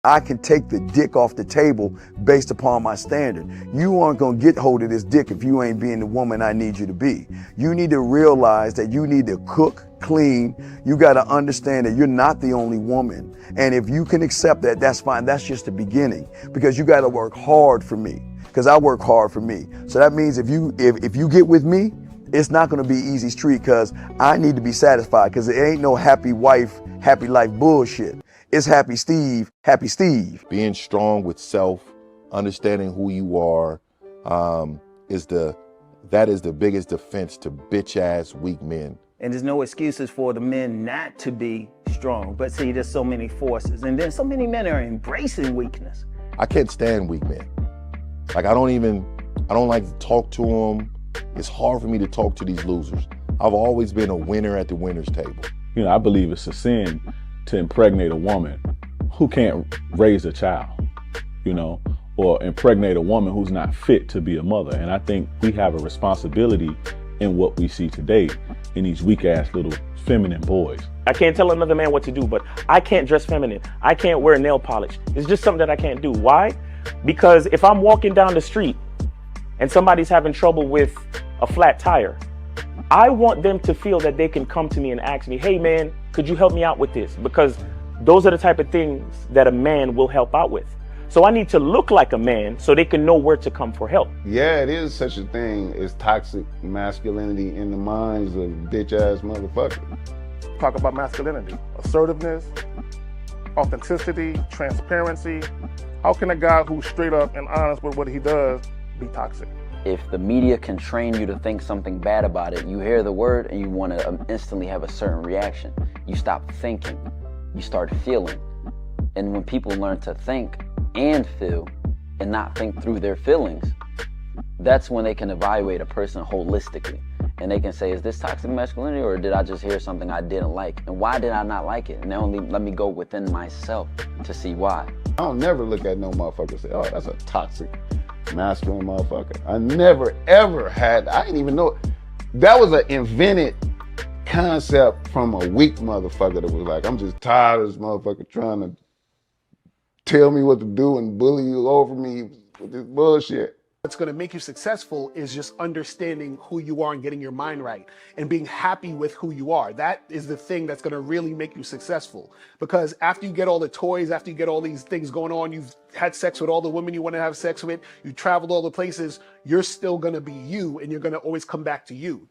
I can take the dick off the table based upon my standard. You aren't gonna get hold of this dick if you ain't being the woman I need you to be. You need to realize that you need to cook, clean. You gotta understand that you're not the only woman. And if you can accept that, that's fine. That's just the beginning, because you gotta work hard for me, because I work hard for me. So that means if you get with me, it's not gonna be easy street, because I need to be satisfied, because it ain't no happy wife, happy life bullshit. It's happy Steve, happy Steve. Being strong with self, understanding who you are, that is the biggest defense to bitch ass weak men. And there's no excuses for the men not to be strong. But see, there's so many forces, and then so many men are embracing weakness. I can't stand weak men. Like I don't like to talk to them. It's hard for me to talk to these losers. I've always been a winner at the winner's table. You know, I believe it's a sin to impregnate a woman who can't raise a child, you know, or impregnate a woman who's not fit to be a mother. And I think we have a responsibility in what we see today in these weak ass little feminine boys. I can't tell another man what to do, but I can't dress feminine. I can't wear nail polish. It's just something that I can't do. Why? Because if I'm walking down the street and somebody's having trouble with a flat tire, I want them to feel that they can come to me and ask me, hey man, could you help me out with this? Because those are the type of things that a man will help out with. So I need to look like a man so they can know where to come for help. Yeah, it is such a thing as toxic masculinity in the minds of bitch ass motherfuckers. Talk about masculinity, assertiveness, authenticity, transparency. How can a guy who's straight up and honest with what he does be toxic? If the media can train you to think something bad about it, you hear the word and you want to instantly have a certain reaction. You stop thinking, you start feeling. And when people learn to think and feel and not think through their feelings, that's when they can evaluate a person holistically. And they can say, is this toxic masculinity, or did I just hear something I didn't like? And why did I not like it? And then only let me go within myself to see why. I don't never look at no motherfucker and say, oh, that's a toxic masculine motherfucker. I never ever had, I didn't even know. That was an invented concept from a weak motherfucker that was like, I'm just tired of this motherfucker trying to tell me what to do and bully you over me with this bullshit. What's going to make you successful is just understanding who you are and getting your mind right and being happy with who you are. That is the thing that's going to really make you successful. Because after you get all the toys, after you get all these things going on, you've had sex with all the women you want to have sex with, you traveled all the places, you're still going to be you, and you're going to always come back to you.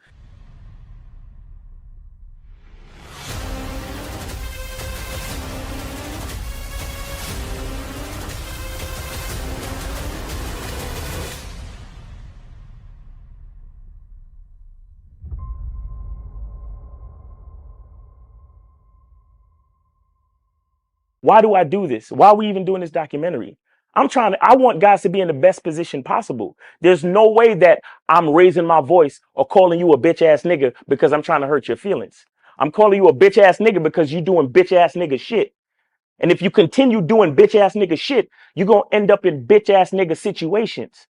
Why do I do this? Why are we even doing this documentary? I want guys to be in the best position possible. There's no way that I'm raising my voice or calling you a bitch ass nigga because I'm trying to hurt your feelings. I'm calling you a bitch ass nigga because you're doing bitch ass nigga shit. And if you continue doing bitch ass nigga shit, you're going to end up in bitch ass nigga situations.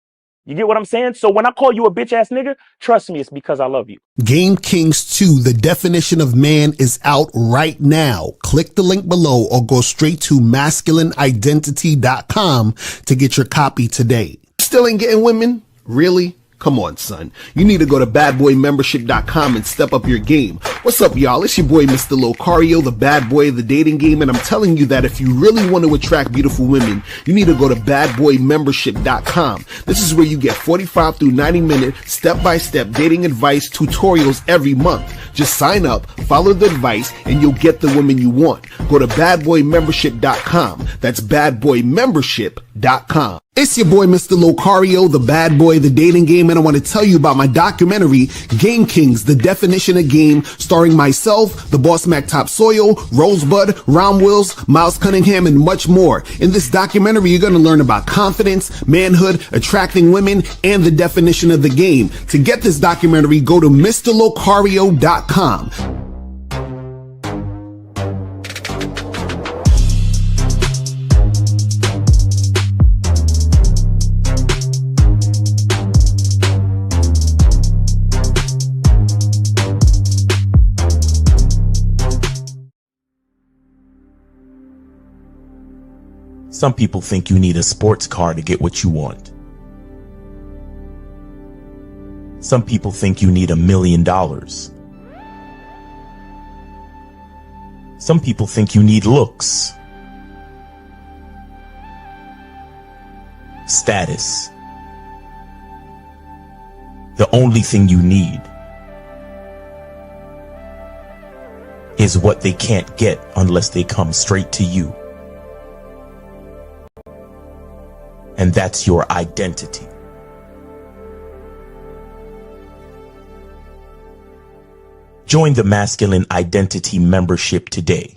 You get what I'm saying? So when I call you a bitch ass nigga, trust me, it's because I love you. Game Kings 2, the definition of man, is out right now. Click the link below or go straight to masculineidentity.com to get your copy today. Still ain't getting women? Really? Come on, son. You need to go to badboymembership.com and step up your game. What's up, y'all? It's your boy, Mr. Locario, the bad boy of the dating game, and I'm telling you that if you really want to attract beautiful women, you need to go to badboymembership.com. This is where you get 45 through 90-minute step-by-step dating advice tutorials every month. Just sign up, follow the advice, and you'll get the women you want. Go to badboymembership.com. That's badboymembership.com. It's your boy, Mr. Locario, the bad boy of the dating game, and I want to tell you about my documentary, Game Kings, the definition of game, starring myself, the Boss Mac Topsoil, Rosebud, Ron Wills, Miles Cunningham, and much more. In this documentary, you're going to learn about confidence, manhood, attracting women, and the definition of the game. To get this documentary, go to MrLocario.com. Some people think you need a sports car to get what you want. Some people think you need $1 million. Some people think you need looks, status. The only thing you need is what they can't get unless they come straight to you. And that's your identity. Join the Masculine Identity membership today.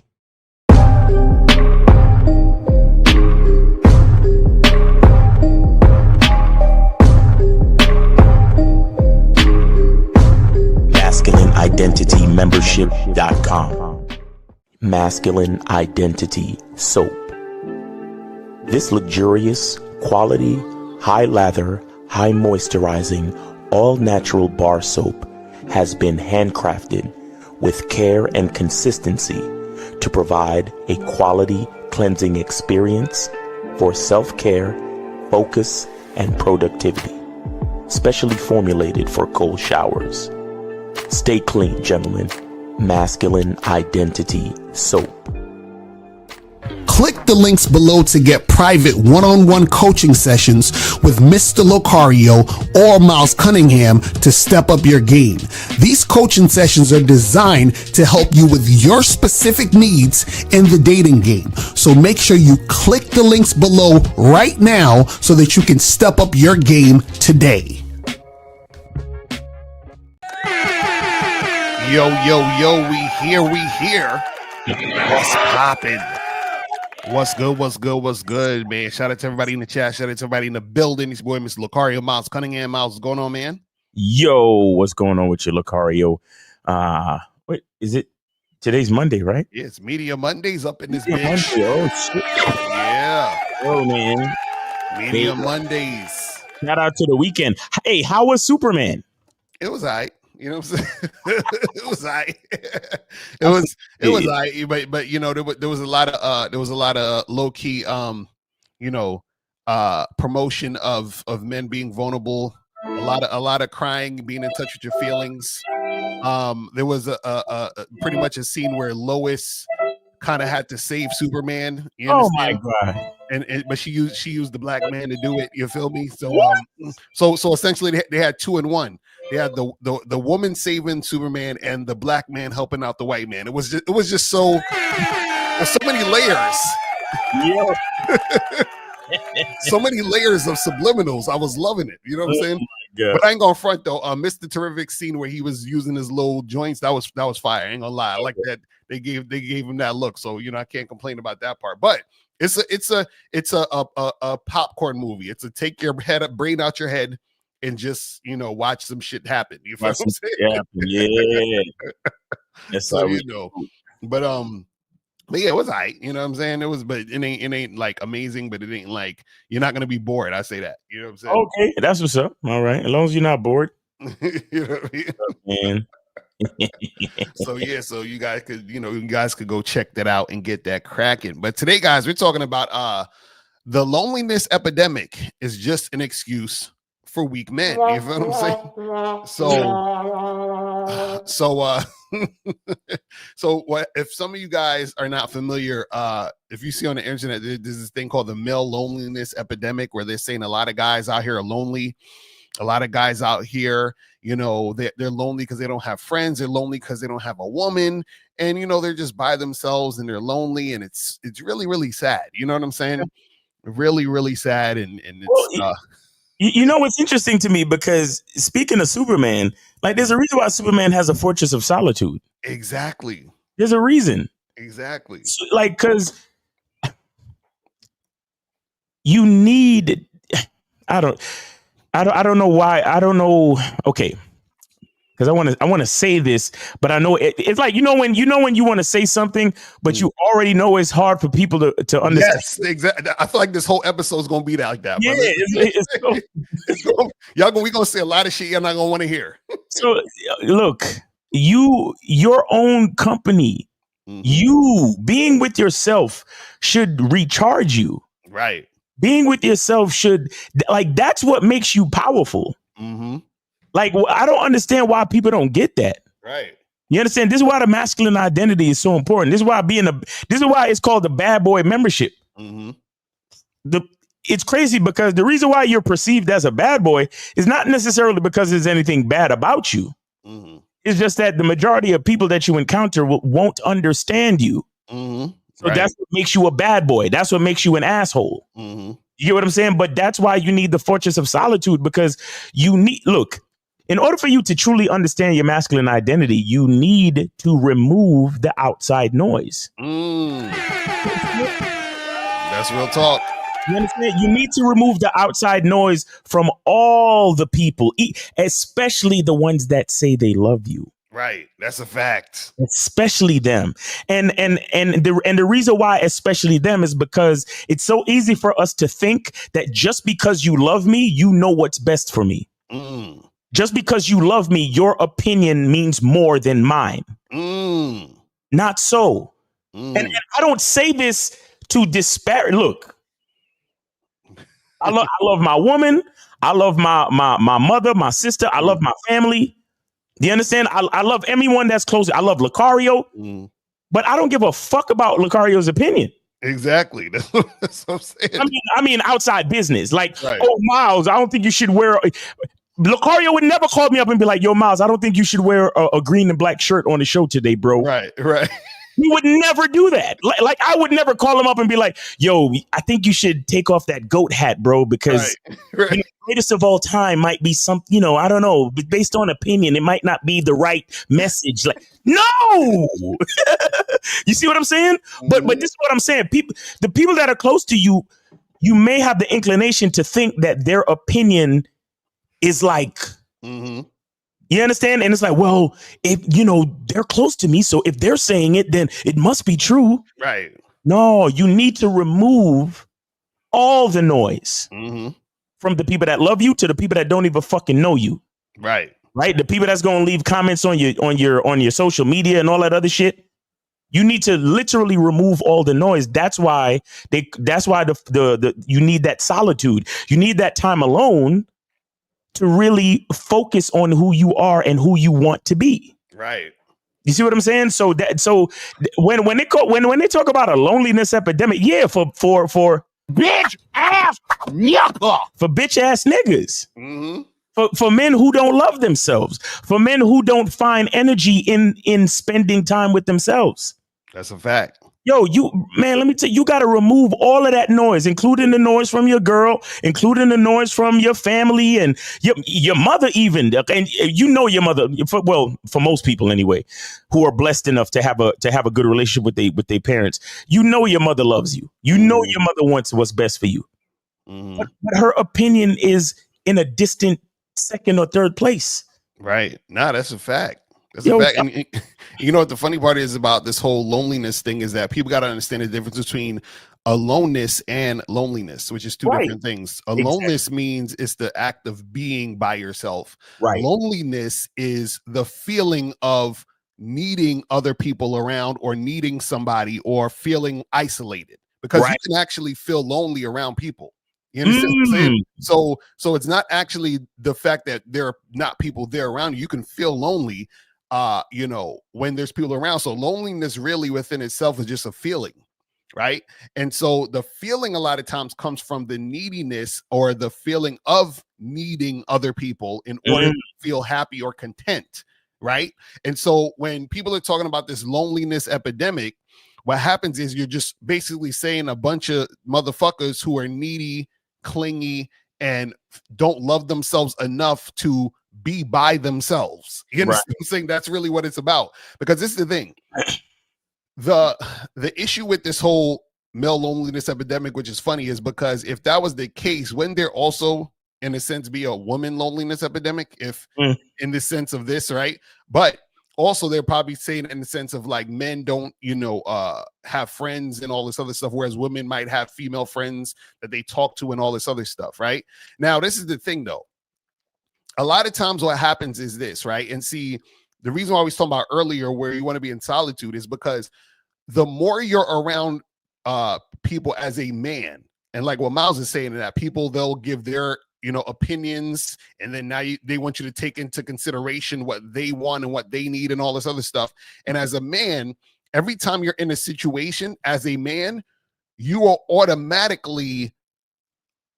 MasculineIdentityMembership.com. Masculine Identity Soap. This luxurious, quality, high lather, high moisturizing, all natural bar soap has been handcrafted with care and consistency to provide a quality cleansing experience for self-care, focus, and productivity. Specially formulated for cold showers. Stay clean, gentlemen. Masculine Identity Soap. Click the links below to get private one-on-one coaching sessions with Mr. Locario or Miles Cunningham to step up your game. These coaching sessions are designed to help you with your specific needs in the dating game. So make sure you click the links below right now so that you can step up your game today. Yo, we here. What's poppin'? What's good, man? Shout out to everybody in the chat. Shout out to everybody in the building. It's boy, Mr. Locario, Miles Cunningham. Miles, what's going on, man? Yo, what's going on with you, Locario? Wait, is it today's Monday, right? Yeah, it's Media Mondays up in this Media bitch. Monday. Oh shit. Yeah. Oh man. Media Mondays. Shout out to the weekend. Hey, how was Superman? It was all right. You know what I'm saying? It was all right. It was all right. But you know, there was a lot of low key promotion of men being vulnerable, a lot of crying, being in touch with your feelings. There was a pretty much a scene where Lois kind of had to save Superman. You understand? Oh my god! But she used the black man to do it. You feel me? So so essentially they had 2 in 1. They had the woman saving Superman and the black man helping out the white man. It was just so many layers. Yeah. So many layers of subliminals. I was loving it. You know what I'm saying? Yeah. But I ain't gonna front though. Mr. Terrific scene where he was using his little joints, that was fire. I ain't gonna lie. I like that they gave him that look. So you know I can't complain about that part. But it's a popcorn movie. It's a take your brain out your head and just watch some shit happen. You feel what I'm saying? Yeah. That's so you know. But yeah, it was all right. You know what I'm saying? But it ain't like amazing, but it ain't like you're not gonna be bored. I say that. You know what I'm saying? Okay, that's what's up. All right, as long as you're not bored. You know what I mean? So yeah, so you guys could go check that out and get that cracking. But today, guys, we're talking about the loneliness epidemic is just an excuse for weak men. You feel what I'm saying? So what if some of you guys are not familiar, if you see on the internet, there's this thing called the male loneliness epidemic, where they're saying a lot of guys out here are lonely. A lot of guys out here, they're lonely because they don't have friends. They're lonely because they don't have a woman, and they're just by themselves and they're lonely, and it's really, really sad. You know what I'm saying? Really, really sad, and it's. You know what's interesting to me, because speaking of Superman, like there's a reason why Superman has a fortress of solitude. Exactly. There's a reason. Exactly. Like, because you need. I don't know why. I don't know. Okay. Because I want to say this, but I know it's like when you want to say something, but you already know it's hard for people to understand. Yes, exactly. I feel like this whole episode is gonna be like that. Yeah, We're gonna say a lot of shit you're not gonna want to hear. So look, your own company, you being with yourself should recharge you. Right. Being with yourself should, like, that's what makes you powerful. Mm-hmm. Like, I don't understand why people don't get that. Right. You understand? This is why the masculine identity is so important. This is why this is why it's called the bad boy membership. Mm-hmm. It's crazy because the reason why you're perceived as a bad boy is not necessarily because there's anything bad about you. Mm-hmm. It's just that the majority of people that you encounter won't understand you. Mm-hmm. So that's what makes you a bad boy. That's what makes you an asshole. Mm-hmm. You get what I'm saying? But that's why you need the fortress of solitude, because look, in order for you to truly understand your masculine identity, you need to remove the outside noise. That's real talk. You understand? You need to remove the outside noise from all the people, especially the ones that say they love you. Right. That's a fact. Especially them. And the reason why especially them is because it's so easy for us to think that just because you love me, you know what's best for me. Mm. Just because you love me, your opinion means more than mine. Mm. Not so. Mm. And I don't say this to disparage. Look, I love my woman. I love my mother, my sister. I love my family. Do you understand? I love everyone that's close. I love Lucario, but I don't give a fuck about Lucario's opinion. Exactly. That's what I'm saying. I mean, outside business. Like, right. Oh, Miles, I don't think you should wear. Lucario would never call me up and be like, yo, Miles, I don't think you should wear a green and black shirt on the show today, bro. Right. He would never do that. Like I would never call him up and be like, yo, I think you should take off that goat hat, bro, because right. You know, greatest of all time might be some, I don't know, but based on opinion, it might not be the right message. Like, no, you see what I'm saying? But this is what I'm saying. The people that are close to you, you may have the inclination to think that their opinion is like, you understand? And it's like, well, if they're close to me, so if they're saying it, then it must be true. Right. No, you need to remove all the noise from the people that love you to the people that don't even fucking know you. Right. Right. The people that's going to leave comments on your social media and all that other shit. You need to literally remove all the noise. That's why you need that solitude. You need that time alone to really focus on who you are and who you want to be. Right. You see what I'm saying? So when they talk about a loneliness epidemic, yeah, for bitch ass nigga, for bitch ass niggas, for men who don't love themselves, for men who don't find energy in spending time with themselves. That's a fact. Yo, let me tell you, you got to remove all of that noise, including the noise from your girl, including the noise from your family and your mother even. And your mother, for most people anyway, who are blessed enough to have a good relationship with their parents. You know your mother loves you. You know your mother wants what's best for you. But her opinion is in a distant second or third place. Right. Nah, that's a fact. That's a fact. And you know what the funny part is about this whole loneliness thing is that people got to understand the difference between aloneness and loneliness, which is two different things. Aloneness means it's the act of being by yourself. Right. Loneliness is the feeling of needing other people around or needing somebody or feeling isolated, because you can actually feel lonely around people. You understand what I'm saying? So it's not actually the fact that there are not people there around you. You can feel lonely when there's people around. So loneliness really within itself is just a feeling, right? And so the feeling a lot of times comes from the neediness or the feeling of needing other people in order to feel happy or content, right? And so when people are talking about this loneliness epidemic, what happens is you're just basically saying a bunch of motherfuckers who are needy, clingy, and don't love themselves enough to be by themselves. You understand what I'm saying? That's really what it's about. Because this is the thing. The issue with this whole male loneliness epidemic, which is funny, is because if that was the case, wouldn't there also, in a sense, be a woman loneliness epidemic? If in the sense of this, right? But also they're probably saying in the sense of like men don't, have friends and all this other stuff, whereas women might have female friends that they talk to and all this other stuff, right? Now, this is the thing though. A lot of times what happens is this, right? And see, the reason why we was talking about earlier where you want to be in solitude is because the more you're around people as a man, And like what Miles is saying, that people, they'll give their, opinions, and then now they want you to take into consideration what they want and what they need and all this other stuff. And as a man, every time you're in a situation as a man, you are automatically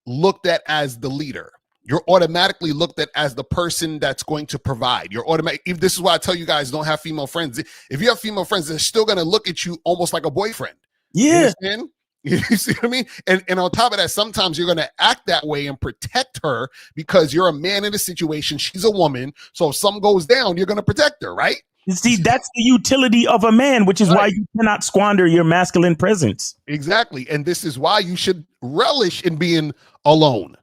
looked at as the leader. You're automatically looked at as the person that's going to provide. You're automatic. If this is why I tell you guys, don't have female friends. If you have female friends, they're still going to look at you almost like a boyfriend. Yeah. You understand? You see what I mean? And on top of that, sometimes you're going to act that way and protect her because you're a man in a situation. She's a woman. So if something goes down, you're going to protect her, right? You see, that's the utility of a man, which is why you cannot squander your masculine presence. Exactly. And this is why you should relish in being alone.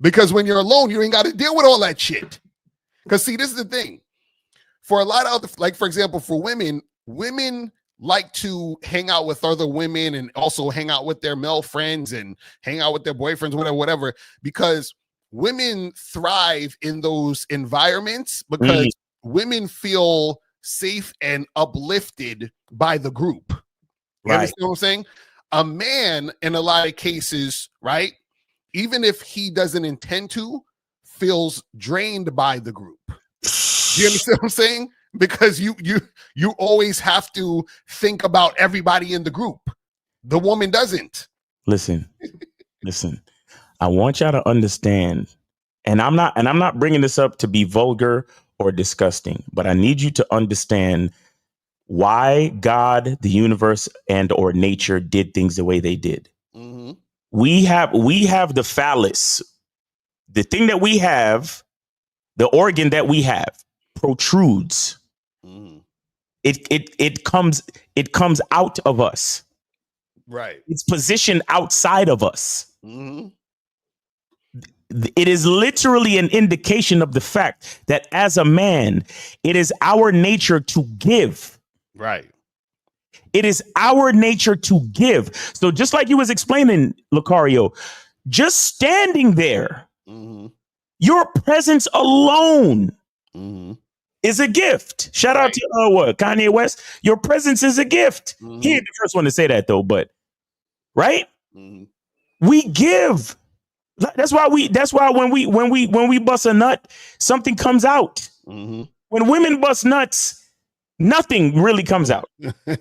Because when you're alone, you ain't got to deal with all that shit. Because see, this is the thing. For a lot of, like, for example, for women like to hang out with other women and also hang out with their male friends and hang out with their boyfriends, whatever, because women thrive in those environments because women feel safe and uplifted by the group. You understand what I'm saying? A man, in a lot of cases, right, even if he doesn't intend to, feels drained by the group. You understand what I'm saying? Because you always have to think about everybody in the group. The woman doesn't. Listen. I want y'all to understand, and I'm not bringing this up to be vulgar or disgusting, but I need you to understand why God, the universe, and or nature did things the way they did. Mm-hmm. We have the phallus, the thing that we have, the organ that we have protrudes. Mm-hmm. It comes out of us. Right. It's positioned outside of us. Mm-hmm. It is literally an indication of the fact that as a man, it is our nature to give. Right. It is our nature to give. So just like you was explaining, Lucario, just standing there, your presence alone is a gift. Shout out to Kanye West. Your presence is a gift. He ain't the first one to say that though, but right? We give. That's why when we bust a nut, something comes out. When women bust nuts, nothing really comes out. I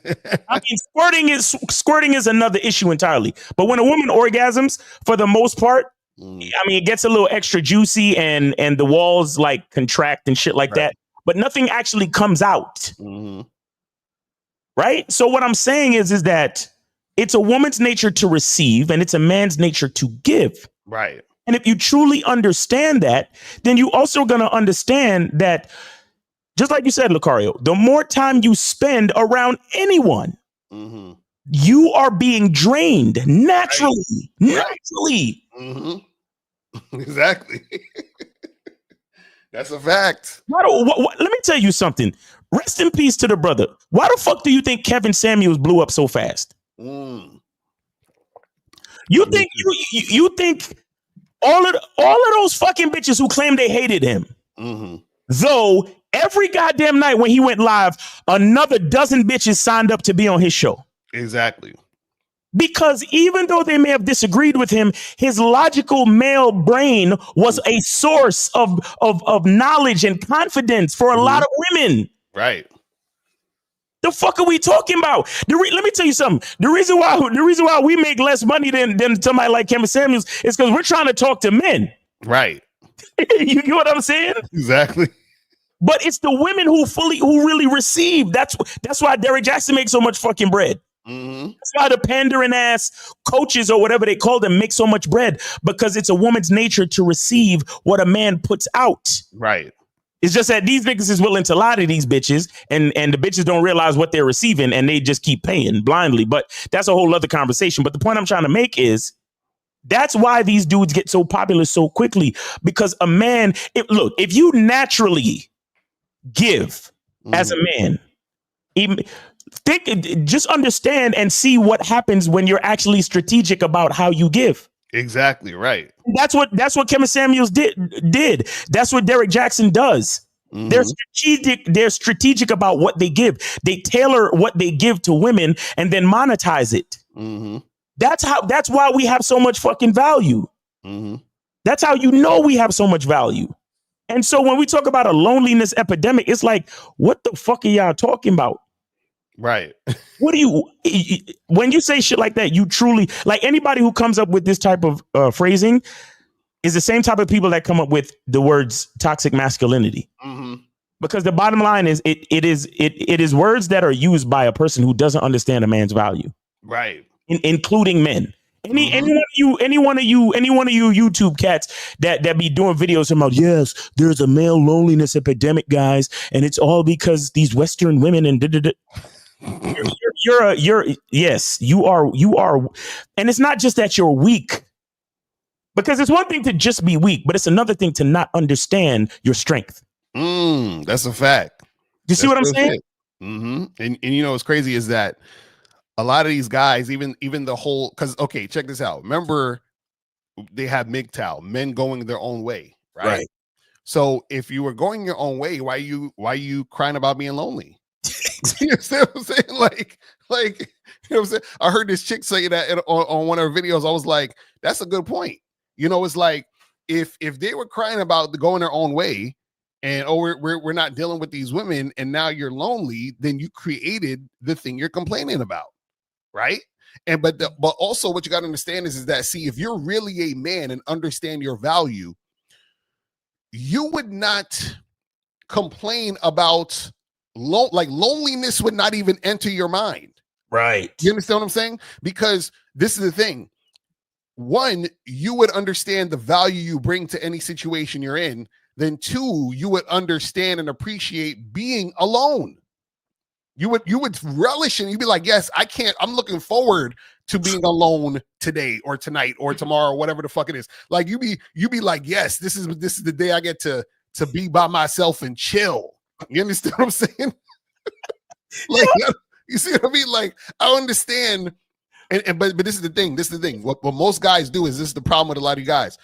mean, squirting is another issue entirely. But when a woman orgasms, for the most part, I mean, it gets a little extra juicy and the walls like contract and shit like that. But nothing actually comes out. Right? So what I'm saying is that it's a woman's nature to receive and it's a man's nature to give. Right. And if you truly understand that, then you also going to understand that, just like you said, Lucario, the more time you spend around anyone, you are being drained naturally. Naturally. Exactly. That's a fact. Let me tell you something. Rest in peace to the brother. Why the fuck do you think Kevin Samuels blew up so fast? You think you think all of those fucking bitches who claim they hated him, though every goddamn night when he went live, another dozen bitches signed up to be on his show. Exactly. Because even though they may have disagreed with him, his logical male brain was a source of knowledge and confidence for a lot of women. Right. The fuck are we talking about? Let me tell you something. The reason why we make less money than somebody like Kevin Samuels is because we're trying to talk to men. Right. You get what I'm saying? Exactly. But it's the women who really receive. That's why Derek Jackson makes so much fucking bread. That's why the pandering ass coaches or whatever they call them make so much bread, because it's a woman's nature to receive what a man puts out. Right. It's just that these niggas is willing to lie to these bitches and the bitches don't realize what they're receiving and they just keep paying blindly. But that's a whole other conversation. But the point I'm trying to make is that's why these dudes get so popular so quickly, because a man, if you naturally give as a man, just understand and see what happens when you're actually strategic about how you give. Exactly right. That's what Kevin Samuels did. That's what Derek Jackson does. They're strategic about what they give. They tailor what they give to women and then monetize it. That's why we have so much fucking value. Mm-hmm. That's how you know we have so much value. And so when we talk about a loneliness epidemic, it's like, what the fuck are y'all talking about? Right. What do you, when you say shit like that, you truly, like anybody who comes up with this type of phrasing is the same type of people that come up with the words toxic masculinity. Mm-hmm. Because the bottom line is it is words that are used by a person who doesn't understand a man's value. Right. Including men. Any one of you YouTube cats that be doing videos about, yes, there's a male loneliness epidemic, guys, and it's all because these Western women and yes, you are, and it's not just that you're weak, because it's one thing to just be weak, but it's another thing to not understand your strength. That's a fact. You see what I'm saying? Mm-hmm. And you know what's crazy is that a lot of these guys, even the whole, because okay, check this out. Remember, they have MGTOW, men going their own way, right? So if you were going your own way, why you crying about being lonely? You understand what I'm saying? Like, you know what I'm saying? I heard this chick say that on one of her videos. I was like, that's a good point. You know, it's like if they were crying about going their own way, and we're not dealing with these women, and now you're lonely, then you created the thing you're complaining about. Right. And but also what you got to understand is that, see, if you're really a man and understand your value, you would not complain about loneliness would not even enter your mind. Right. You understand what I'm saying? Because this is the thing. One, you would understand the value you bring to any situation you're in. Then two, you would understand and appreciate being alone. You would relish and you'd be like, yes, I'm looking forward to being alone today or tonight or tomorrow, or whatever the fuck it is. Like you be like, yes, this is the day I get to be by myself and chill. You understand what I'm saying? Like, you see what I mean? Like, I understand. But this is the thing. What most guys do is, this is the problem with a lot of you guys.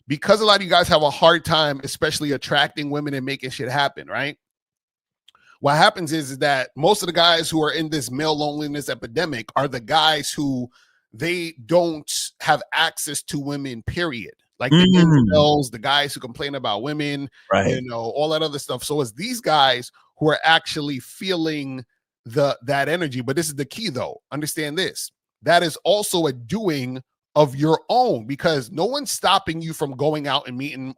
Because a lot of you guys have a hard time, especially attracting women and making shit happen, right? What happens is that most of the guys who are in this male loneliness epidemic are the guys who they don't have access to women, period. Like the incels, the guys who complain about women, you know, all that other stuff. So it's these guys who are actually feeling that energy. But this is the key, though. Understand this. That is also a doing of your own, because no one's stopping you from going out and meeting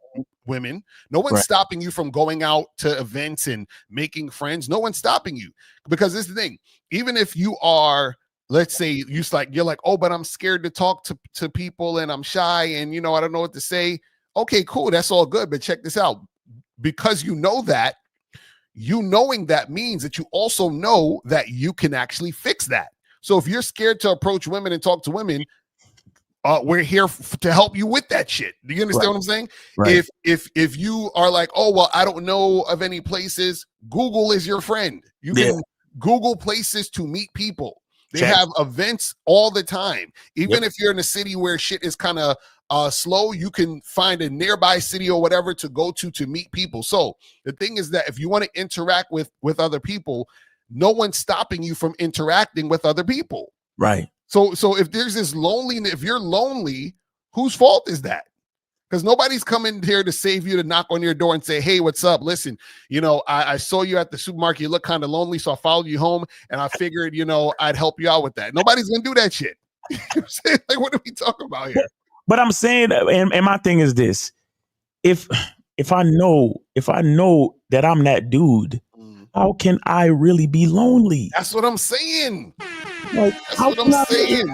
women. No one's stopping you from going out to events and making friends. No one's stopping you, because this is the thing. Even if you are, let's say you're like, oh, but I'm scared to talk to people and I'm shy and, you know, I don't know what to say. Okay, cool. That's all good. But check this out. Because you know that, you knowing that means that you also know that you can actually fix that. So if you're scared to approach women and talk to women, we're here to help you with that shit. Do you understand what I'm saying? Right. If you are like, oh, well, I don't know of any places, Google is your friend. You can Google places to meet people. They have events all the time. Even if you're in a city where shit is kind of slow, you can find a nearby city or whatever to go to meet people. So the thing is that if you want to interact with other people, no one's stopping you from interacting with other people. Right. So if there's this loneliness, if you're lonely, whose fault is that? Because nobody's coming here to save you, to knock on your door and say, hey, what's up? Listen, you know, I saw you at the supermarket. You look kind of lonely, so I followed you home, and I figured, you know, I'd help you out with that. Nobody's going to do that shit. You know what I'm saying? Like, what are we talking about here? But I'm saying, and my thing is this. If I know that I'm that dude, how can I really be lonely? That's what I'm saying. Like, that's what I'm saying.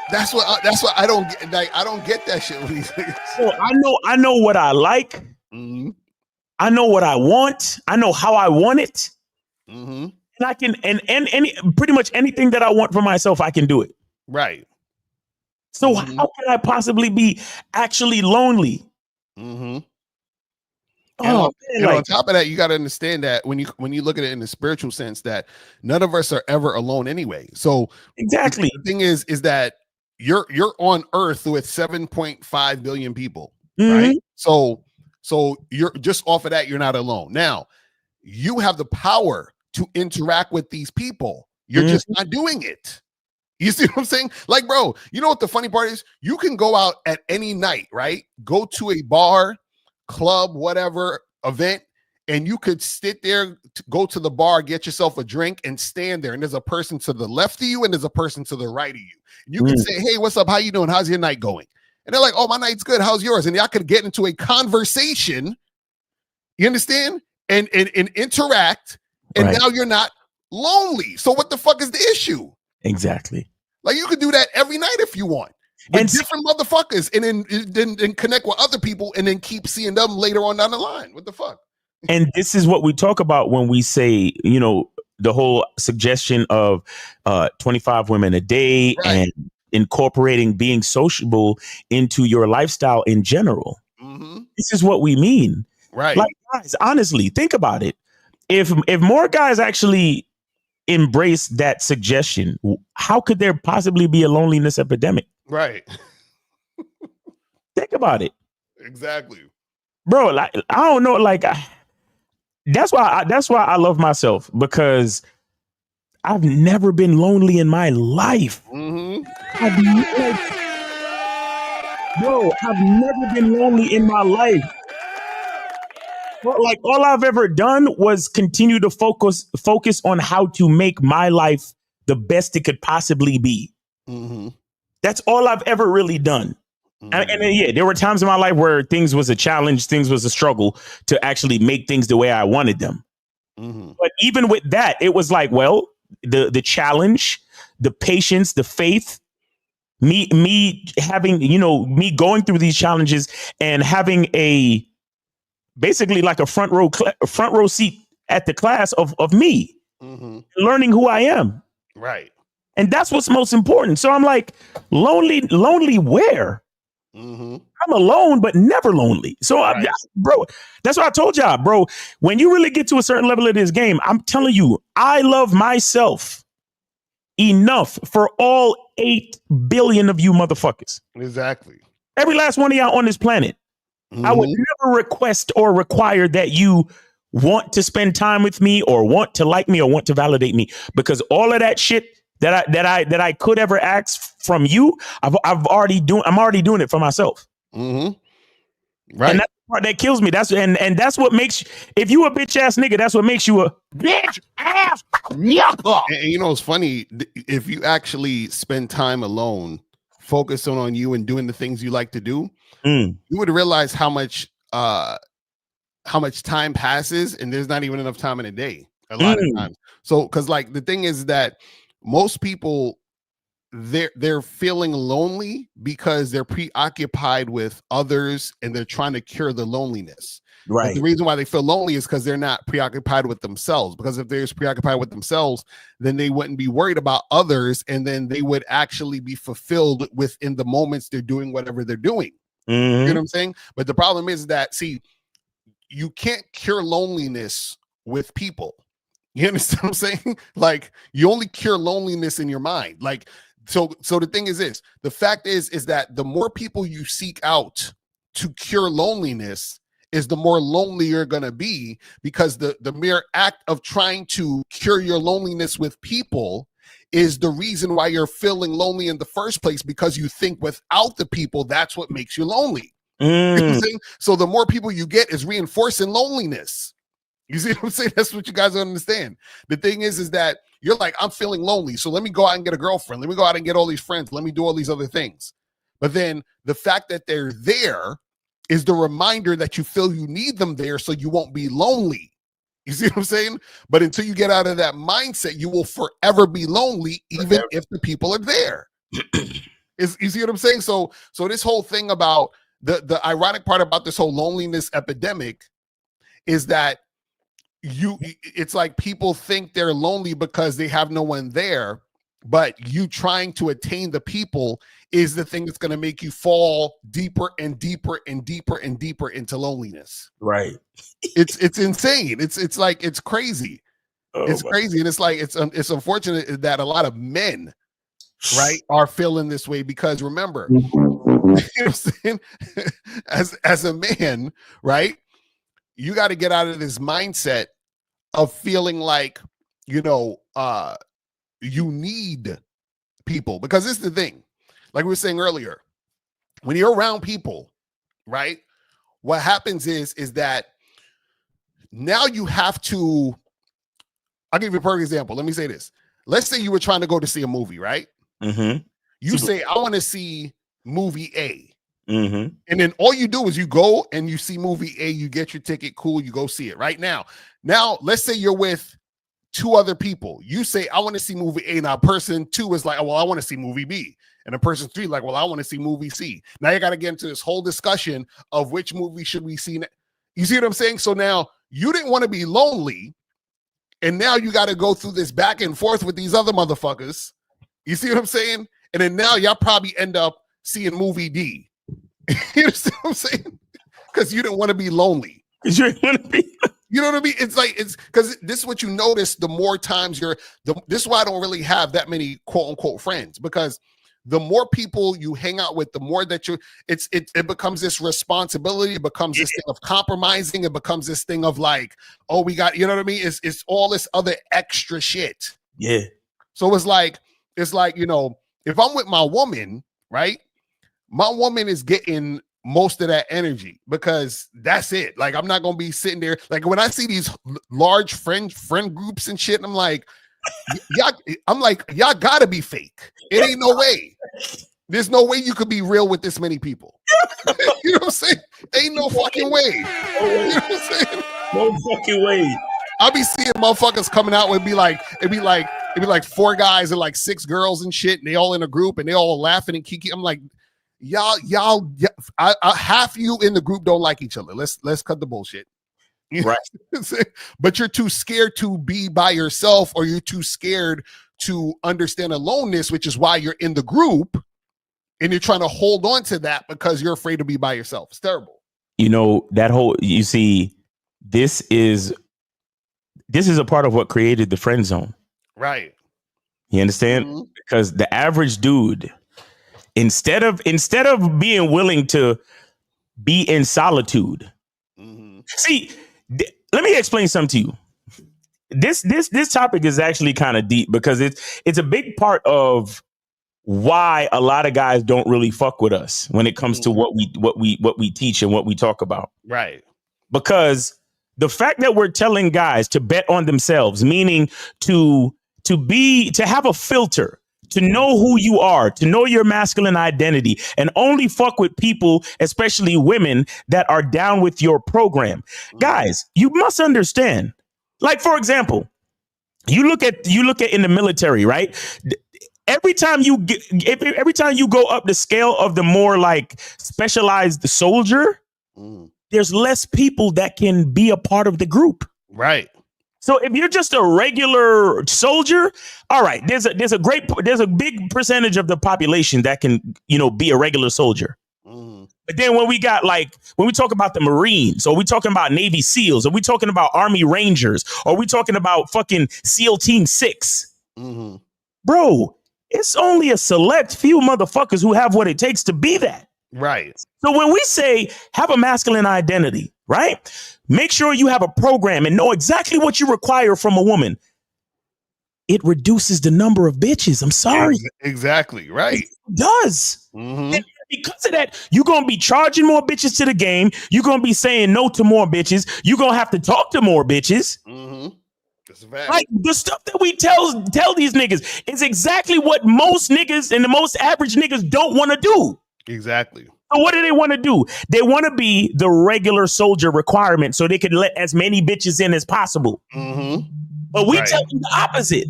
That's what I don't get. Like, I don't get that shit with these things. So I know what I like. I know what I want. I know how I want it. And I can and any pretty much anything that I want for myself, I can do it. Right. So how can I possibly be actually lonely? And on top of that, you got to understand that when you look at it in the spiritual sense, that none of us are ever alone anyway. So exactly, the thing is that you're on Earth with 7.5 billion people, right? So you're just off of that, you're not alone. Now you have the power to interact with these people. You're just not doing it. You see what I'm saying? Like, bro, you know what the funny part is? You can go out at any night, right? Go to a bar, club, whatever event, and you could sit there, go to the bar, get yourself a drink, and stand there. And there's a person to the left of you, and there's a person to the right of you. And you can say, "Hey, what's up? How you doing? How's your night going?" And they're like, "Oh, my night's good. How's yours?" And y'all could get into a conversation. You understand? And interact. And now you're not lonely. So what the fuck is the issue? Exactly. Like, you could do that every night if you want, with different motherfuckers, and then connect with other people, and then keep seeing them later on down the line. What the fuck? And this is what we talk about when we say, you know, the whole suggestion of 25 women a day and incorporating being sociable into your lifestyle in general. This is what we mean. Right. Like, guys, honestly, think about it. If more guys actually embrace that suggestion, how could there possibly be a loneliness epidemic? Right. Think about it. Exactly. Bro, like, I don't know, like, that's why I love myself, because I've never been lonely in my life. I've never been lonely in my life. But like, all I've ever done was continue to focus on how to make my life the best it could possibly be. That's all I've ever really done. And yeah, there were times in my life where things was a challenge, things was a struggle to actually make things the way I wanted them. But even with that, it was like, well, the challenge, the patience, the faith, me having, you know, me going through these challenges and having basically like a front row seat at the class of me, learning who I am. Right. And that's what's most important. So I'm like, lonely where? I'm alone, but never lonely. So, bro, that's what I told y'all, bro. When you really get to a certain level of this game, I'm telling you, I love myself enough for all 8 billion of you motherfuckers. Exactly. Every last one of y'all on this planet. I would never request or require that you want to spend time with me or want to like me or want to validate me, because all of that shit that I could ever ask from you, I'm already doing it for myself. Right. And that's the part that kills me. That's what makes, if you a bitch ass nigga, that's what makes you a bitch ass nigga. And you know, it's funny, if you actually spend time alone, focusing on you and doing the things you like to do, you would realize how much time passes, and there's not even enough time in a day a lot of times. So, because like the thing is that most people, they're feeling lonely because they're preoccupied with others and they're trying to cure the loneliness. Right. But the reason why they feel lonely is because they're not preoccupied with themselves. Because if they're preoccupied with themselves, then they wouldn't be worried about others, and then they would actually be fulfilled within the moments they're doing whatever they're doing. You know what I'm saying? But the problem is that, see, you can't cure loneliness with people. You understand what I'm saying? Like, you only cure loneliness in your mind. Like, so the thing is this, the fact is that the more people you seek out to cure loneliness is the more lonely you're going to be, because the mere act of trying to cure your loneliness with people is the reason why you're feeling lonely in the first place, because you think without the people, that's what makes you lonely. You know what I'm saying? So the more people you get is reinforcing loneliness. You see what I'm saying? That's what you guys don't understand. The thing is that you're like, I'm feeling lonely, so let me go out and get a girlfriend. Let me go out and get all these friends. Let me do all these other things. But then the fact that they're there is the reminder that you feel you need them there, so you won't be lonely. You see what I'm saying? But until you get out of that mindset, you will forever be lonely, even if the people are there. You see what I'm saying? So this whole thing about the ironic part about this whole loneliness epidemic is that it's like people think they're lonely because they have no one there, but you trying to attain the people is the thing that's going to make you fall deeper and deeper and deeper and deeper into loneliness. Right. It's insane. It's like, it's crazy. It's crazy. And it's like, it's unfortunate that a lot of men, right, are feeling this way, because remember, you know what I'm saying? as a man, right, you got to get out of this mindset of feeling like, you know, you need people, because this is the thing, like we were saying earlier, when you're around people, right? What happens is that now you have to, I'll give you a perfect example. Let me say this. Let's say you were trying to go to see a movie, right? Mm-hmm. You say, I want to see movie A. Mm-hmm. And then all you do is you go and you see movie A, you get your ticket, cool, you go see it right now. Now, let's say you're with 2 other people. You say, I want to see movie A. Now, person 2 is like, well, I want to see movie B. And a person 3 like, well, I want to see movie C. Now you got to get into this whole discussion of which movie should we see. You see what I'm saying? So now you didn't want to be lonely. And now you got to go through this back and forth with these other motherfuckers. You see what I'm saying? And then now y'all probably end up seeing movie D. You understand what I'm saying? Because you didn't want to be lonely. Because you didn't want to be. You know what I mean? It's like, it's because this is what you notice the more times this is why I don't really have that many quote unquote friends, because the more people you hang out with, the more that it becomes this responsibility. It becomes this thing of compromising. It becomes this thing of like, oh, we got, you know what I mean? It's all this other extra shit. Yeah. So it's like, you know, if I'm with my woman, right? My woman is getting most of that energy because that's it. Like, I'm not going to be sitting there. Like when I see these large friend groups and shit, I'm like, y'all gotta be fake. It ain't no way. There's no way you could be real with this many people. You know what I'm saying? Ain't no fucking way. You know what I'm saying? No fucking way. I'll be seeing motherfuckers coming out with it'd be like 4 guys and like 6 girls and shit, and they all in a group and they all laughing and kiki. I'm like, y'all, half you in the group don't like each other. Let's cut the bullshit. Right. But you're too scared to be by yourself, or you're too scared to understand aloneness, which is why you're in the group and you're trying to hold on to that because you're afraid to be by yourself. It's terrible. You know, you see, this is a part of what created the friend zone. Right. You understand? Mm-hmm. Because the average dude, instead of being willing to be in solitude, see, let me explain something to you. This topic is actually kind of deep because it's a big part of why a lot of guys don't really fuck with us when it comes to what we teach and what we talk about. Right. Because the fact that we're telling guys to bet on themselves, meaning to have a filter, to know who you are, to know your masculine identity, and only fuck with people, especially women, that are down with your program. Guys, you must understand. Like, for example, you look at in the military, right? Every time you go up the scale of the more like specialized soldier, there's less people that can be a part of the group. Right. So if you're just a regular soldier, all right, there's a big percentage of the population that can, you know, be a regular soldier. But then when we talk about the Marines, or we talking about Navy SEALs, or we talking about Army Rangers, or we talking about fucking SEAL Team 6, bro, it's only a select few motherfuckers who have what it takes to be that. Right. So when we say have a masculine identity, right? Make sure you have a program and know exactly what you require from a woman. It reduces the number of bitches. I'm sorry. Exactly. Right. It does. And because of that, you're going to be charging more bitches to the game. You're going to be saying no to more bitches. You're going to have to talk to more bitches. That's a fact. Like the stuff that we tell these niggas is exactly what most niggas and the most average niggas don't want to do. Exactly. So what do they want to do? They want to be the regular soldier requirement so they can let as many bitches in as possible. But we tell them the opposite.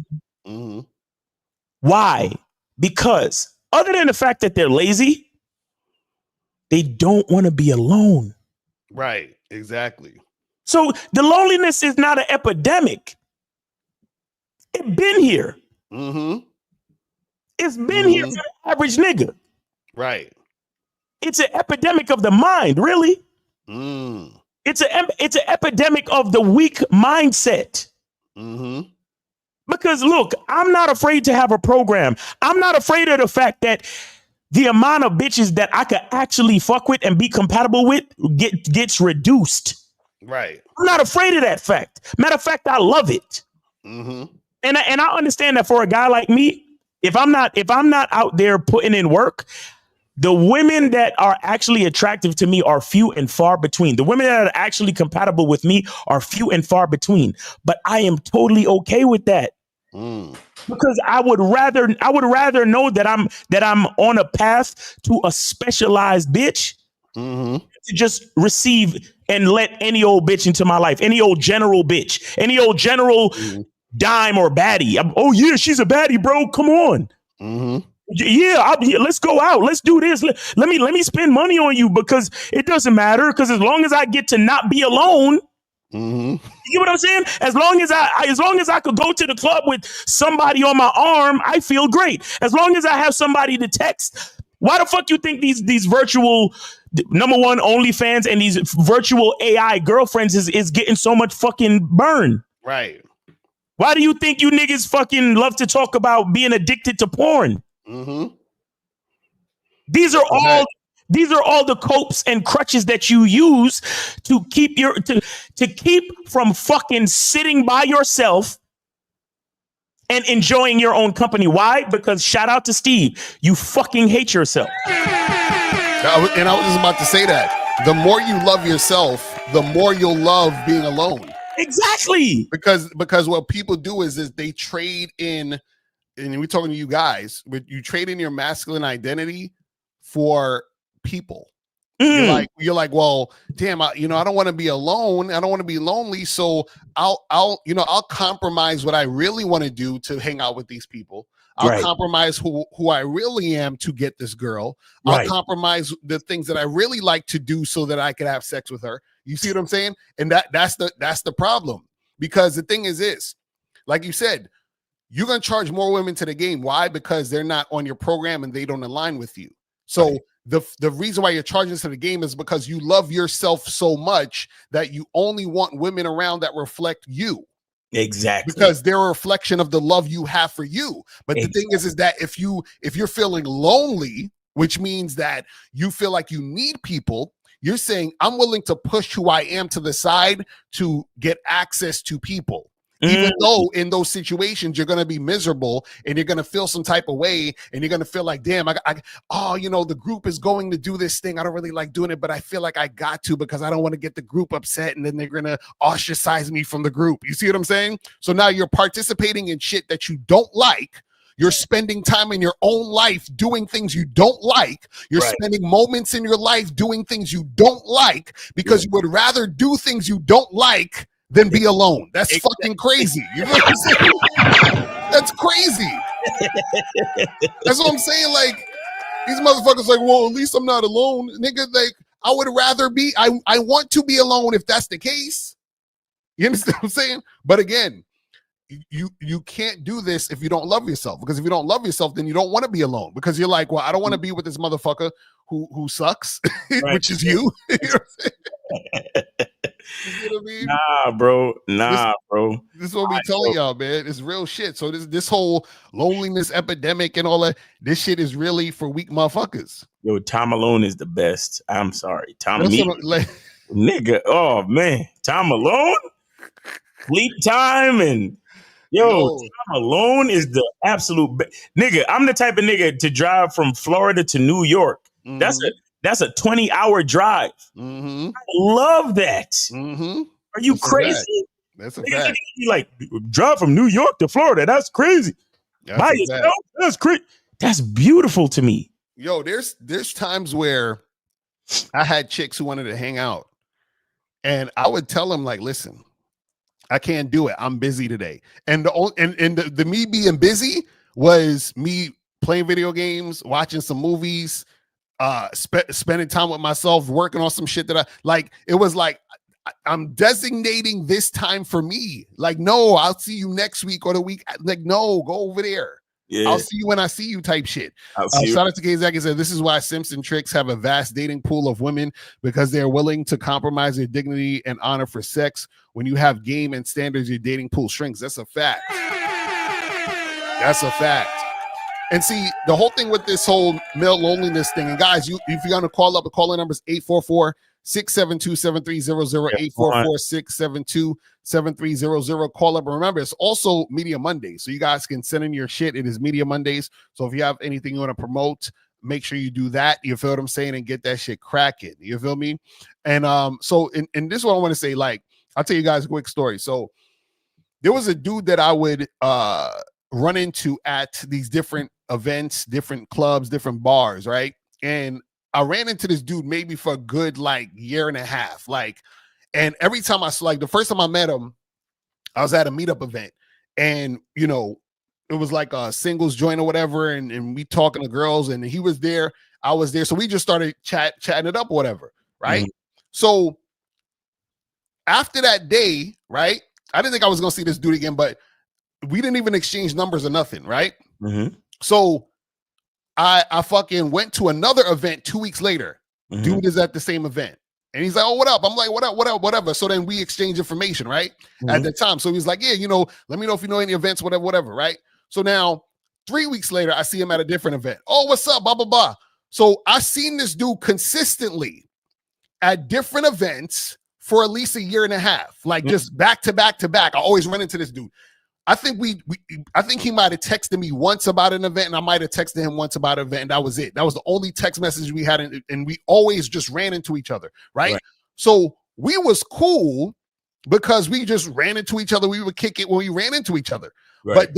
Why? Because other than the fact that they're lazy, they don't want to be alone. Right. Exactly. So the loneliness is not an epidemic. It's been here. It's been here for the average nigga. Right. It's an epidemic of the mind, really. It's an epidemic of the weak mindset. Because look, I'm not afraid to have a program. I'm not afraid of the fact that the amount of bitches that I could actually fuck with and be compatible with gets reduced. Right. I'm not afraid of that fact. Matter of fact, I love it. And I understand that for a guy like me, If I'm not out there putting in work, the women that are actually attractive to me are few and far between. The women that are actually compatible with me are few and far between. But I am totally okay with that. Because I would rather know that I'm on a path to a specialized bitch to just receive and let any old bitch into my life, any old general bitch, any old general dime or baddie. Oh yeah, she's a baddie, bro. Come on. Yeah, let's go out. Let's do this. Let me spend money on you because it doesn't matter. Because as long as I get to not be alone, you get what I'm saying? As long as I could go to the club with somebody on my arm, I feel great. As long as I have somebody to text. Why the fuck you think these virtual number one OnlyFans and these virtual AI girlfriends is getting so much fucking burn? Right. Why do you think you niggas fucking love to talk about being addicted to porn? These are all the copes and crutches that you use to keep to keep from fucking sitting by yourself and enjoying your own company. Why? Because shout out to Steve, you fucking hate yourself. And I was just about to say that. The more you love yourself, the more you'll love being alone. Exactly. Because what people do is they trade in, and we're talking to you guys, but you trade in your masculine identity for people. You're like, well, damn, I don't want to be alone. I don't want to be lonely. So I'll compromise what I really want to do to hang out with these people. I'll compromise who I really am to get this girl. I'll compromise the things that I really like to do so that I could have sex with her. You see what I'm saying? And that's the problem. Because the thing is this, like you said, you're going to charge more women to the game. Why? Because they're not on your program and they don't align with you. So the reason why you're charging to the game is because you love yourself so much that you only want women around that reflect you. Exactly. Because they're a reflection of the love you have for you. But the thing is that if you're feeling lonely, which means that you feel like you need people, you're saying, I'm willing to push who I am to the side to get access to people. Even though in those situations you're going to be miserable and you're going to feel some type of way and you're going to feel like, damn, the group is going to do this thing. I don't really like doing it, but I feel like I got to because I don't want to get the group upset and then they're going to ostracize me from the group. You see what I'm saying? So now you're participating in shit that you don't like. You're spending time in your own life doing things you don't like. You're spending moments in your life doing things you don't like because you would rather do things you don't like than be alone. That's fucking crazy. You know what I'm saying? That's crazy. That's what I'm saying. Like, these motherfuckers like, well, at least I'm not alone. Nigga, like, I would rather be, I want to be alone if that's the case. You understand what I'm saying? But again, you can't do this if you don't love yourself. Because if you don't love yourself, then you don't want to be alone. Because you're like, well, I don't want to be with this motherfucker who sucks, which is you. You know what I'm saying? You know what I mean? Nah, bro. This is what we telling y'all, man. It's real shit. So this whole loneliness epidemic and all that, this shit is really for weak motherfuckers. Yo, Tom Malone is the best. I'm sorry. Nigga. Oh man, Tom Malone, Sleep Time, and Tom Malone is the absolute nigga. I'm the type of nigga to drive from Florida to New York. That's a 20-hour drive. I love that. Are you crazy? That's a fact. You like drive from New York to Florida? That's crazy. By yourself? That's crazy. That's beautiful to me. Yo, there's times where I had chicks who wanted to hang out, and I would tell them like, listen, I can't do it. I'm busy today. And the me being busy was me playing video games, watching some movies, spending time with myself, working on some shit that I like. It was like, I'm designating this time for me. Like, no, I'll see you next week or the week. Like, no, go over there. Yeah. I'll see you when I see you type shit. Shout out to K-Zach and said, this is why Simpson Tricks have a vast dating pool of women because they're willing to compromise their dignity and honor for sex. When you have game and standards, your dating pool shrinks. That's a fact. That's a fact. And see, the whole thing with this whole male loneliness thing, and guys, if you're going to call up, the calling number is 844-672-7300, 844-672-7300. Call up. And remember, it's also Media Mondays, so you guys can send in your shit. It is Media Mondays. So if you have anything you want to promote, make sure you do that. You feel what I'm saying? And get that shit cracking. You feel me? And so in this one, I want to say, like, I'll tell you guys a quick story. So there was a dude that I would run into at these different events, different clubs, different bars, right? And I ran into this dude maybe for a good like year and a half. Like, and every time the first time I met him, I was at a meetup event, and you know, it was like a singles joint or whatever, and we talking to girls, and he was there, I was there, so we just started chatting it up or whatever, right? So after that day, right, I didn't think I was gonna see this dude again, but we didn't even exchange numbers or nothing, right? So I fucking went to another event 2 weeks later. Dude is at the same event. And he's like, oh, what up? I'm like, what up, whatever. So then we exchange information, right? At the time. So he's like, yeah, you know, let me know if you know any events, whatever, right? So now 3 weeks later, I see him at a different event. Oh, what's up? Blah, blah, blah. So I've seen this dude consistently at different events for at least a year and a half, like just back to back to back. I always run into this dude. I think I think he might have texted me once about an event, and I might have texted him once about an event, and that was it. That was the only text message we had, and we always just ran into each other, right? So we was cool because we just ran into each other. We would kick it when we ran into each other, but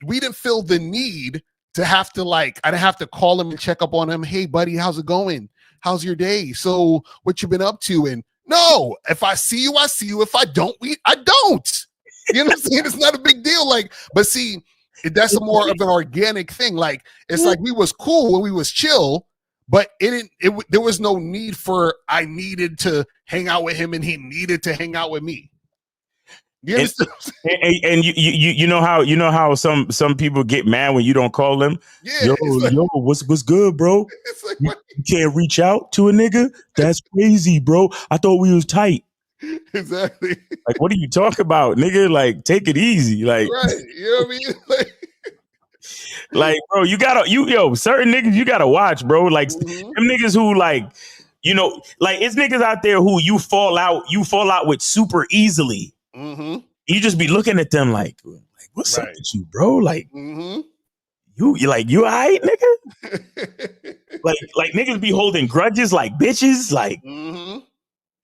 we didn't feel the need to have to I didn't have to call him and check up on him. Hey, buddy, how's it going? How's your day? So what you been up to? And no, if I see you, I see you. If I don't, I don't. You know what I'm saying? It's not a big deal. Like, but see, that's more of an organic thing. Like, it's like we was cool when we was chill, but there was no need for, I needed to hang out with him and he needed to hang out with me. You understand? And you know how some people get mad when you don't call them. Yeah, yo, what's good, bro? It's like, you can't reach out to a nigga? That's crazy, bro. I thought we was tight. Exactly. Like, what are you talking about, nigga? Like, take it easy. Like, right. You know what I mean? Like, bro, certain niggas you gotta watch, bro. Like, them niggas who like, you know, like it's niggas out there who you fall out with super easily. You just be looking at them like what's up with you, bro? Like, you all right, nigga? like niggas be holding grudges like bitches, like.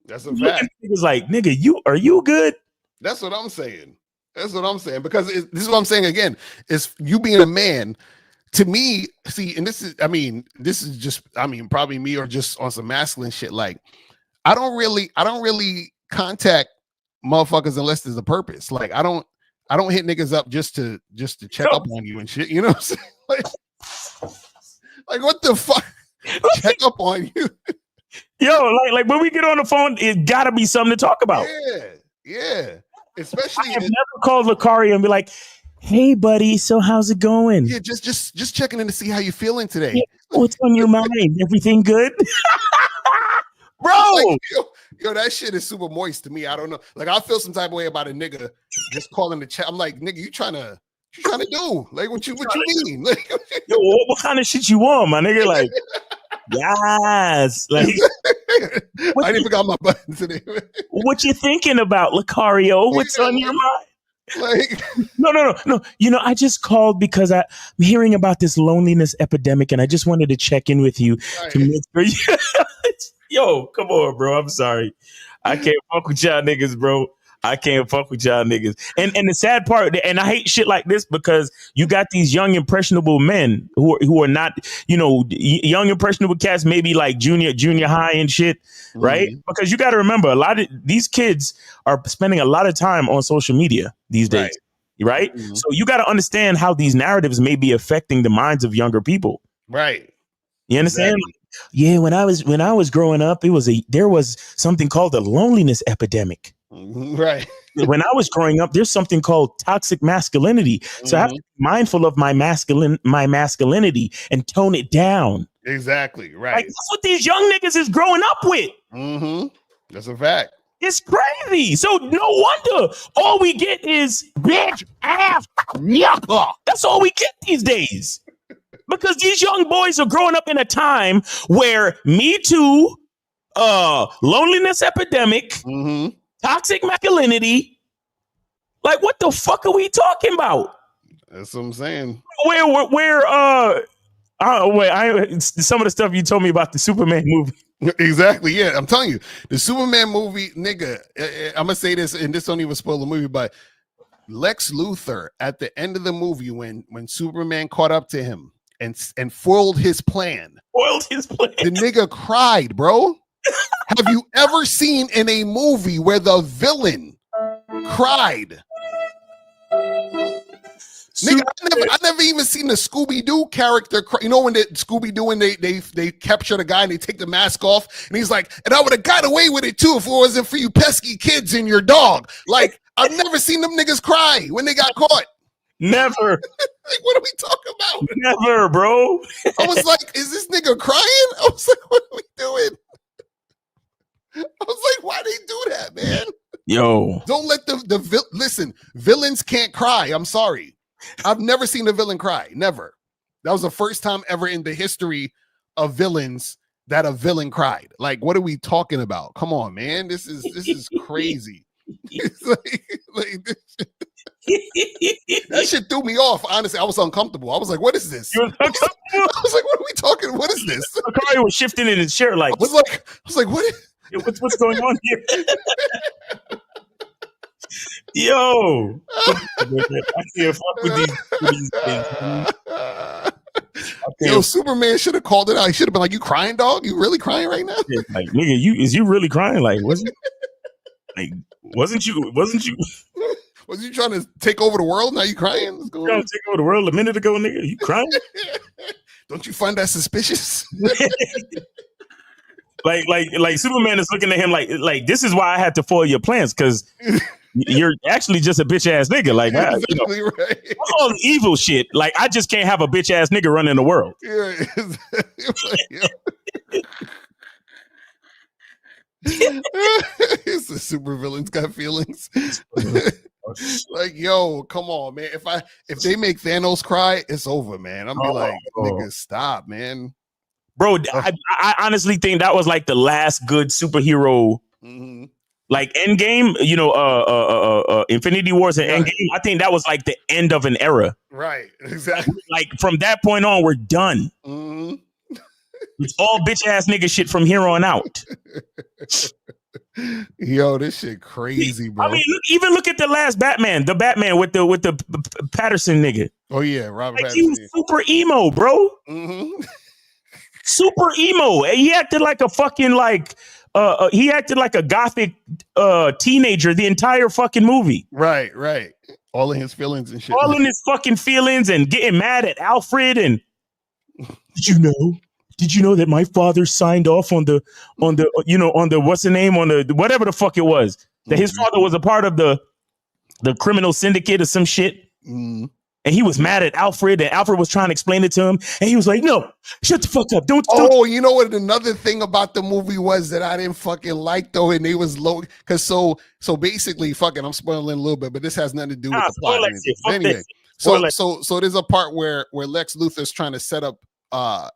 That's a fact. Niggas like, nigga, are you good? That's what I'm saying. Because this is what I'm saying again. Is you being a man, to me, see, and this is just probably me or just on some masculine shit. Like, I don't really contact motherfuckers unless there's a purpose. Like, I don't hit niggas up just to check up on you and shit. You know what I'm saying? Like what the fuck? Check up on you. Yo, like when we get on the phone, it gotta be something to talk about. Yeah. Especially I have never called Lucario and be like, hey buddy, so how's it going? Yeah, just checking in to see how you feeling today. Yeah, what's on your mind? Everything good? Bro. Like, yo, that shit is super moist to me. I don't know. Like, I feel some type of way about a nigga just calling the chat. I'm like, nigga, you trying to do? Like, what you mean? Like, yo, what kind of shit you want, my nigga? Like, yes. Like, I didn't even got my button today. What you thinking about, Lucario? What's on your mind? Like, no. You know, I just called because I'm hearing about this loneliness epidemic, and I just wanted to check in with you to make sure. Yo, come on, bro. I'm sorry. I can't fuck with y'all niggas, bro. I can't fuck with y'all niggas. And the sad part, and I hate shit like this because you got these young impressionable men who are not, you know, young impressionable cats, maybe like junior high and shit, right? Because you got to remember, a lot of these kids are spending a lot of time on social media these days, right? So you got to understand how these narratives may be affecting the minds of younger people, right? You understand? Exactly. Yeah, when I was growing up, there was something called the loneliness epidemic. Right. When I was growing up, there's something called toxic masculinity. So I have to be mindful of my masculinity and tone it down. Exactly. Right. Like, that's what these young niggas is growing up with. That's a fact. It's crazy. So no wonder all we get is bitch ass yucca. That's all we get these days. Because these young boys are growing up in a time where Me Too, loneliness epidemic, toxic masculinity. Like, what the fuck are we talking about? That's what I'm saying. Some of the stuff you told me about the Superman movie. Exactly. Yeah, I'm telling you, the Superman movie, nigga. I'm gonna say this, and this don't even spoil the movie, but Lex Luthor at the end of the movie, when Superman caught up to him and foiled his plan, the nigga cried, bro. Have you ever seen in a movie where the villain cried? Nigga, I never even seen the Scooby-Doo character cry. You know when the Scooby-Doo and they capture the guy and they take the mask off and he's like, and I would have got away with it too if it wasn't for you pesky kids and your dog. Like, I've never seen them niggas cry when they got caught. Never. Like, what are we talking about? Never, bro. I was like, is this nigga crying? I was like, what are we doing? I was like, why they do that, man? Yo. Don't let listen, villains can't cry. I'm sorry. I've never seen a villain cry. Never. That was the first time ever in the history of villains that a villain cried. Like, what are we talking about? Come on, man. This is crazy. It's like that shit threw me off. Honestly, I was uncomfortable. I was like, what is this? You was uncomfortable? I was like, what are we talking? What is this? Kari was shifting in his chair like, I was like, what's going on here? Yo, I can't fuck with these things. Yo, Superman should have called it out. He should have been like, "You crying, dog? You really crying right now?" Like, nigga, is you really crying? Like, wasn't you? Was you trying to take over the world? Now you crying? What's going on? Trying to take over the world a minute ago, nigga. You crying? Don't you find that suspicious? like Superman is looking at him like this is why I had to foil your plans, because you're actually just a bitch ass nigga. Like, exactly right. All evil shit. Like, I just can't have a bitch ass nigga running the world. Yeah. It's the super villains got feelings. Like, yo, come on, man. If they make Thanos cry, it's over, man. I'm be like, nigga, stop, man. Bro, I honestly think that was like the last good superhero. Mm-hmm. Like Endgame, Infinity Wars and Endgame. I think that was like the end of an era. Right, exactly. Like from that point on, we're done. Mm-hmm. It's all bitch ass nigga shit from here on out. Yo, this shit crazy, bro. I mean, look at the last Batman, the Batman with the Patterson nigga. Oh yeah, Robert Patterson. He was super emo, bro. Mm-hmm. Super emo. He acted like a fucking he acted like a gothic teenager the entire fucking movie. Right. All in his feelings and shit. All in his fucking feelings and getting mad at Alfred and Did you know that my father signed off on the what's the name, on the whatever the fuck it was, that his father was a part of the criminal syndicate or some shit. Mm. And he was mad at Alfred, and Alfred was trying to explain it to him, and he was like, "No, shut the fuck up! Don't." You know what? Another thing about the movie was that I didn't fucking like though, and they was low because so basically, fucking, I'm spoiling a little bit, but this has nothing to do with the plot. Anyway, so there's a part where Lex Luthor's trying to set up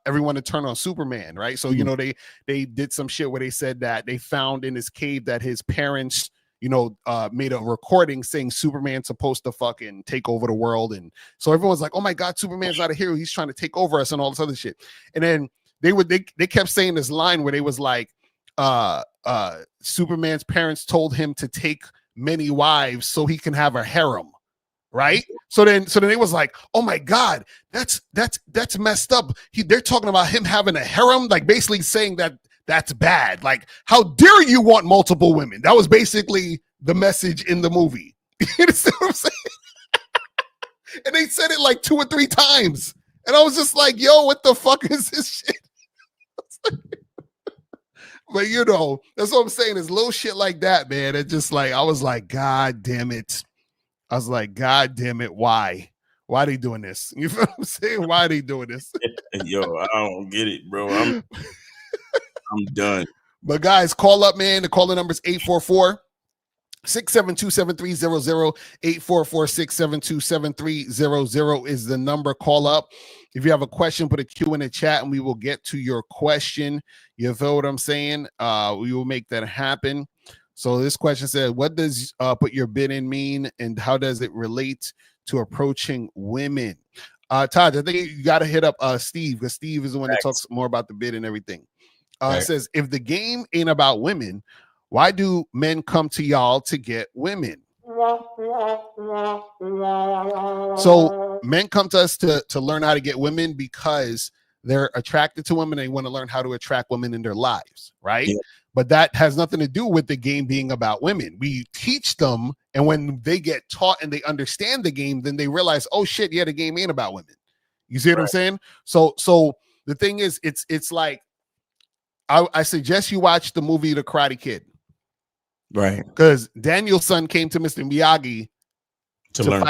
everyone to turn on Superman, right? So they did some shit where they said that they found in his cave that his parents, made a recording saying Superman's supposed to fucking take over the world. And so everyone's like, oh my God, Superman's not a hero. He's trying to take over us and all this other shit. And then they kept saying this line where they was like, Superman's parents told him to take many wives so he can have a harem. Right. So then it was like, oh my God, that's messed up. They're talking about him having a harem, like basically saying that that's bad. Like, how dare you want multiple women? That was basically the message in the movie. You understand what I'm saying? And they said it like 2 or 3 times. And I was just like, yo, what the fuck is this shit? But that's what I'm saying, is little shit like that, man. It just like, I was like, God damn it. I was like, God damn it, why? Why are they doing this? You feel what I'm saying? Why are they doing this? Yo, I don't get it, bro. I'm done. But guys, call up, man. The calling number is 672-7300, 844-672-7300 is the number. Call up. If you have a question, put a Q in the chat and we will get to your question. You feel what I'm saying? We will make that happen. So this question says, what does put your bid in mean and how does it relate to approaching women? Todd, I think you got to hit up Steve, because Steve is the one that talks more about the bid and everything. It says, if the game ain't about women, why do men come to y'all to get women? So men come to us to learn how to get women because they're attracted to women. They want to learn how to attract women in their lives, right? Yeah. But that has nothing to do with the game being about women. We teach them, and when they get taught and they understand the game, then they realize, oh shit, yeah, the game ain't about women. You see what I'm saying? So the thing is, it's like, I suggest you watch the movie The Karate Kid. Right. Because Daniel's son came to Mr. Miyagi to learn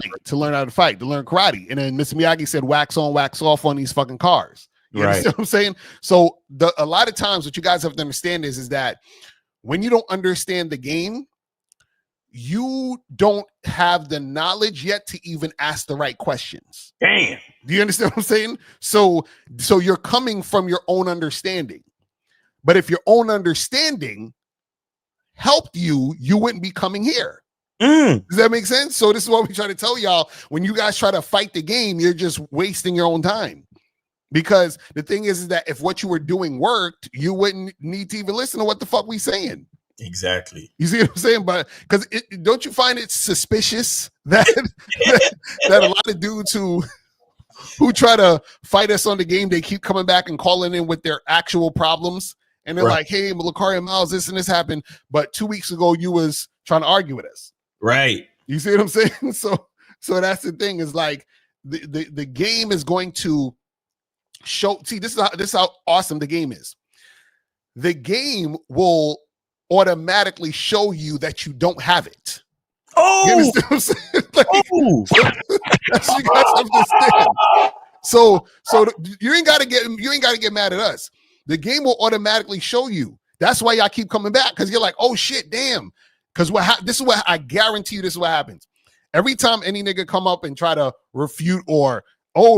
how to fight, to learn karate. And then Mr. Miyagi said, wax on, wax off on these fucking cars. You understand what I'm saying? So a lot of times what you guys have to understand is that when you don't understand the game, you don't have the knowledge yet to even ask the right questions. Damn. Do you understand what I'm saying? So you're coming from your own understanding. But if your own understanding helped you, you wouldn't be coming here. Does that make sense? So this is what we try to tell y'all. When you guys try to fight the game, you're just wasting your own time. Because the thing is that if what you were doing worked, you wouldn't need to even listen to what the fuck we saying. Exactly. You see what I'm saying? But because don't you find it suspicious that that a lot of dudes who try to fight us on the game, they keep coming back and calling in with their actual problems. And they're like, hey, Lakari Miles, this and this happened. But 2 weeks ago, you was trying to argue with us. Right. You see what I'm saying? So that's the thing, is like the game is going to show. See, this is how awesome the game is. The game will automatically show you that you don't have it. Oh, you understand what I'm saying? Like, that's what you guys understand. So you ain't gotta get mad at us. The game will automatically show you. That's why y'all keep coming back, because you're like, oh shit, damn. Because this is what I guarantee you. This is what happens every time any nigga come up and try to refute, or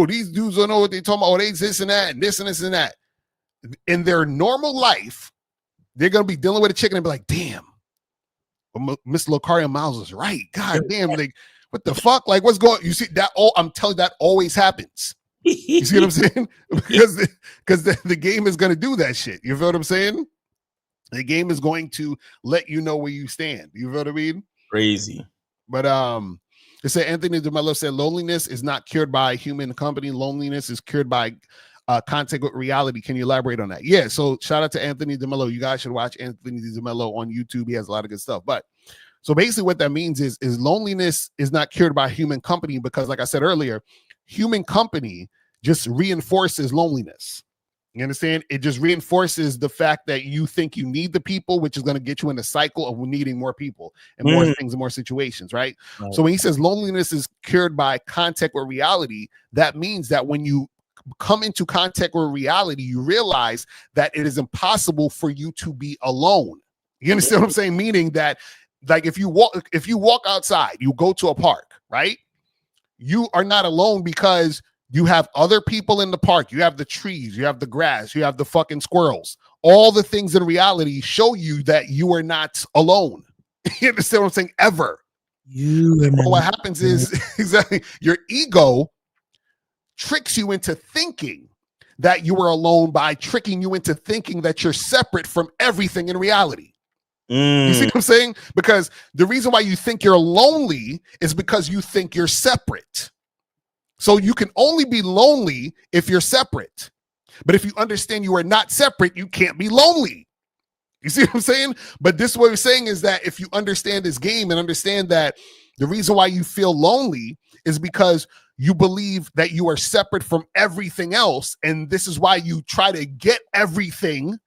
these dudes don't know what they're talking about. Oh, they this and that and this and this and that. In their normal life, they're gonna be dealing with a chicken and be like, damn, Miss Locaria Miles is right. God damn, like what the fuck? Like what's going? You see that? I'm telling you, that always happens. You see what I'm saying? Because the game is going to do that shit. You feel what I'm saying? The game is going to let you know where you stand. You feel what I mean? Crazy. But it said Anthony DeMello said loneliness is not cured by human company. Loneliness is cured by contact with reality. Can you elaborate on that? Yeah. So shout out to Anthony DeMello. You guys should watch Anthony DeMello on YouTube. He has a lot of good stuff. But so basically what that means is loneliness is not cured by human company, because like I said earlier, human company just reinforces loneliness. You understand? It just reinforces the fact that you think you need the people, which is going to get you in a cycle of needing more people and more things and more situations, right? So when he says loneliness is cured by contact with reality, that means that when you come into contact with reality, you realize that it is impossible for you to be alone. You understand what I'm saying? Meaning that, like, if you walk outside, you go to a park, right? You are not alone because you have other people in the park. You have the trees, you have the grass, you have the fucking squirrels. All the things in reality show you that you are not alone. You understand what I'm saying? Ever. What happens is exactly your ego tricks you into thinking that you are alone by tricking you into thinking that you're separate from everything in reality. You see what I'm saying? Because the reason why you think you're lonely is because you think you're separate. So you can only be lonely if you're separate. But if you understand you are not separate, you can't be lonely. You see what I'm saying? But this, what we're saying is that if you understand this game and understand that the reason why you feel lonely is because you believe that you are separate from everything else. And this is why you try to get everything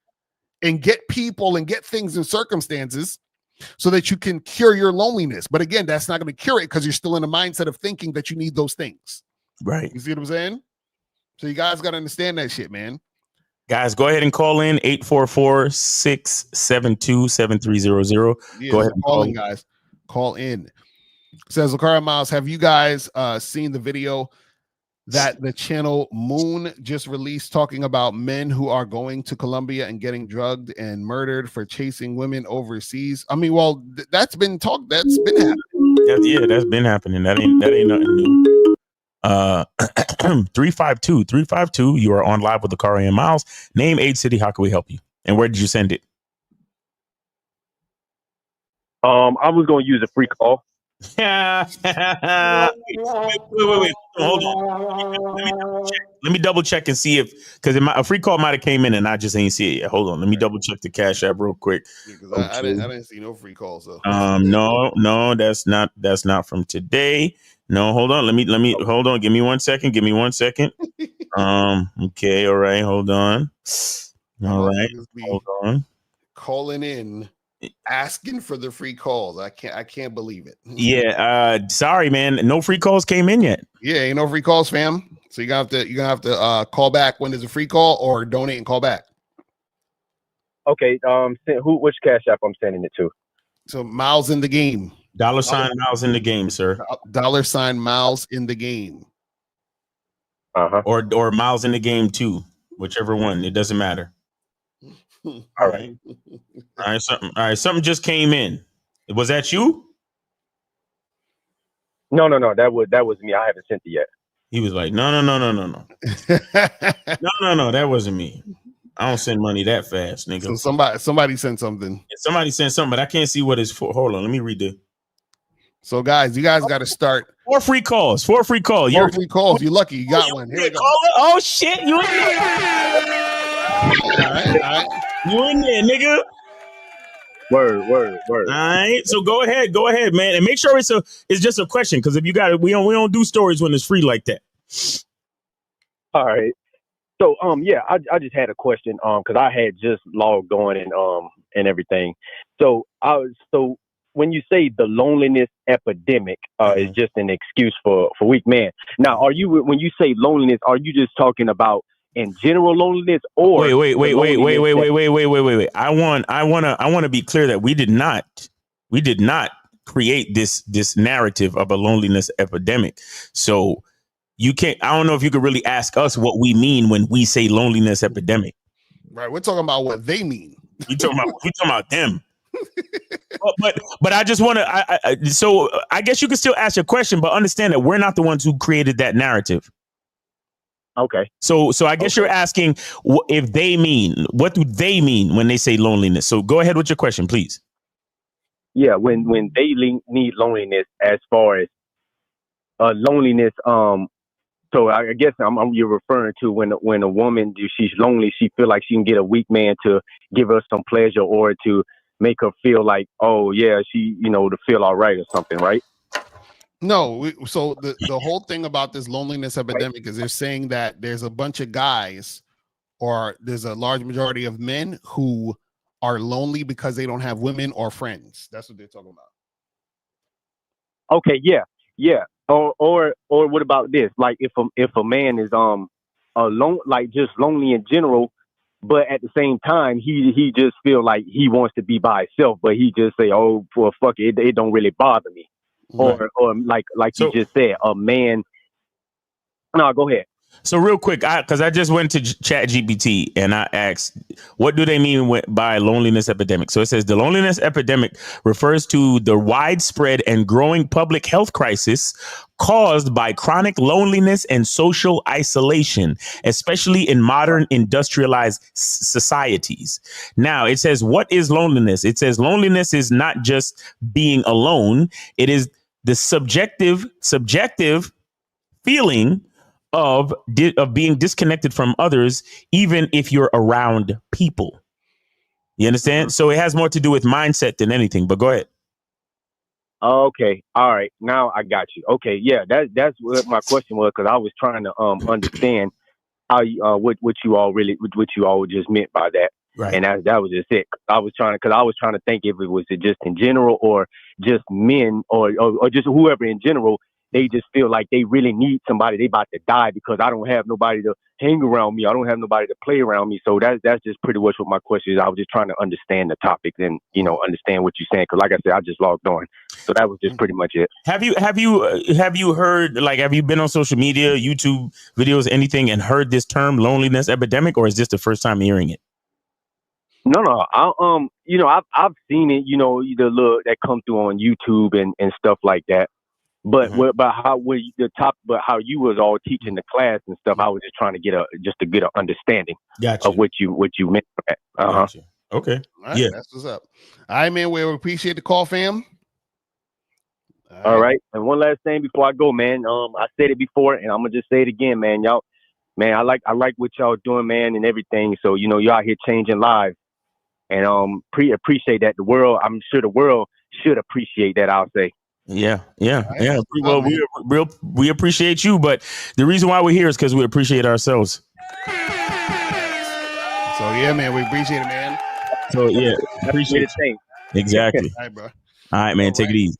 and get people and get things and circumstances so that you can cure your loneliness. But again, that's not going to cure it because you're still in the mindset of thinking that you need those things. Right. You see what I'm saying? So you guys got to understand that shit, man. Guys, go ahead and call in 844-672-7300. Yeah, go ahead and call in, guys. Call in. Says Lakara Miles, have you guys seen the video that the channel Moon just released talking about men who are going to Colombia and getting drugged and murdered for chasing women overseas? I mean, well, that's been happening. Yeah, that's been happening. That ain't nothing new. 352, you are on live with Lakara and Miles. Name, age, city, how can we help you? And where did you send it? I was gonna use a free call. wait. Hold on. Let me double check and see if, because a free call might have came in and I just ain't see it yet. Hold on. Let me double check the Cash App real quick. Okay. I didn't see no free calls though. No, that's not from today. No, hold on. Let me hold on. Give me 1 second. Okay, all right, hold on. All right, hold on. Calling in, asking for the free calls. I can't believe it. Yeah, sorry, man. No free calls came in yet. Yeah, ain't no free calls, fam. So you're gonna have to call back when there's a free call or donate and call back. Okay, which Cash App I'm sending it to? So Miles in the game. $sign Miles in the game, sir. $sign Miles in the game. Or Miles in the game too. Whichever one. It doesn't matter. All right. All right, something just came in. Was that you? No, that was me. I haven't sent it yet. He was like, no. No, that wasn't me. I don't send money that fast, nigga. So somebody sent something. Somebody sent something, but I can't see what it's for. Hold on, let me read it. So guys, you guys got to start. 4 free calls. 4 free calls. You're lucky. You got one. Here we go. Oh shit, you in there? All right. You in there, nigga? Word. All right. So go ahead, man, and make sure it's just a question, because if you got it, we don't do stories when it's free like that. All right. So yeah, I just had a question because I had just logged on and everything. So when you say the loneliness epidemic is just an excuse for weak men. Now, when you say loneliness, are you just talking about in general loneliness, or wait. I want to be clear that we did not create this narrative of a loneliness epidemic. So you can't. I don't know if you could really ask us what we mean when we say loneliness epidemic. Right. We're talking about what they mean. We talking about them. But I just want to. So I guess you can still ask your question, but understand that we're not the ones who created that narrative. Okay. So I guess you're asking if they mean, what do they mean when they say loneliness? So go ahead with your question, please. Yeah, when they need loneliness, as far as loneliness, so I guess you're referring to when a woman, she's lonely, she feel like she can get a weak man to give her some pleasure or to make her feel like, oh yeah, she, to feel all right or something, right? No, so the whole thing about this loneliness epidemic is they're saying that there's a bunch of guys, or there's a large majority of men who are lonely because they don't have women or friends. That's what they're talking about. Okay, yeah. Or what about this? Like if a man is alone, like just lonely in general, but at the same time he just feel like he wants to be by himself, but he just say, oh well, fuck it, it don't really bother me. Right. Or like you just said, a man. No, go ahead. So real quick, because I just went to ChatGPT and I asked, what do they mean by loneliness epidemic? So it says the loneliness epidemic refers to the widespread and growing public health crisis caused by chronic loneliness and social isolation, especially in modern industrialized societies. Now, it says, what is loneliness? It says loneliness is not just being alone. It is the subjective feeling of being disconnected from others, even if you're around people. You understand? So it has more to do with mindset than anything, but go ahead. Okay. All right. Now I got you. Okay. Yeah, that's what my question was, because I was trying to understand how what you all just meant by that. Right. And that was just it. I was trying to think if it was just in general or just men or just whoever in general they just feel like they really need somebody. They about to die because I don't have nobody to hang around me. I don't have nobody to play around me. So that's just pretty much what my question is. I was just trying to understand the topic and understand what you're saying. Because like I said, I just logged on, so that was just pretty much it. Have you heard, like, have you been on social media, YouTube videos, anything, and heard this term loneliness epidemic, or is this the first time hearing it? No. I've seen it. Either look that come through on YouTube and stuff like that. But how you was all teaching the class and stuff, I was just trying to get an understanding of what you meant. Gotcha. Okay. All right, that's what's up. All right, man. We appreciate the call, fam. All right. And one last thing before I go, man. I said it before, and I'm gonna just say it again, man. Y'all, man, I like what y'all doing, man, and everything. So y'all out here changing lives, and appreciate that. I'm sure the world should appreciate that. I'll say. Yeah. Well, we appreciate you, but the reason why we're here is because we appreciate ourselves. So yeah, man, we appreciate it, man. So yeah, appreciate it. Exactly. All right, bro. All right, man. Take it easy.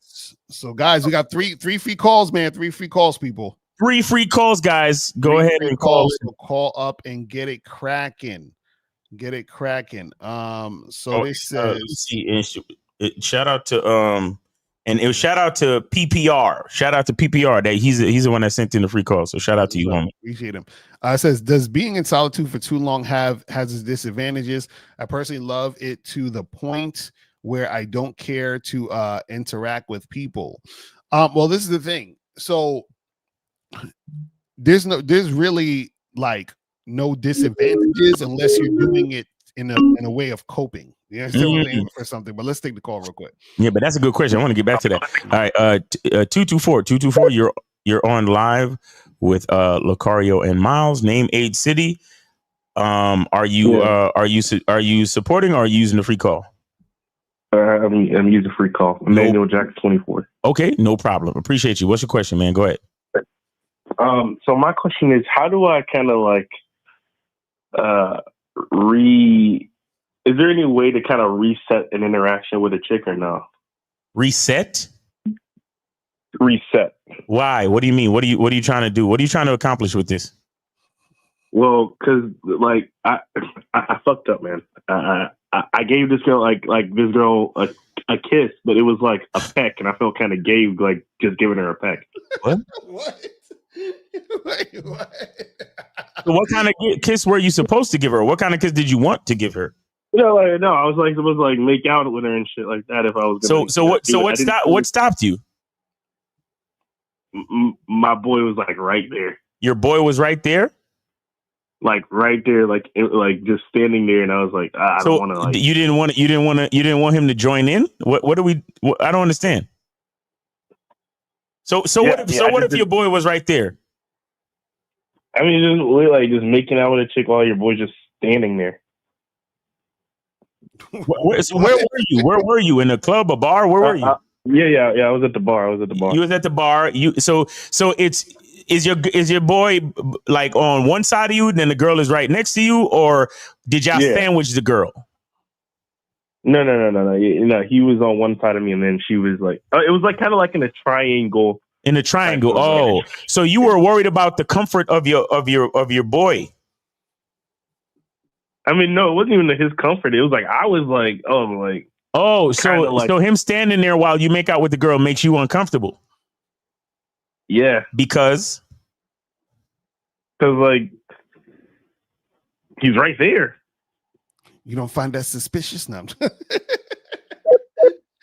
So guys, we got three free calls, man. 3 free calls, people. 3 free calls, guys. Go ahead and call. So call up and get it cracking. This says. Let's see. Shout out to and it was shout out to PPR. Shout out to PPR. That he's the one that sent in the free call. So shout out to you, homie. Appreciate him. It says, does being in solitude for too long has its disadvantages? I personally love it to the point where I don't care to interact with people. Well, this is the thing. So there's really like no disadvantages unless you're doing it in a way of coping. Yeah, still aiming for something, but let's take the call real quick. Yeah, but that's a good question. I want to get back to that. All right, 224, you're on live with Lucario and Miles. Name, age, city. Are you supporting or are you using the free call? I'm using free call. Emmanuel Jackson 24. Okay, no problem. Appreciate you. What's your question, man? Go ahead. So my question is, how do I kind of like is there any way to kind of reset an interaction with a chick or no? Reset? Reset. Why? What do you mean? What are you trying to do? What are you trying to accomplish with this? Well, because like I fucked up, man. I gave this girl like this girl a kiss, but it was like a peck, and I felt kind of gay, like just giving her a peck. What? What? Wait, what? So what kind of kiss were you supposed to give her? What kind of kiss did you want to give her? No, I was like supposed to like make out with her and shit like that. If I was gonna, what stopped you? My boy was like right there. Your boy was right there. Like right there, like just standing there, and I was like, I don't want to. Like, you didn't want him to join in. What do we? I don't understand. So what if your boy was right there? I mean, just making out with a chick while your boy's just standing there. Where were you? Where were you? In a club, a bar? Where were you? Yeah. I was at the bar. You was at the bar. Is your boy like on one side of you, and then the girl is right next to you, or did y'all sandwich the girl? No. He was on one side of me, and then she was like, it was like kind of like in a triangle. In a triangle. Oh, so you were worried about the comfort of your boy. I mean, no, it wasn't even his comfort. It was like I was like, so him standing there while you make out with the girl makes you uncomfortable. Yeah, because like he's right there. You don't find that suspicious now?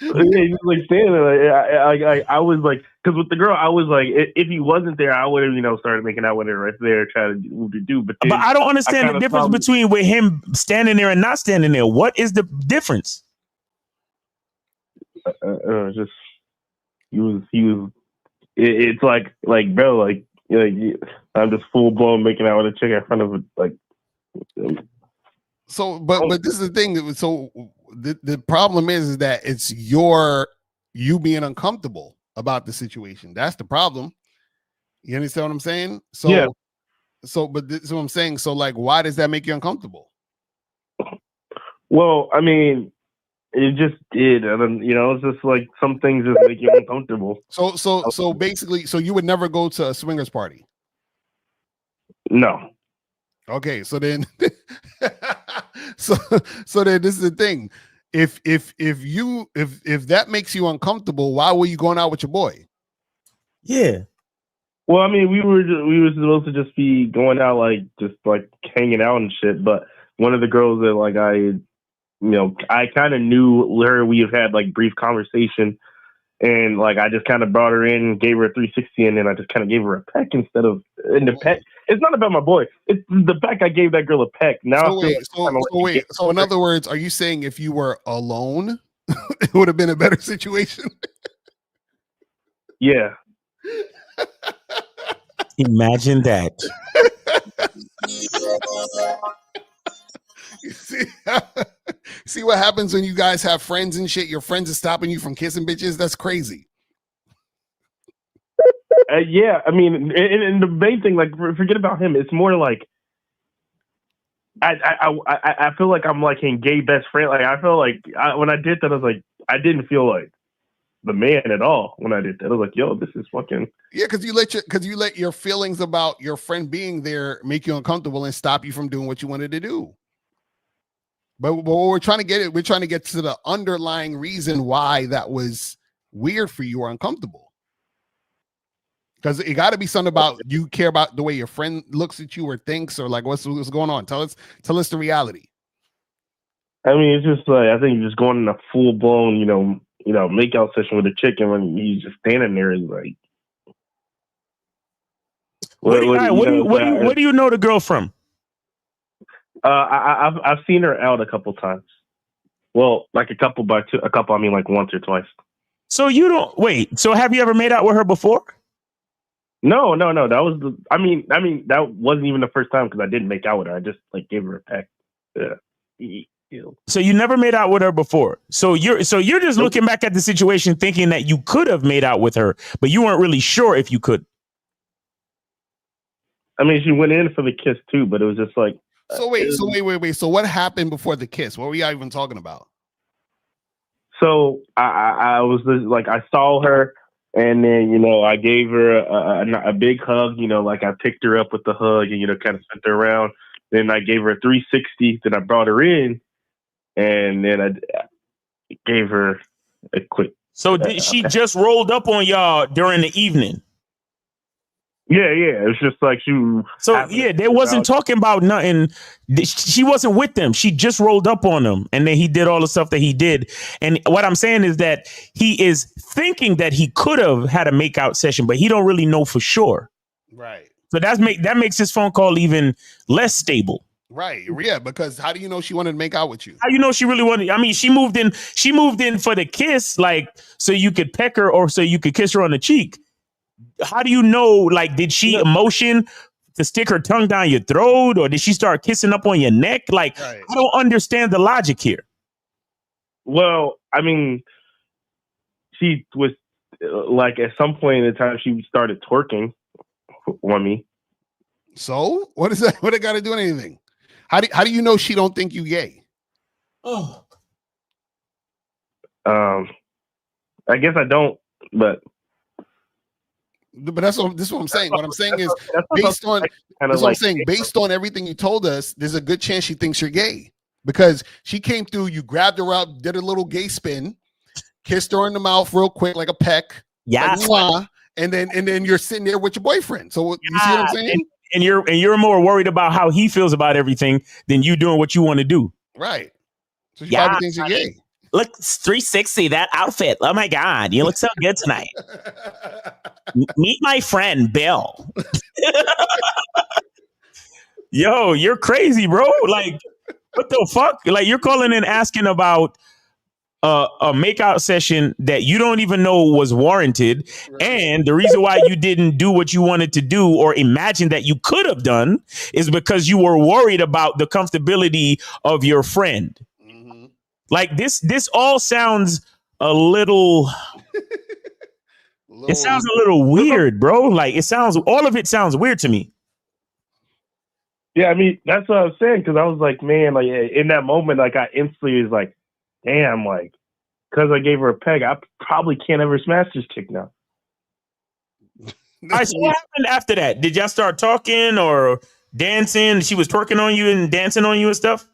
Yeah, he was like standing there. I was like, because with the girl, I was like, if he wasn't there, I would have, started making out with her right there, trying to do. But I don't understand the difference between with him standing there and not standing there. What is the difference? Just he was. It's like bro, like I'm just full blown making out with a chick in front of like. So, but this is the thing. So the problem is that it's you being uncomfortable about the situation. That's the problem. You understand what I'm saying? So, yeah. So I'm saying. So, like, why does that make you uncomfortable? Well, I mean, It just did, and then, it's just like some things just make you uncomfortable. So basically, so you would never go to a swingers party? No. Okay, so then, so then this is the thing. If that makes you uncomfortable, why were you going out with your boy? Yeah. Well, I mean, we were supposed to just be going out, like just like hanging out and shit. But one of the girls that like I kind of knew her. We have had like brief conversation, and like I just kind of brought her in, gave her a 360, and then I just kind of gave her a peck instead of the peck. It's not about my boy. It's the peck. I gave that girl a peck. Now So in other words, are you saying if you were alone, it would have been a better situation? Yeah. Imagine that. You see what happens when you guys have friends and shit? Your friends are stopping you from kissing bitches. That's crazy. Yeah, I mean, and the main thing, like, forget about him. It's more like I feel like I'm like in gay best friend. Like I feel like when I did that, I was like, I didn't feel like the man at all when I did that. I was like, yo, this is fucking. Yeah, because you let your feelings about your friend being there make you uncomfortable and stop you from doing what you wanted to do. But we're trying to get to the underlying reason why that was weird for you or uncomfortable. Because it got to be something about you care about the way your friend looks at you or thinks, or like what's going on. Tell us the reality. I mean, it's just like I think just going in a full blown, make out session with a chick, and when he's just standing there, is like. Where do you know the girl from? I've seen her out a couple times. Well, like a couple, I mean like once or twice. So you don't wait. So have you ever made out with her before? No. That was that wasn't even the first time because I didn't make out with her. I just like gave her a peck. Yeah. So you never made out with her before. So you're just looking back at the situation thinking that you could have made out with her, but you weren't really sure if you could. I mean, she went in for the kiss too, but it was just like. So wait. So what happened before the kiss? What were y'all even talking about? So I was like, I saw her, and then I gave her a big hug. Like I picked her up with the hug, and kind of sent her around. Then I gave her a 360. Then I brought her in, and then I gave her a quick. So did she just rolled up on y'all during the evening? Yeah. It was just like she. So yeah, they wasn't talking about nothing. She wasn't with them. She just rolled up on them, and then he did all the stuff that he did. And what I'm saying is that he is thinking that he could have had a makeout session, but he don't really know for sure. Right. So that makes his phone call even less stable. Right. Yeah. Because how do you know she wanted to make out with you? How you know she really wanted? I mean, she moved in for the kiss, like so you could peck her or so you could kiss her on the cheek. How do you know? Like, did she motion to stick her tongue down your throat, or did she start kissing up on your neck? Like, right. I don't understand the logic here. Well, I mean, she was like at some point in the time she started twerking on me. So what is that? What it got to do with anything? How do you know she don't think you gay? Oh, I guess I don't, but this is what I'm saying. What I'm saying is based on everything you told us, there's a good chance she thinks you're gay because she came through, you grabbed her up, did a little gay spin, kissed her in the mouth real quick like a peck. Yeah. Like, and then you're sitting there with your boyfriend. So you see what I'm saying? And you're more worried about how he feels about everything than you doing what you want to do. Right. So she probably thinks you're gay. Look, 360, that outfit. Oh my God, you look so good tonight. Meet my friend, Bill. Yo, you're crazy, bro. Like, what the fuck? Like, you're calling in asking about a makeout session that you don't even know was warranted. Right. And the reason why you didn't do what you wanted to do or imagine that you could have done is because you were worried about the comfortability of your friend. Mm-hmm. Like this all sounds a little it sounds a little weird, bro. Like all of it sounds weird to me. Yeah, I mean, that's what I was saying, because I was like, man, like in that moment, like I instantly was like, damn, like, because I gave her a peg, I probably can't ever smash this chick now. All right, so what happened after that? Did y'all start talking or dancing? She was twerking on you and dancing on you and stuff?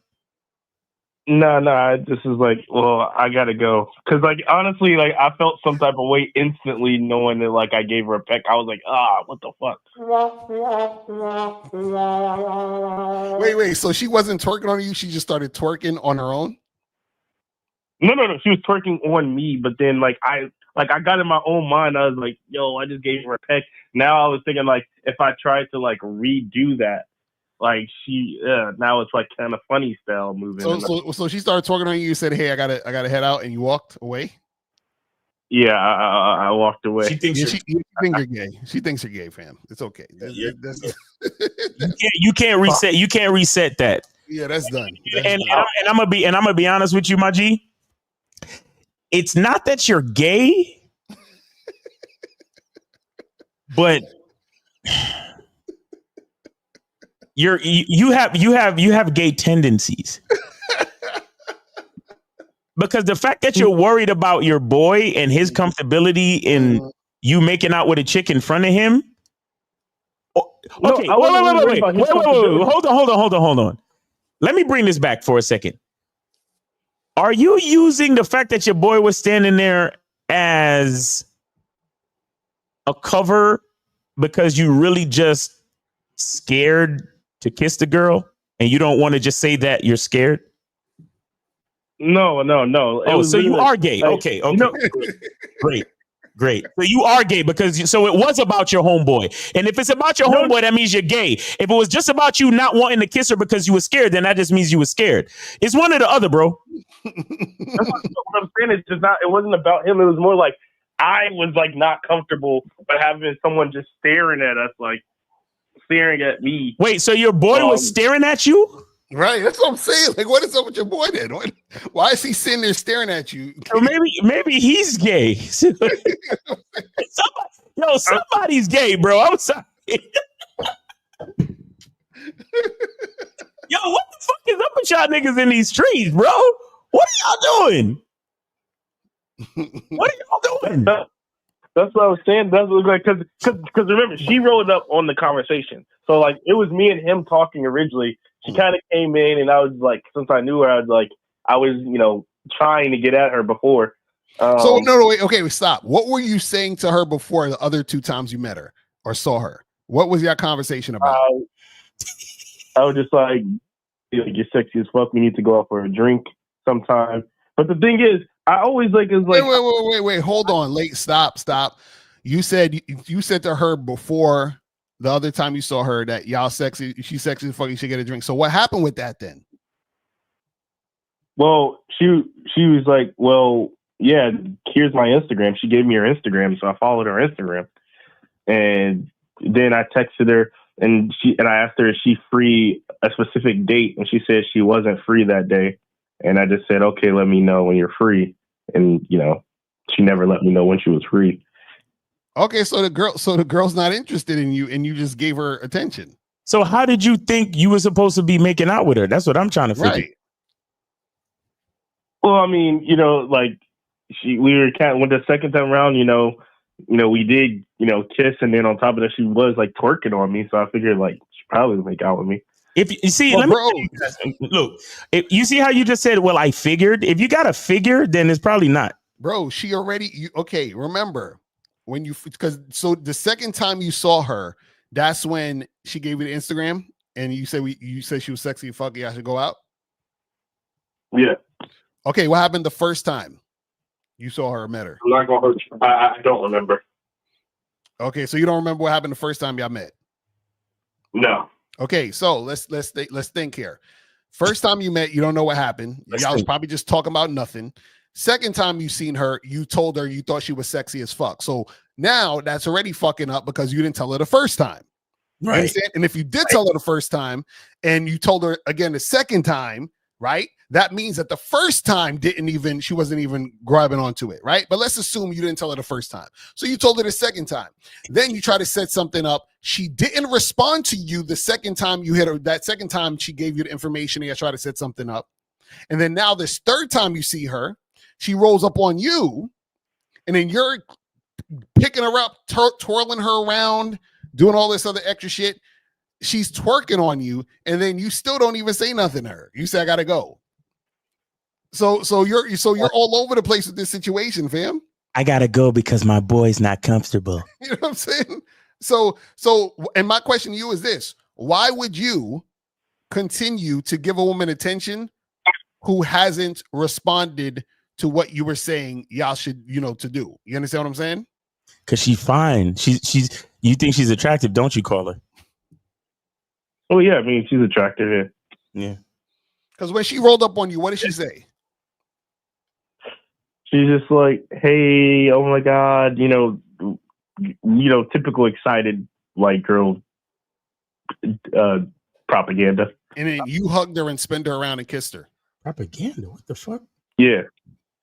No, I just was like, well, I gotta go. Cause like, honestly, like I felt some type of way instantly knowing that like I gave her a peck. I was like, what the fuck? Wait. So she wasn't twerking on you. She just started twerking on her own. No. She was twerking on me, but then like I got in my own mind. I was like, yo, I just gave her a peck. Now I was thinking like if I tried to like redo that, like she now it's like kind of funny style moving. So she started twerking on you. You said, hey, I gotta head out, and you walked away. Yeah, I walked away. She thinks you're gay. She thinks you're gay, fam. It's okay. You can't reset. You can't reset that. Yeah, that's done. And I'm gonna be honest with you, my G. It's not that you're gay, but you have gay tendencies. Because the fact that you're worried about your boy and his comfortability in you making out with a chick in front of him. Okay, wait. Hold on. Let me bring this back for a second. Are you using the fact that your boy was standing there as a cover because you really just scared to kiss the girl and you don't want to just say that you're scared? No. Oh, so you are gay. Like, okay. You know, Great. So you are gay because it was about your homeboy. And if it's about your homeboy, that means you're gay. If it was just about you not wanting to kiss her because you were scared, then that just means you were scared. It's one or the other, bro. That's what I'm saying. It's just not. It wasn't about him. It was more like I was like not comfortable by having someone just staring at us, like staring at me. Wait, so your boy was staring at you? Right, that's what I'm saying. Like, what is up with your boy then? Why is he sitting there staring at you? Or maybe he's gay. Somebody's gay, bro. I'm sorry. Yo, what the fuck is up with y'all niggas in these streets, bro? What are y'all doing? What are y'all doing? That's what I was saying. That's what like because remember she rolled up on the conversation, so like it was me and him talking originally. She kind of came in, and I was like, since I knew her, I was trying to get at her before. So no, wait, okay, stop. What were you saying to her before the other two times you met her or saw her? What was your conversation about? I was just like, you're sexy as fuck. We need to go out for a drink sometime. But the thing is, I always wait. Hold on, stop. You said to her before the other time you saw her that y'all sexy. She's sexy as fuck. You should get a drink. So what happened with that then? Well, she was like, well, yeah, here's my Instagram. She gave me her Instagram, so I followed her Instagram, and then I texted her and I asked her, is she free a specific date? And she said she wasn't free that day. And I just said, okay, let me know when you're free. And, she never let me know when she was free. Okay. So the girl's not interested in you and you just gave her attention. So how did you think you were supposed to be making out with her? That's what I'm trying to figure. Right. Well, I mean, like we were when the second time around, we did, kiss. And then on top of that, she was like twerking on me. So I figured like she probably would make out with me. If you see, look, if you see how you just said, well, I figured. If you got a figure, then it's probably not. Bro, she already, okay, remember when so the second time you saw her, that's when she gave you the Instagram and you said she was sexy and fucky, I should go out? Yeah. Okay, what happened the first time you saw her or met her? I'm not going to hurt you. I don't remember. Okay, so you don't remember what happened the first time y'all met? No. Okay, so let's think here. First time you met, you don't know what happened. Y'all was probably just talking about nothing. Second time you seen her, you told her you thought she was sexy as fuck. So now that's already fucking up because you didn't tell her the first time. Right. Understand? And if you did tell her the first time and you told her again the second time, right? That means that the first time she wasn't even grabbing onto it, right? But let's assume you didn't tell her the first time. So you told her the second time. Then you try to set something up. She didn't respond to you the second time you hit her. That second time she gave you the information and you try to set something up. And then now this third time you see her, she rolls up on you, and then you're picking her up, twirling her around, doing all this other extra shit. She's twerking on you, and then you still don't even say nothing to her. You say, I gotta go. So you're all over the place with this situation, fam. I gotta go because my boy's not comfortable. You know what I'm saying? So, and my question to you is this: why would you continue to give a woman attention who hasn't responded to what you were saying y'all should, to do? You understand what I'm saying? Because she's fine. She's. You think she's attractive, don't you, Caller? Oh yeah, I mean she's attractive. Yeah. Because when she rolled up on you, what did she say? She's just like, hey, oh my God, typical excited white girl propaganda. And then you hugged her and spun her around and kissed her. Propaganda? What the fuck? Yeah.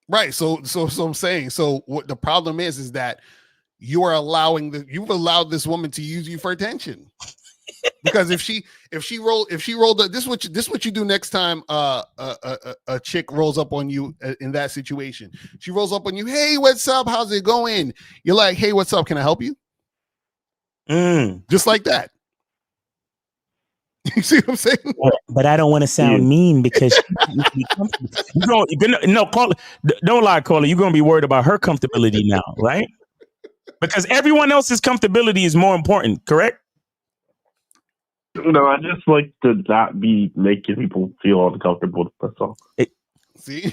Right. So I'm saying, so what the problem is that you've allowed this woman to use you for attention. Because if she rolled up, this is what you do next time a chick rolls up on you in that situation. She rolls up on you, hey, what's up? How's it going? You're like, hey, what's up? Can I help you? Just like that. You see what I'm saying? But I don't want to sound mean because don't lie, Caller. You're gonna be worried about her comfortability now, right? Because everyone else's comfortability is more important, correct? No, I just like to not be making people feel uncomfortable. That's all. See?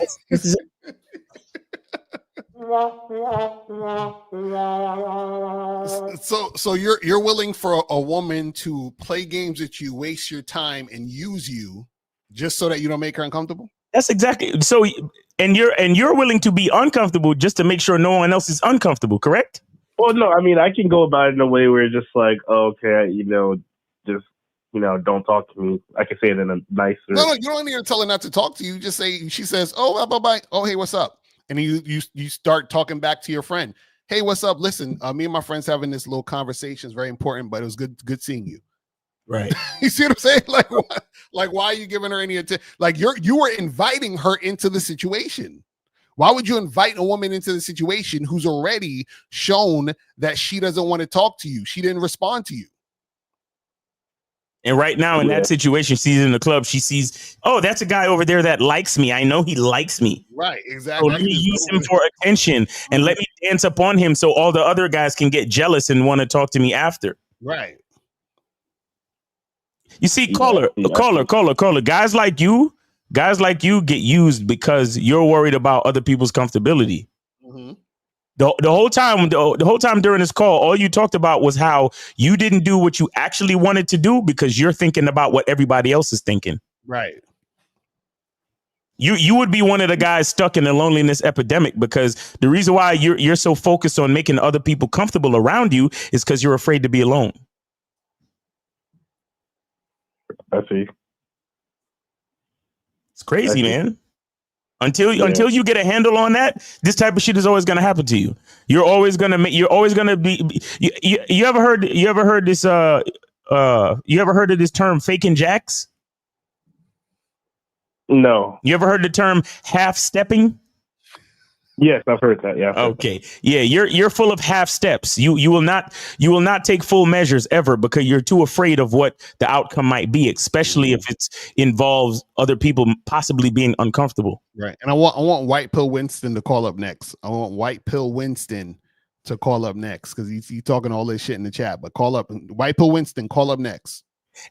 So you're willing for a woman to play games with you, waste your time, and use you just so that you don't make her uncomfortable? That's exactly so. And you're willing to be uncomfortable just to make sure no one else is uncomfortable, correct? Well, no, I mean I can go about it in a way where it's just like, oh, okay, just. Don't talk to me. I can say it in a nicer. No, you don't need to tell her not to talk to you. Just say, she says, oh, bye. Oh, hey, what's up? And you start talking back to your friend. Hey, what's up? Listen, me and my friends having this little conversation. It's very important, but it was good seeing you. Right. You see what I'm saying? Like, why are you giving her any attention? Like you were inviting her into the situation. Why would you invite a woman into the situation who's already shown that she doesn't want to talk to you? She didn't respond to you. And right now in that situation, she's in the club. She sees, oh, that's a guy over there that likes me. I know he likes me. Right, exactly. So let me use him for attention and let me dance upon him so all the other guys can get jealous and want to talk to me after. Right. You see, caller. Guys like you get used because you're worried about other people's comfortability. Mm-hmm. The whole time during this call, all you talked about was how you didn't do what you actually wanted to do because you're thinking about what everybody else is thinking. Right. You would be one of the guys stuck in the loneliness epidemic because the reason why you're so focused on making other people comfortable around you is because you're afraid to be alone. I see. It's crazy, man. Until you get a handle on that, this type of shit is always going to happen to you. You're always going to be. You ever heard this? You ever heard of this term, faking jacks? No. You ever heard the term half stepping? Yes, I've heard that. Yeah. Okay. Yeah, you're full of half steps. You will not take full measures ever because you're too afraid of what the outcome might be, especially if it involves other people possibly being uncomfortable. Right. And I want White Pill Winston to call up next. I want White Pill Winston to call up next because he's talking all this shit in the chat. But call up White Pill Winston. Call up next.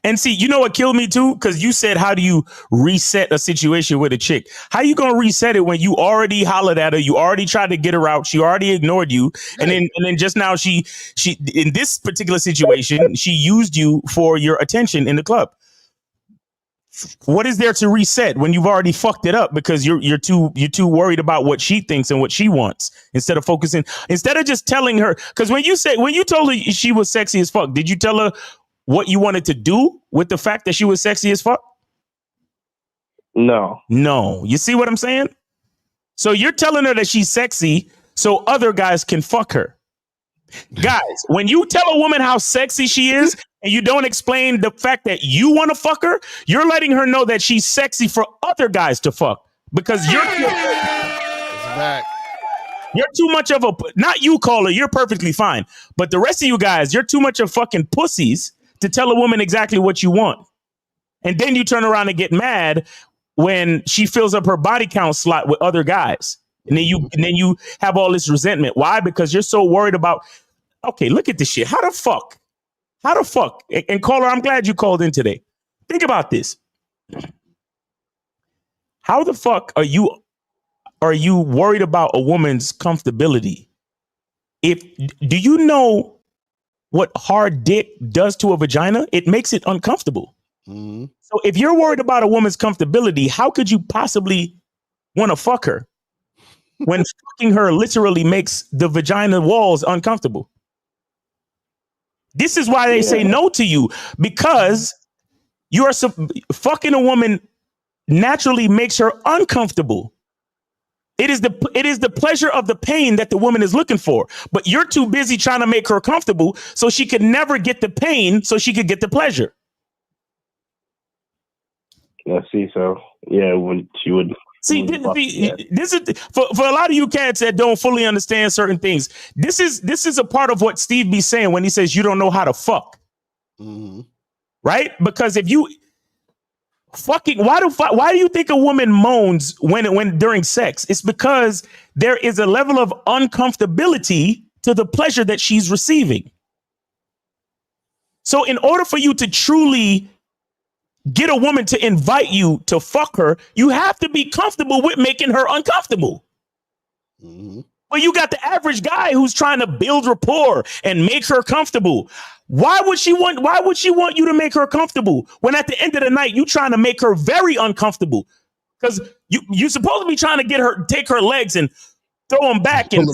And see, you know what killed me too? Because you said, how do you reset a situation with a chick? How you gonna reset it when you already hollered at her? You already tried to get her out. She already ignored you. And then just now she in this particular situation, she used you for your attention in the club. What is there to reset when you've already fucked it up because you're too worried about what she thinks and what she wants instead of just telling her? Because when you told her she was sexy as fuck, did you tell her what you wanted to do with the fact that she was sexy as fuck? No. You see what I'm saying? So you're telling her that she's sexy so other guys can fuck her. Guys, when you tell a woman how sexy she is, and you don't explain the fact that you want to fuck her, you're letting her know that she's sexy for other guys to fuck because you're too much of a, not you, caller, you're perfectly fine, but the rest of you guys, you're too much of fucking pussies to tell a woman exactly what you want. And then you turn around and get mad when she fills up her body count slot with other guys. And then you have all this resentment. Why? Because you're so worried about, okay, look at this shit. How the fuck? And caller, I'm glad you called in today. Think about this. How the fuck are you worried about a woman's comfortability? Do you know what hard dick does to a vagina? It makes it uncomfortable. Mm-hmm. So if you're worried about a woman's comfortability, how could you possibly want to fuck her when fucking her literally makes the vagina walls uncomfortable? This is why they say no to you, because you are fucking a woman naturally makes her uncomfortable. It is the pleasure of the pain that the woman is looking for, but you're too busy trying to make her comfortable so she could never get the pain so she could get the pleasure. Yeah, see, so yeah, when she would see, this is for a lot of you cats that don't fully understand certain things. This is a part of what Steve be saying when he says you don't know how to fuck, right? Because if you fucking, why do you think a woman moans when during sex? It's because there is a level of uncomfortability to the pleasure that she's receiving. So in order for you to truly get a woman to invite you to fuck her, you have to be comfortable with making her uncomfortable. But you got the average guy who's trying to build rapport and make her comfortable. Why would she want you to make her comfortable when at the end of the night you trying to make her very uncomfortable? Because you're supposed to be trying to take her legs and throw them back and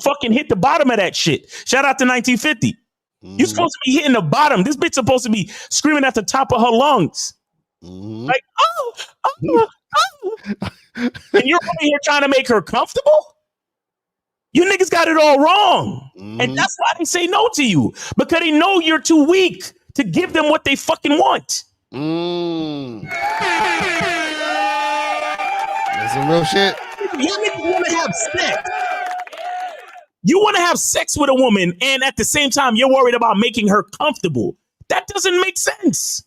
fucking hit the bottom of that shit. Shout out to 1950. You're supposed to be hitting the bottom. This bitch supposed to be screaming at the top of her lungs. Like, oh. And you're over here trying to make her comfortable? You niggas got it all wrong. And that's why they say no to you. Because they know you're too weak to give them what they fucking want. That's some real shit. You niggas want to have sex. You want to have sex with a woman, and at the same time, you're worried about making her comfortable. That doesn't make sense.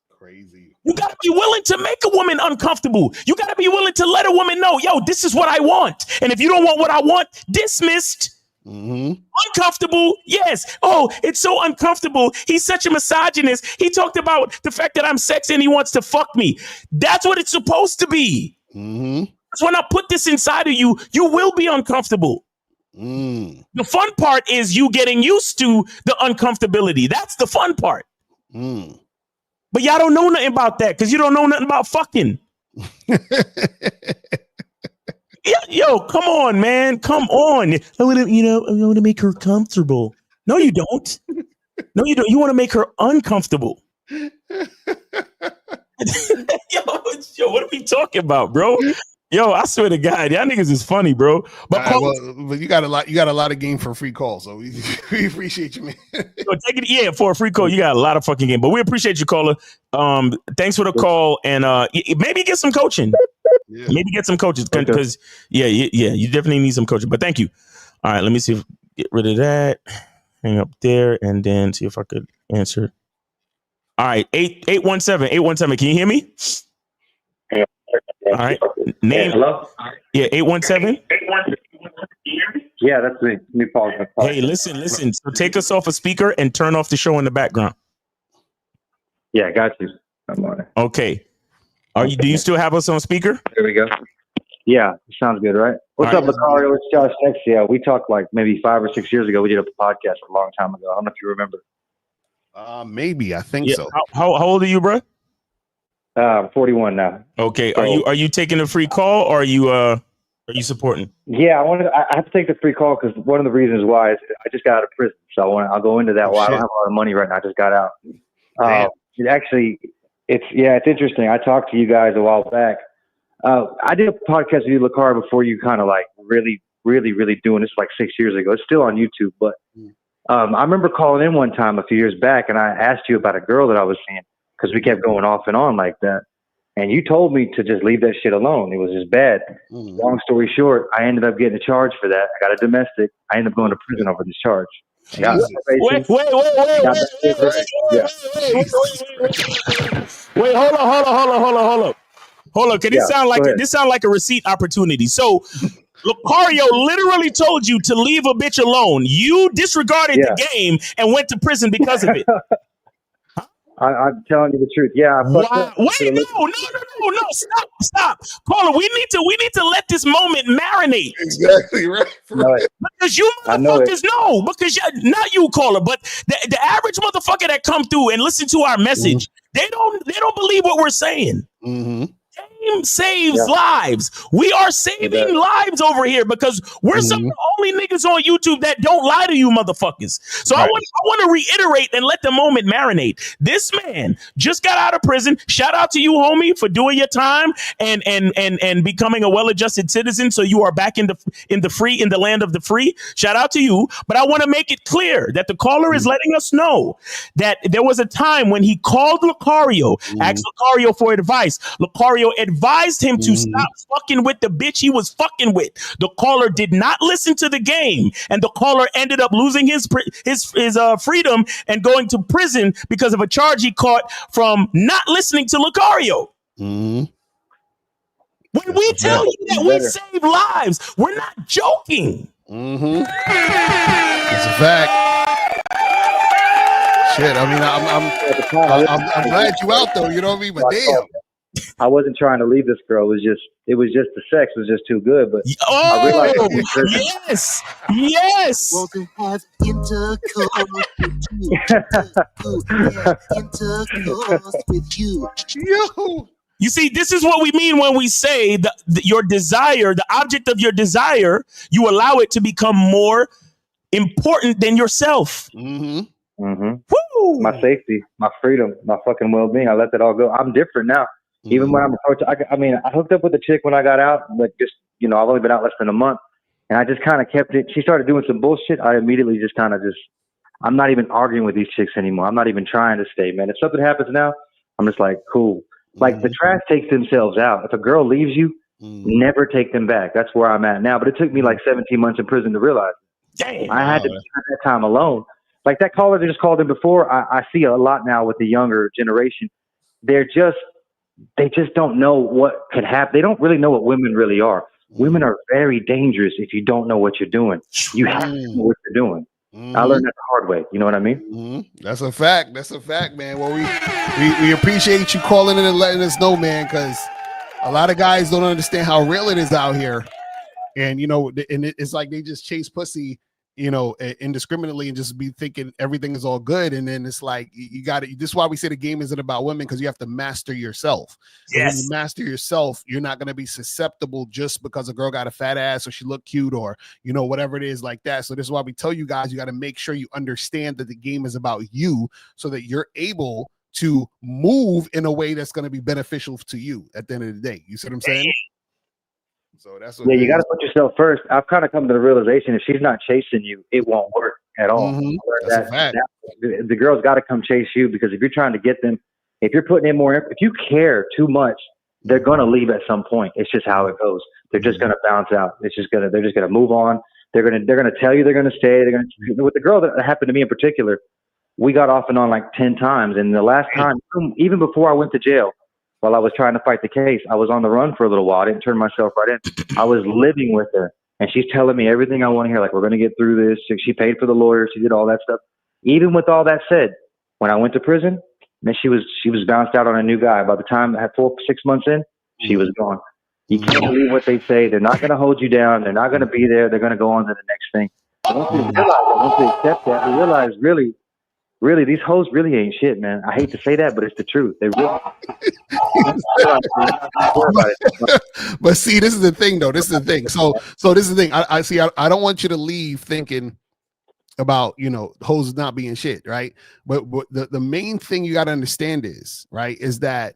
Crazy. You got to be willing to make a woman uncomfortable. You got to be willing to let a woman know, yo, this is what I want. And if you don't want what I want, dismissed. Uncomfortable, yes. Oh, it's so uncomfortable. He's such a misogynist. He talked about the fact that I'm sexy and he wants to fuck me. That's what it's supposed to be. So when I put this inside of you, you will be uncomfortable. The fun part is you getting used to the uncomfortability. That's the fun part. But y'all don't know nothing about that because you don't know nothing about fucking. Yo, come on, man. Come on. I want to make her comfortable. No, you don't. No, you don't. You want to make her uncomfortable. Yo, what are we talking about, bro? Yo, I swear to God, y'all niggas is funny, bro. But but you got a lot of game for a free call, so we appreciate you, man. Take it, for a free call. You got a lot of fucking game, but we appreciate you, caller. Thanks for the call, and maybe get some coaching. Maybe get some coaches because you definitely need some coaching. But thank you. All right, let me see if get rid of that. Hang up there, and then see if I could answer. All right, 817. Can you hear me? All right. Name. Hello? Yeah, 817. Yeah, that's me. Let me pause. Hey, listen. So take us off a speaker and turn off the show in the background. Yeah, got you. I'm on it. Okay. Do you still have us on speaker? There we go. Yeah, sounds good, right? What's up, Lucario? It's Josh Next. Yeah, we talked like maybe 5 or 6 years ago. We did a podcast a long time ago. I don't know if you remember. Maybe. I think so. How old are you, bro? 41 now. Okay. So, are you taking a free call or are you supporting? Yeah, I have to take the free call because one of the reasons why is I just got out of prison. So I'll go into that. I don't have a lot of money right now. I just got out. It's interesting. I talked to you guys a while back. I did a podcast with you, Lucario, before you kind of like really, really, really doing this like 6 years ago. It's still on YouTube, but I remember calling in one time a few years back, and I asked you about a girl that I was seeing because we kept going off and on like that. And you told me to just leave that shit alone. It was just bad. Long story short, I ended up getting a charge for that. I got a domestic. I ended up going to prison over this charge. Wait, hold on. Can this sound like a receipt opportunity? So Lucario literally told you to leave a bitch alone. You disregarded the game and went to prison because of it. I'm telling you the truth. Yeah. Wait, no. Stop. Caller, we need to let this moment marinate. Exactly right. Because you motherfuckers know. Because not you, caller, but the average motherfucker that come through and listen to our message, they don't believe what we're saying. Game saves lives. We are saving lives over here because we're some of the only niggas on YouTube that don't lie to you motherfuckers. So I want to reiterate and let the moment marinate. This man just got out of prison. Shout out to you, homie, for doing your time and becoming a well-adjusted citizen. So you are back in the land of the free. Shout out to you. But I want to make it clear that the caller is letting us know that there was a time when he called Lucario, asked Lucario for advice. Lucario advised him to stop fucking with the bitch he was fucking with. The caller did not listen to the game, and the caller ended up losing his freedom and going to prison because of a charge he caught from not listening to Lucario. When we tell you that we save lives, we're not joking. It's a fact. Shit, I mean, I'm glad you out though. You know what I mean? But damn. I wasn't trying to leave this girl. It was just the sex was just too good. But I realized yes. Want to have intercourse with you. Yo. You see, this is what we mean when we say your desire, the object of your desire, you allow it to become more important than yourself. My safety, my freedom, my fucking well-being. I let that all go. I'm different now. Even when I'm approaching, I hooked up with a chick when I got out, but just, I've only been out less than a month, and I just kind of kept it. She started doing some bullshit. I immediately just I'm not even arguing with these chicks anymore. I'm not even trying to stay, man. If something happens now, I'm just like, cool. Like the trash takes themselves out. If a girl leaves you, never take them back. That's where I'm at now. But it took me like 17 months in prison to realize. Damn. I had to spend that time alone. Like that caller that just called in before, I see a lot now with the younger generation. They just don't know what could happen. They don't really know what women really are. Women are very dangerous if you don't know what you're doing. You have to know what you're doing. I learned that the hard way. You know what I mean? That's a fact. That's a fact, man. Well, we appreciate you calling in and letting us know, man, because a lot of guys don't understand how real it is out here. And, it's like they just chase pussy, indiscriminately and just be thinking everything is all good. And then it's like, you got it. This is why we say the game isn't about women, because you have to master yourself. Yes. When you master yourself, you're not going to be susceptible just because a girl got a fat ass or she looked cute or, whatever it is like that. So this is why we tell you guys, you got to make sure you understand that the game is about you so that you're able to move in a way that's going to be beneficial to you at the end of the day. You see what I'm saying? So that's what you got to put yourself first. I've kind of come to the realization if she's not chasing you, it won't work at all. The girl's got to come chase you, because if you're trying to get them, if you're putting in more, if you care too much, they're going to leave at some point. It's just how it goes. They're just going to bounce out. They're just going to move on. They're going to tell you they're going to stay. With the girl that happened to me in particular, we got off and on like 10 times. And the last time, even before I went to jail, while I was trying to fight the case, I was on the run for a little while. I didn't turn myself right in. I was living with her, and she's telling me everything I want to hear. Like, we're going to get through this. She paid for the lawyer. She did all that stuff. Even with all that said, when I went to prison, man, she was bounced out on a new guy. By the time I had 4-6 months in, she was gone. You can't believe what they say. They're not going to hold you down. They're not going to be there. They're going to go on to the next thing. Once we accept that, we realize really, these hoes really ain't shit, man. I hate to say that, but it's the truth. They really. But see, this is the thing, though. This is the thing. So this is the thing. I see. I don't want you to leave thinking about hoes not being shit, right? But the main thing you got to understand is that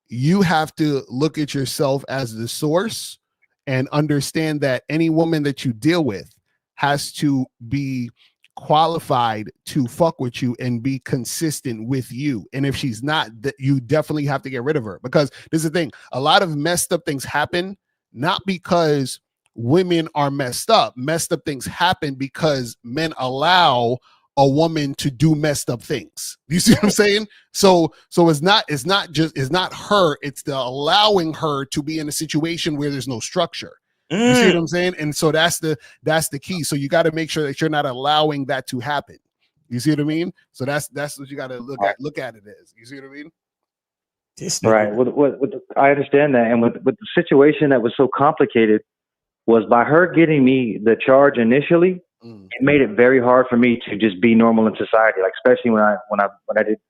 you have to look at yourself as the source and understand that any woman that you deal with has to be qualified to fuck with you and be consistent with you. And if she's not, you definitely have to get rid of her, because this is the thing. A lot of messed up things happen not because women are messed up. Messed up things happen because men allow a woman to do messed up things. You see what I'm saying? So it's not her, it's the allowing her to be in a situation where there's no structure. You see what I'm saying? And so that's the key. So you got to make sure that you're not allowing that to happen. You see what I mean? So that's what you got to look at it as. You see what I mean? Right. I understand that. And with the situation that was so complicated was by her getting me the charge initially, it made it very hard for me to just be normal in society. Like, especially when I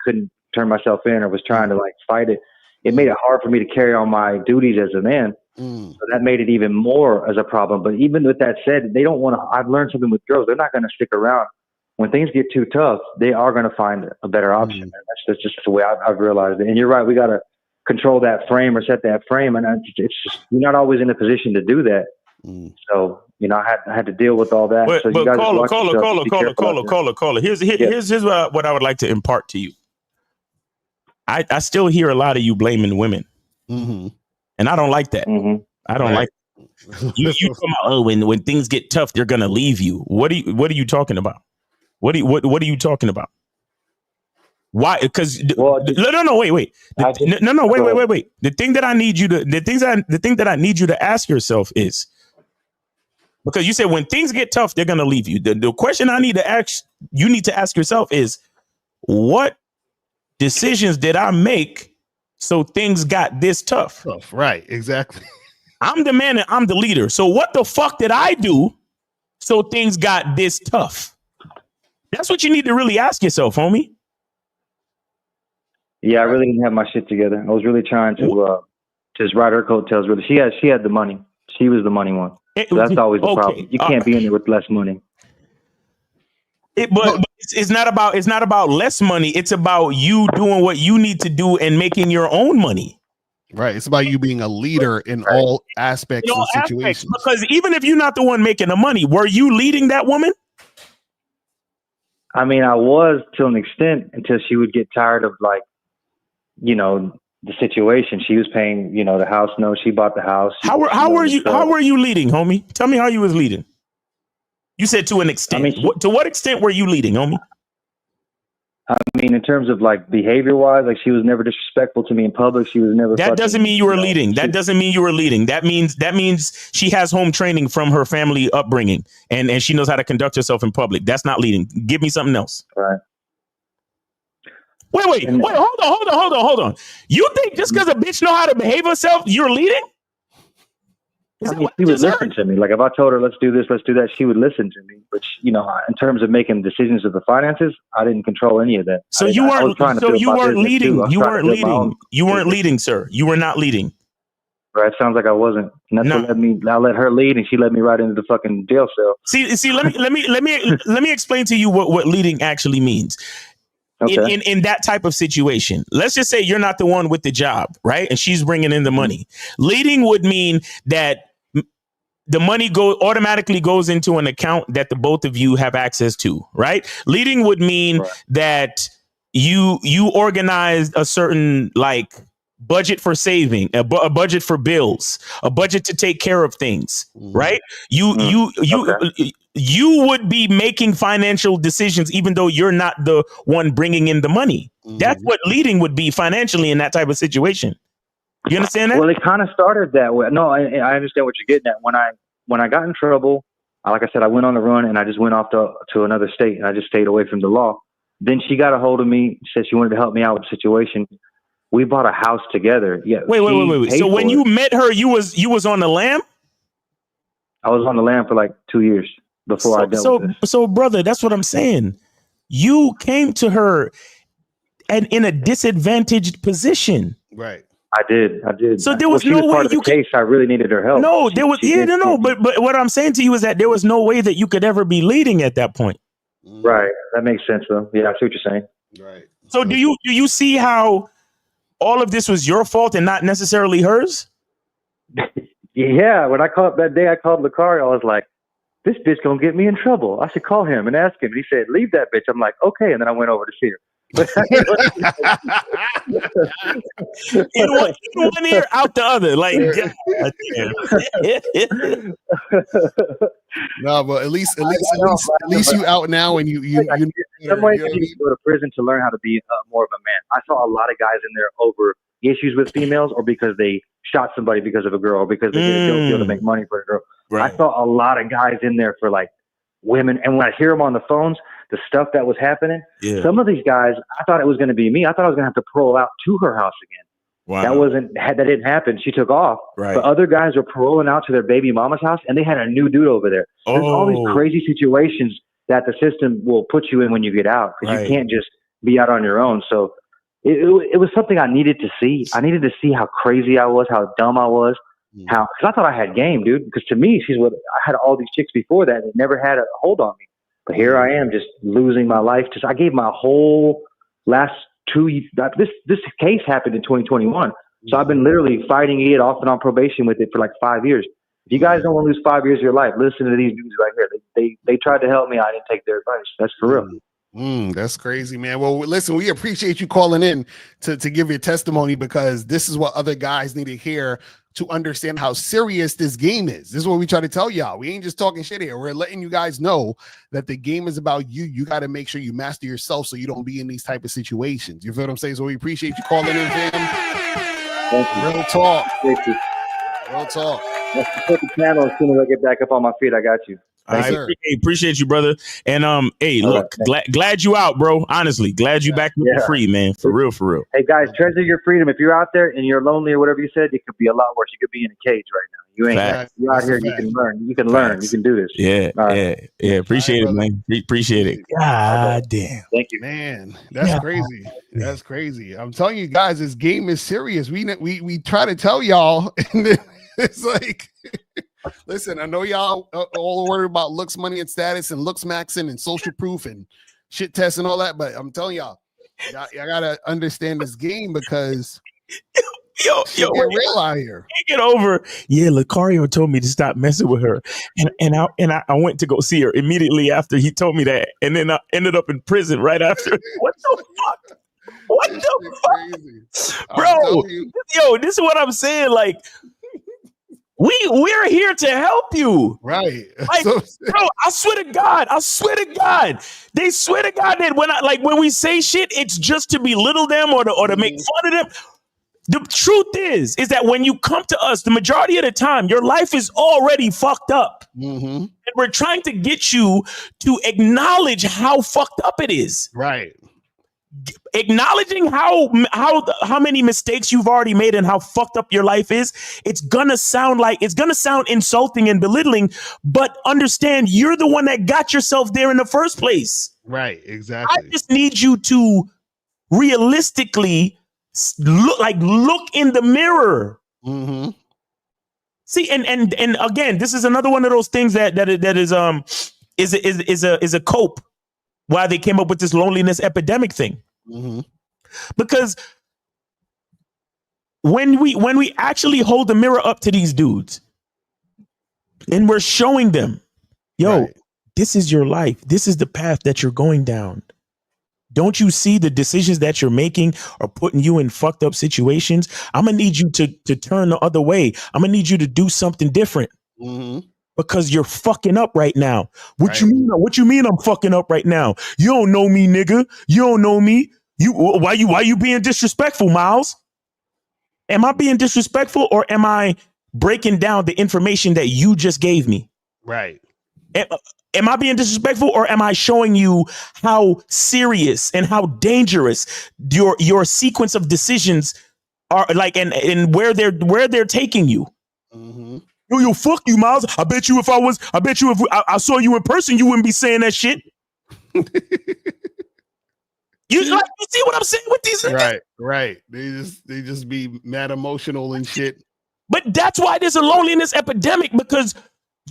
couldn't turn myself in or was trying to like fight it, it made it hard for me to carry on my duties as a man. So that made it even more as a problem. But even with that said, they don't want to. I've learned something with girls. They're not going to stick around when things get too tough. They are going to find a better option. That's just the way I've realized it. And you're right. We got to control that frame or set that frame. And it's just, you're not always in a position to do that. So, you know, I had to deal with all that. So you guys caller. Here's what I would like to impart to you. I still hear a lot of you blaming women. And I don't like that. I don't like you come out, oh, when things get tough, they're gonna leave you. What are you talking about? What are you talking about? Why? Because wait. Wait. The thing that I need you to ask yourself is, because you said when things get tough, they're gonna leave you. The question I need to ask yourself is, what decisions did I make so things got this tough? Right, exactly. I'm the man and I'm the leader. So what the fuck did I do so things got this tough? That's what you need to really ask yourself, homie. Yeah, I really didn't have my shit together. I was really trying to just ride her coattails. Really, she had the money. She was the money one. So that's always the problem. You can't be in there with less money. But it's not about less money. It's about you doing what you need to do and making your own money. Right. It's about you being a leader in all aspects and situations. Because even if you're not the one making the money, were you leading that woman? I mean, I was to an extent until she would get tired of, like, you know, the situation. She was paying, you know, the house note. She bought the house. How were you leading, homie? Tell me how you was leading. You said to an extent. I mean, to what extent were you leading, homie? I mean, in terms of like behavior wise, like she was never disrespectful to me in public. She was never. That doesn't mean you were leading. That doesn't mean you were leading. That means she has home training from her family upbringing, and she knows how to conduct herself in public. That's not leading. Give me something else. Right. Wait. Hold on. You think just because a bitch know how to behave herself, you're leading? I mean, she would listen to me. Like if I told her, let's do this, let's do that, she would listen to me. But you know, in terms of making decisions of the finances, I didn't control any of that. So you weren't leading. You weren't leading. You weren't leading, sir. You were not leading. Right. It sounds like I wasn't. And that's what I let her lead, and she let me right into the fucking jail cell. See. Let me explain to you what leading actually means. Okay. In that type of situation, let's just say you're not the one with the job, right? And she's bringing in the money. Leading would mean that the money automatically goes into an account that the both of you have access to, right? Leading would mean that you organized a certain like budget for saving, a budget for bills, a budget to take care of things, right? You would be making financial decisions, even though you're not the one bringing in the money. That's what leading would be financially in that type of situation. You understand that? Well, it kind of started that way. No, I understand what you're getting at. When I got in trouble, like I said, I went on the run and I just went off to another state and I just stayed away from the law. Then she got a hold of me, said she wanted to help me out with the situation. We bought a house together. Yeah. Wait. So when you met her, you was on the lam? I was on the lam for like 2 years before I dealt with this. So brother, that's what I'm saying. You came to her and in a disadvantaged position. Right. I did. So there was no way part of the case. I really needed her help. No, there was But what I'm saying to you is that there was no way that you could ever be leading at that point. Right. That makes sense though. Yeah, I see what you're saying. Right. So do you see how all of this was your fault and not necessarily hers? Yeah. When I called that day, I called Lucario. I was like, this bitch gonna get me in trouble. I should call him and ask him. And he said, leave that bitch. I'm like, okay. And then I went over to see her. in one ear, out the other. Like, God damn. No, but at least you out now, and you somebody needs to go to prison to learn how to be more of a man. I saw a lot of guys in there over issues with females, or because they shot somebody because of a girl, or because they did a dope deal to make money for a girl. Right. I saw a lot of guys in there for like women, and when I hear them on the phones, the stuff that was happening, some of these guys, I thought it was going to be me. I thought I was going to have to parole out to her house again. Wow. That didn't happen. She took off. Right. But other guys are paroling out to their baby mama's house, and they had a new dude over there. There's all these crazy situations that the system will put you in when you get out, because you can't just be out on your own. So it was something I needed to see. I needed to see how crazy I was, how dumb I was, because I thought I had game, dude. Because to me, I had all these chicks before that, and it never had a hold on me. But here I am, just losing my life. I gave my whole last 2 years. This case happened in 2021, so I've been literally fighting it off and on probation with it for like 5 years. If you guys don't want to lose 5 years of your life, listen to these dudes right here. They tried to help me. I didn't take their advice. That's for real. That's crazy, man. Well, listen, we appreciate you calling in to give your testimony, because this is what other guys need to hear to understand how serious this game is. This is what we try to tell y'all. We ain't just talking shit here. We're letting you guys know that the game is about you. You got to make sure you master yourself so you don't be in these type of situations. You feel what I'm saying? So we appreciate you calling in, fam. Real talk. Thank you. Real talk. Let's put the channel as soon as I get back up on my feet. I got you. Appreciate you, brother. And hey, look, glad you out, bro. Honestly, glad you back free, man. For real. Hey guys, treasure your freedom. If you're out there and you're lonely or whatever you said, it could be a lot worse. You could be in a cage right now. You ain't. You're out here. You can learn. You can learn. You can do this. Yeah. Appreciate it, man. Appreciate it. God damn. Thank you, man. That's crazy. That's crazy. I'm telling you guys, this game is serious. We try to tell y'all, and it's like. Listen, I know y'all all worried about looks, money, and status, and looks maxing and social proof and shit tests and all that, but I'm telling y'all gotta understand this game, because yo, get real out here. Get over. Yeah, Lucario told me to stop messing with her, and I went to go see her immediately after he told me that, and then I ended up in prison right after. What the fuck? What the fuck, bro? Yo, this is what I'm saying. Like. We're here to help you. Right. Like, bro, I swear to God. They swear to God that when we say shit, it's just to belittle them or to make fun of them. The truth is that when you come to us, the majority of the time, your life is already fucked up. And we're trying to get you to acknowledge how fucked up it is. Right. Acknowledging how many mistakes you've already made and how fucked up your life is, it's gonna sound insulting and belittling, but understand you're the one that got yourself there in the first place. Right, exactly. I just need you to realistically look in the mirror. See, and again, this is another one of those things that is a cope. Why they came up with this loneliness epidemic thing. Because when we actually hold the mirror up to these dudes and we're showing them, this is your life. This is the path that you're going down. Don't you see the decisions that you're making are putting you in fucked up situations? I'm going to need you to turn the other way. I'm going to need you to do something different. Because you're fucking up right now. What you mean I'm fucking up right now? You don't know me, nigga. You don't know me. Why you being disrespectful, Miles? Am I being disrespectful, or am I breaking down the information that you just gave me? Right. Am I being disrespectful, or am I showing you how serious and how dangerous your sequence of decisions are, like, and where they're taking you? Yo, fuck you, Miles. I bet you if I saw you in person, you wouldn't be saying that shit. You see what I'm saying with these niggas? Right. They just be mad emotional and shit. But that's why there's a loneliness epidemic, because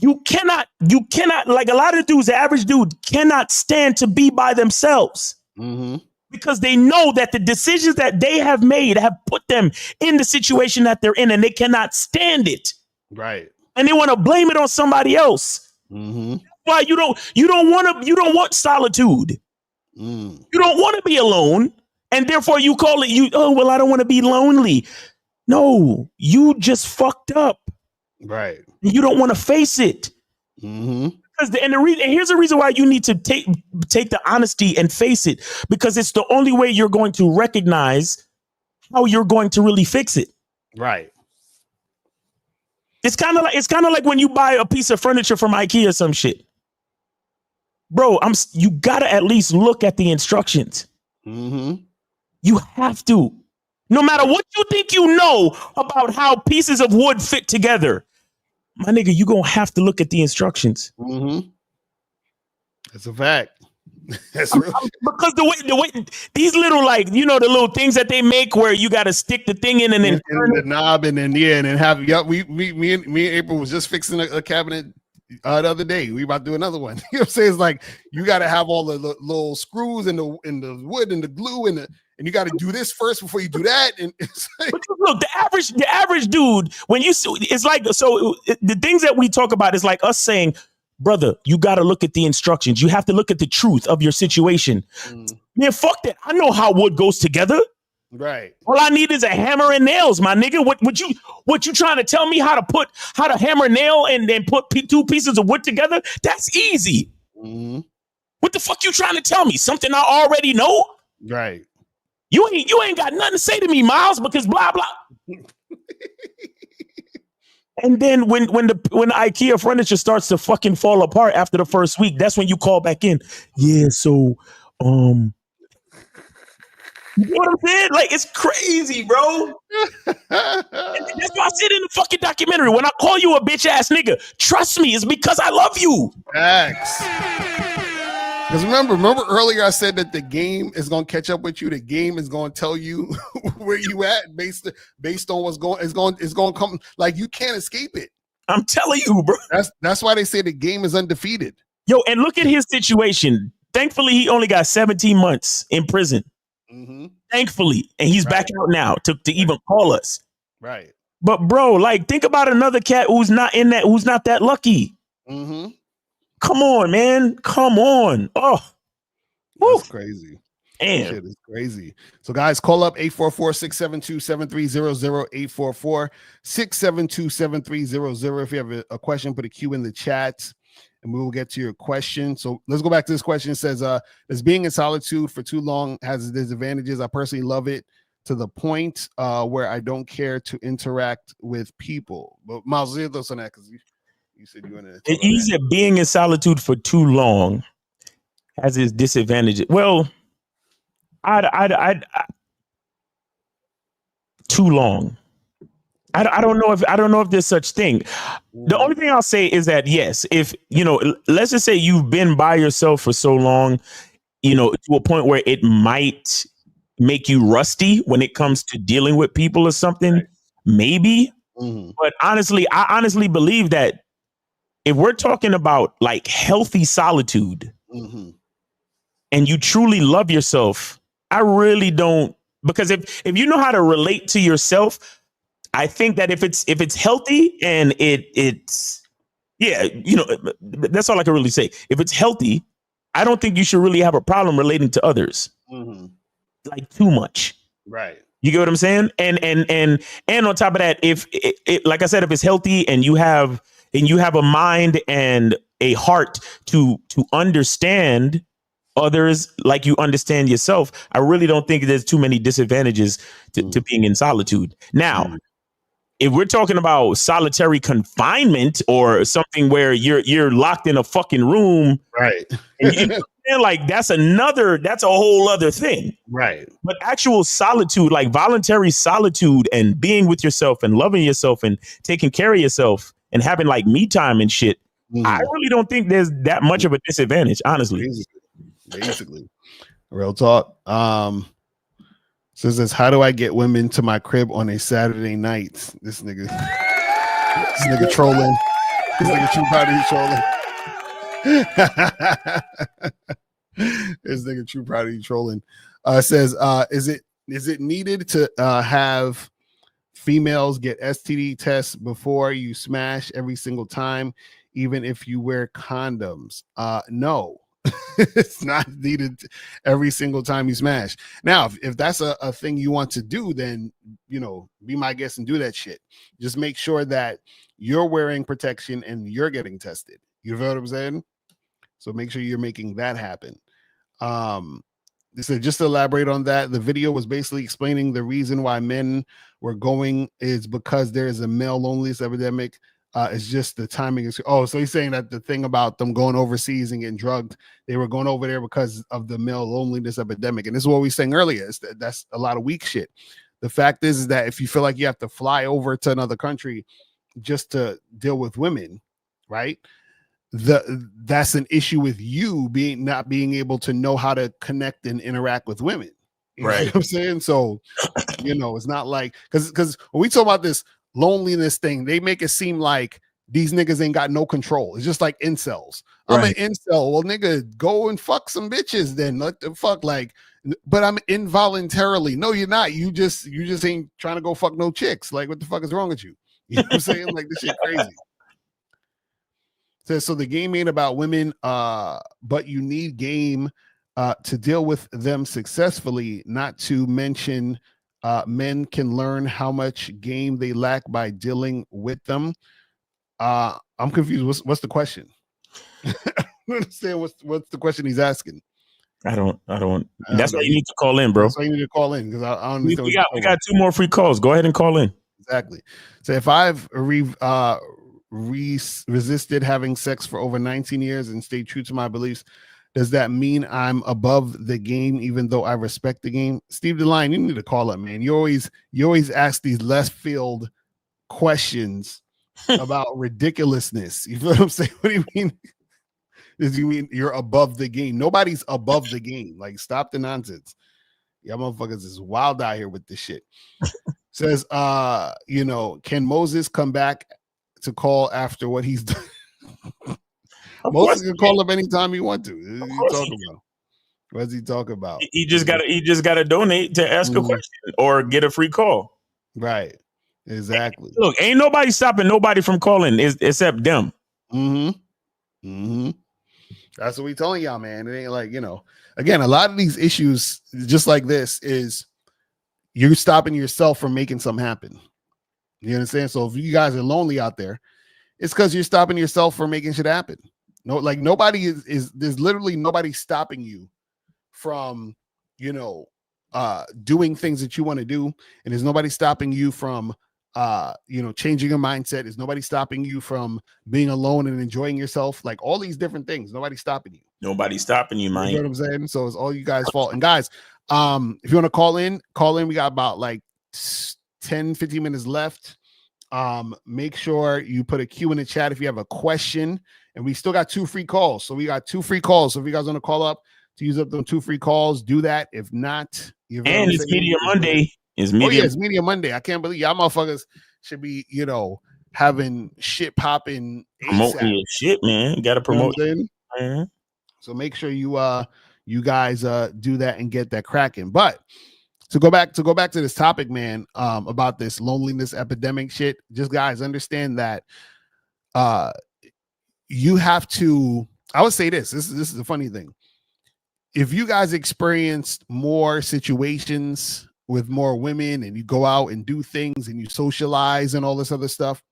you cannot, like a lot of dudes, the average dude cannot stand to be by themselves. Because they know that the decisions that they have made have put them in the situation that they're in, and they cannot stand it. Right. And they want to blame it on somebody else. Why you don't want solitude. You don't want to be alone, and therefore you call it I don't want to be lonely. No, you just fucked up. Right. You don't want to face it. Because here's the reason why you need to take the honesty and face it, because it's the only way you're going to recognize how you're going to really fix it. Right. It's kind of like when you buy a piece of furniture from IKEA or some shit. Bro, you gotta at least look at the instructions. You have to. No matter what you think you know about how pieces of wood fit together, my nigga, you gonna have to look at the instructions. That's a fact. That's real. Because the way these little, like, the little things that they make where you got to stick the thing in and then turn the knob and then have me and April was just fixing a cabinet the other day. We about to do another one. You know what I'm saying? It's like you got to have all the little screws and the wood and the glue and you got to do this first before you do that. And it's like, but look, the average dude, when you see, it's like, so the things that we talk about is like us saying, brother, you got to look at the instructions. You have to look at the truth of your situation. Man, fuck that. I know how wood goes together. Right. All I need is a hammer and nails, my nigga. What you trying to tell me how to hammer nail and then put two pieces of wood together? That's easy. What the fuck you trying to tell me? Something I already know? Right. You ain't got nothing to say to me, Miles, because blah blah. And then when the IKEA furniture starts to fucking fall apart after the first week, that's when you call back in. Yeah, so you know what I'm saying? Like, it's crazy, bro. And that's why I said in the fucking documentary, when I call you a bitch ass nigga, trust me, it's because I love you. Facts. Because remember earlier I said that the game is gonna catch up with you. The game is gonna tell you where you at based on what's going. It's gonna come. Like, you can't escape it. I'm telling you, bro. That's why they say the game is undefeated. Yo, and look at his situation. Thankfully, he only got 17 months in prison. Thankfully, and he's back out now to even call us. Right. But bro, like, think about another cat who's not that lucky. Come on, man. Come on. Oh, that's crazy. Damn. Shit is crazy. So guys, call up 844-672-7300, 844-672-7300. If you have a question, put a Q in the chat and we will get to your question. So let's go back to this question. It says, does being in solitude for too long has disadvantages? I personally love it to the point where I don't care to interact with people. But Miles, your thoughts on that? Because you said you want to. You said being in solitude for too long has its disadvantages. Well, I too long. I don't know if there's such thing. The only thing I'll say is that, yes, if, let's just say you've been by yourself for so long, to a point where it might make you rusty when it comes to dealing with people or something, maybe. But honestly, I honestly believe that if we're talking about like healthy solitude and you truly love yourself, I really don't, because if you know how to relate to yourself, I think that if it's healthy and it's that's all I can really say. If it's healthy, I don't think you should really have a problem relating to others like too much. Right. You get what I'm saying? And on top of that, if it, like I said, if it's healthy and you have a mind and a heart to understand others like you understand yourself, I really don't think there's too many disadvantages to being in solitude. Now, if we're talking about solitary confinement or something where you're locked in a fucking room, right? And like that's a whole other thing, right? But actual solitude, like voluntary solitude and being with yourself and loving yourself and taking care of yourself and having like me time and shit, I really don't think there's that much of a disadvantage, honestly. Basically. Real talk. Says, how do I get women to my crib on a Saturday night? This nigga trolling. This nigga True Prodigy trolling. This nigga True Prodigy trolling. Says, is it needed to have Females get STD tests before you smash every single time, even if you wear condoms. No, it's not needed every single time you smash. Now, if that's a thing you want to do, then, be my guest and do that shit. Just make sure that you're wearing protection and you're getting tested. You know what I'm saying? So make sure you're making that happen. So just to elaborate on that, the video was basically explaining the reason why men were going is because there is a male loneliness epidemic. It's just the timing is. Oh, so he's saying that the thing about them going overseas and getting drugged, they were going over there because of the male loneliness epidemic. And this is what we were saying earlier. Is that's a lot of weak shit. The fact is that if you feel like you have to fly over to another country just to deal with women, right? That's an issue with you not being able to know how to connect and interact with women. You know what I'm saying? So, it's not like because when we talk about this loneliness thing, they make it seem like these niggas ain't got no control. It's just like incels. I'm an incel. Well, nigga, go and fuck some bitches then. What the fuck? Like, but I'm involuntarily. No, you're not. You just ain't trying to go fuck no chicks. Like, what the fuck is wrong with you? You know what I'm saying? Like, this shit crazy. So the game ain't about women, but you need game to deal with them successfully. Not to mention, men can learn how much game they lack by dealing with them. I'm confused. What's the question? I don't understand what's the question he's asking. I don't. That's why you need to call in, bro. That's why you need to call in because I don't understand. We got 2 more free calls. Go ahead and call in. Exactly. So if I've resisted having sex for over 19 years and stayed true to my beliefs, does that mean I'm above the game even though I respect the game? Steve DeLine, you need to call up, man. You always ask these left field questions about ridiculousness. You feel what I'm saying? What do you mean? Does you mean you're above the game? Nobody's above the game. Like, stop the nonsense. Y'all motherfuckers is wild out here with this shit. Says, can Moses come back to call after what he's done? Moses can call up anytime you want to. What's he talking about? He just gotta donate to ask a question or get a free call. Right. Exactly. Look, ain't nobody stopping nobody from calling except them. That's what we telling y'all, man. It ain't like, again, a lot of these issues just like this is you're stopping yourself from making something happen. You understand? So if you guys are lonely out there, it's because you're stopping yourself from making shit happen. No, like nobody is there's literally nobody stopping you from, doing things that you want to do. And there's nobody stopping you from, changing your mindset. There's nobody stopping you from being alone and enjoying yourself. Like all these different things, nobody's stopping you. Nobody's stopping you, man. You know what I'm saying? So it's all you guys' fault. And guys, if you want to call in. We got about like 10, 15 minutes left. Make sure you put a Q in the chat if you have a question. And we still got 2 free calls. So we got 2 free calls. So if you guys want to call up to use up those 2 free calls, do that. If not, and it's Media Monday. It's Media Monday. I can't believe y'all motherfuckers should be, having shit popping. Promoting your shit, man. You gotta promote. So make sure you guys do that and get that cracking. But to go back to this topic, man, about this loneliness epidemic shit, just guys understand that you have to, I would say this is a funny thing. If you guys experienced more situations with more women and you go out and do things and you socialize and all this other stuff,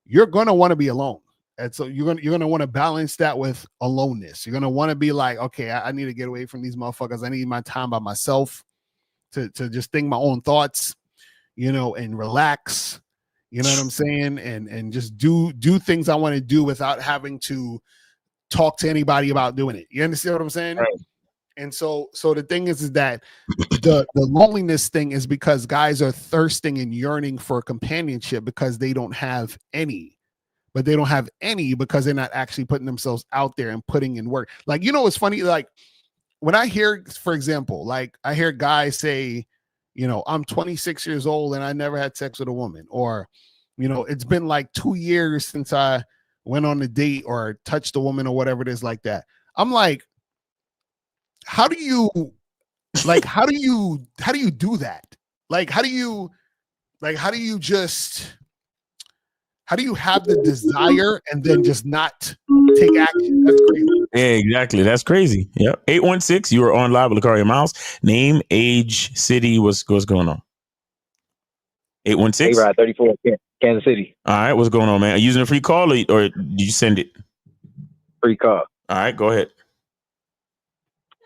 you're going to want to be alone. And so you're going to want to balance that with aloneness. You're going to want to be like, okay, I need to get away from these motherfuckers. I need my time by myself to just think my own thoughts, and relax. You know what I'm saying? And just do things I want to do without having to talk to anybody about doing it. You understand what I'm saying? Right. And so the thing is that the loneliness thing is because guys are thirsting and yearning for companionship because they don't have any. But they don't have any because they're not actually putting themselves out there and putting in work. Like, it's funny, like when I hear, for example, like I hear guys say, I'm 26 years old and I never had sex with a woman, or, it's been like 2 years since I went on a date or touched a woman or whatever it is like that. I'm like, how do you do that? Like, how do you Like, how do you have the desire and then just not take action? That's crazy. Yeah, exactly. That's crazy. Yep. 816, you are on live with Lucario Miles. Name, age, city, what's going on? 816? A-Rod 34, Kansas City. All right, what's going on, man? Are you using a free call or did you send it? Free call. All right, go ahead.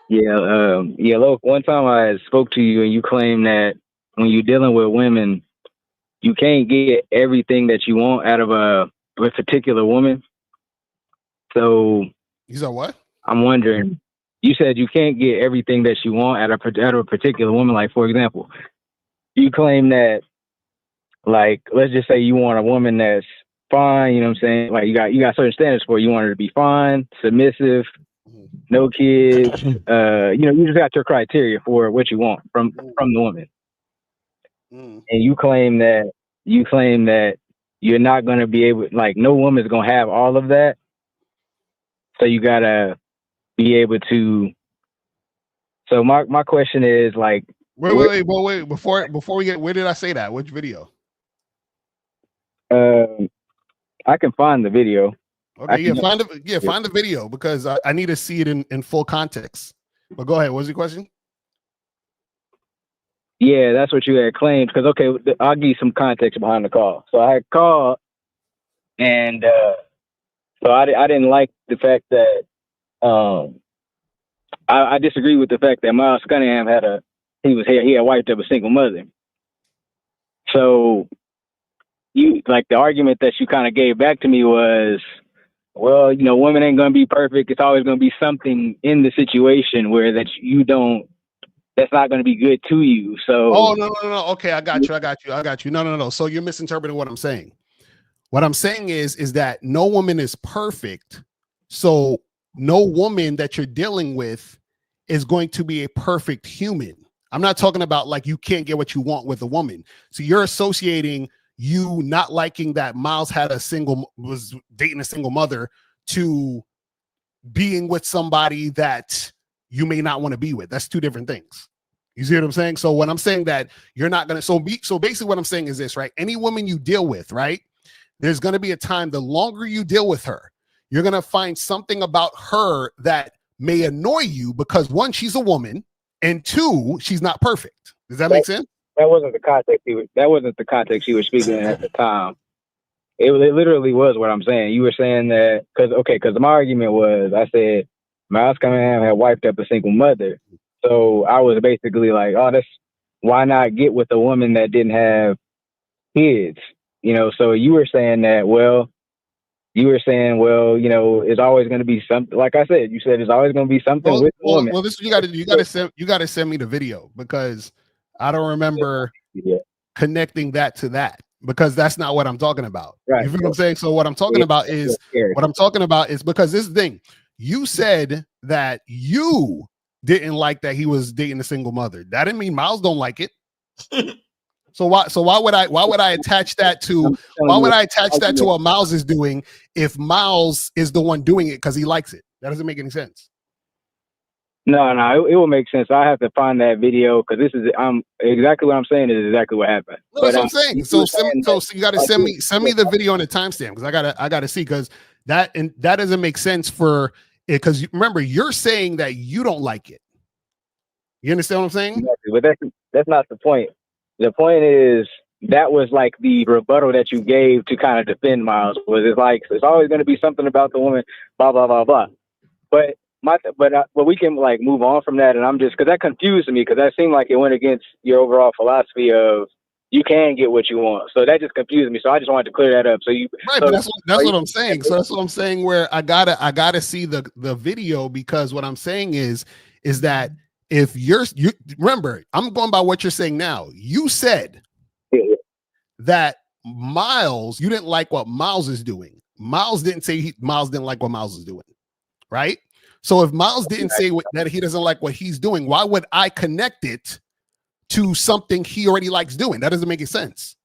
Yeah, look, one time I spoke to you and you claimed that when you're dealing with women, you can't get everything that you want out of a particular woman. So you said what? I'm wondering. You said you can't get everything that you want out of a particular woman. Like, for example, you claim that, like, let's just say you want a woman that's fine. You know what I'm saying? Like, you got certain standards for her. You want her to be fine, submissive, no kids. You just got your criteria for what you want from the woman. And you claim that you're not going to be able, like, no woman's going to have all of that. So you got to be able to. So my question is, like, wait. Before we get, where did I say that? Which video? I can find the video. Okay, find the video because I need to see it in full context. But go ahead. What's your question? Yeah, that's what you had claimed. Because, okay, I'll give you some context behind the call. So I had called, and so I didn't like the fact that I disagree with the fact that Miles Cunningham he had wiped up a single mother. So the argument that you kind of gave back to me was, well, women ain't gonna be perfect. It's always gonna be something in the situation where that's not going to be good to you. So, no. Okay, I got you. No. So you're misinterpreting what I'm saying. What I'm saying is that no woman is perfect. So no woman that you're dealing with is going to be a perfect human. I'm not talking about like you can't get what you want with a woman. So you're associating you not liking that Miles was dating a single mother to being with somebody that you may not want to be with. That's two different things. You see what I'm saying? So when I'm saying that you're not going to, so basically what I'm saying is this, right? Any woman you deal with, right? There's going to be a time, the longer you deal with her, you're going to find something about her that may annoy you because one, she's a woman, and two, she's not perfect. Does that make sense? That wasn't the context you were speaking in at the time. It literally was what I'm saying. You were saying that because my argument was, I said Miles Cunningham had wiped up a single mother. So I was basically like, why not get with a woman that didn't have kids? So you were saying that, it's always going to be something. Like I said, you said it's always going to be something with the woman. Well, this you got to send me the video because I don't remember connecting that to that because that's not what I'm talking about. Right. You feel what I'm saying? So what I'm talking about is because this thing, you said that you didn't like that he was dating a single mother. That didn't mean Miles don't like it. So why would I attach that to what Miles is doing if Miles is the one doing it because he likes it? That doesn't make any sense. No, it will make sense. I have to find that video because exactly what I'm saying is exactly what happened. No, that's what I'm saying. So you got to send me the video and the timestamp because I gotta see because that doesn't make sense for it because remember you're saying that you don't like it. You understand what I'm saying? Exactly, but that's not the point. The point is that was like the rebuttal that you gave to kind of defend Miles. It's always going to be something about the woman, blah blah blah blah. But we can like move on from that, and I'm just because that confused me because that seemed like it went against your overall philosophy of you can get what you want. So that just confused me. So I just wanted to clear that up. But that's what I'm saying. So that's what I'm saying. Where I gotta see the video because what I'm saying is that if you remember, I'm going by what you're saying now. You said that Miles, you didn't like what Miles is doing. Miles didn't say Miles didn't like what Miles is doing, right? So if Miles didn't say that he doesn't like what he's doing, why would I connect it to something he already likes doing? That doesn't make any sense.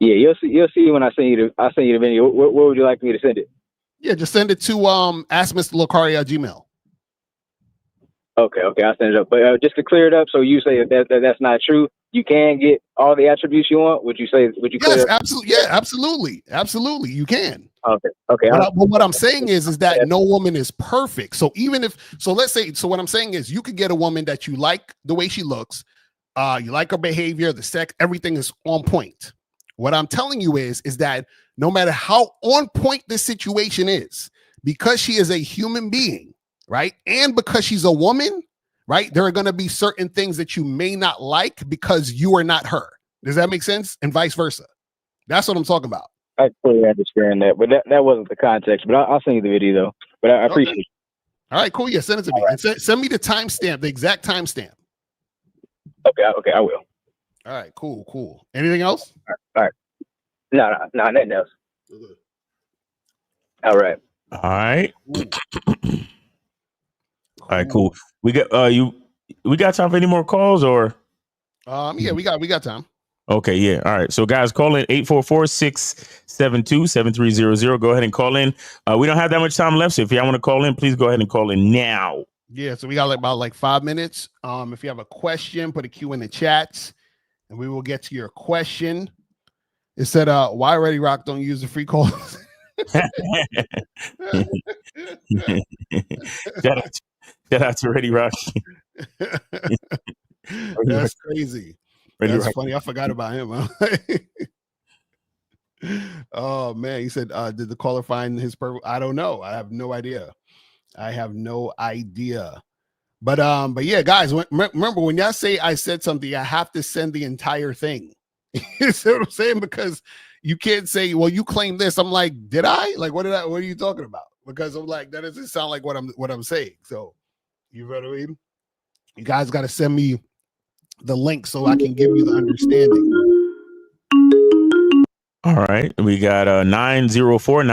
Yeah, you'll see when I send you the video. Where would you like me to send it? Yeah, just send it to ask Mr. Lucario at Gmail. Okay, I'll send it up. But just to clear it up, so you say that's not true. you can get all the attributes you want? Would you say? Would you? Yes, absolutely. Yeah, absolutely. You can. Okay. Okay. But what I'm saying is that no woman is perfect. So even if, let's say, what I'm saying is you could get a woman that you like the way she looks, you like her behavior, the sex, everything is on point. What I'm telling you is that no matter how on point this situation is, because she is a human being, right? And because she's a woman, right? There are going to be certain things that you may not like because you are not her. Does that make sense? And vice versa. That's what I'm talking about. I totally understand that, but that wasn't the context. But I'll send you the video though. But I appreciate it. All right, cool. Yeah, send it to me. Right. And send me the timestamp, the exact timestamp. Okay, I will. All right, cool. Anything else? All right. No, nothing else. All right. All right. All right, cool. We got we got time for any more calls or? Yeah, we got time. Okay, yeah. All right. So guys, call in 844-672-7300. Go ahead and call in. We don't have that much time left. So if y'all want to call in, please go ahead and call in now. Yeah, so we got about 5 minutes. If you have a question, put a Q in the chats and we will get to your question. It said, why Ready Rock don't use the free calls? Shout out to Ready Rock. That's crazy. That's funny. I forgot about him. Huh? Oh man, he said, did the caller find his purple? I don't know. I have no idea. But yeah, guys, remember when y'all say I said something, I have to send the entire thing. You see what I'm saying? Because you can't say, well, you claim this. I'm like, did I? Like, what are you talking about? Because I'm like, that doesn't sound like what I'm saying. So you know what I mean? You guys got to send me the link so I can give you the understanding. All right. We got 904.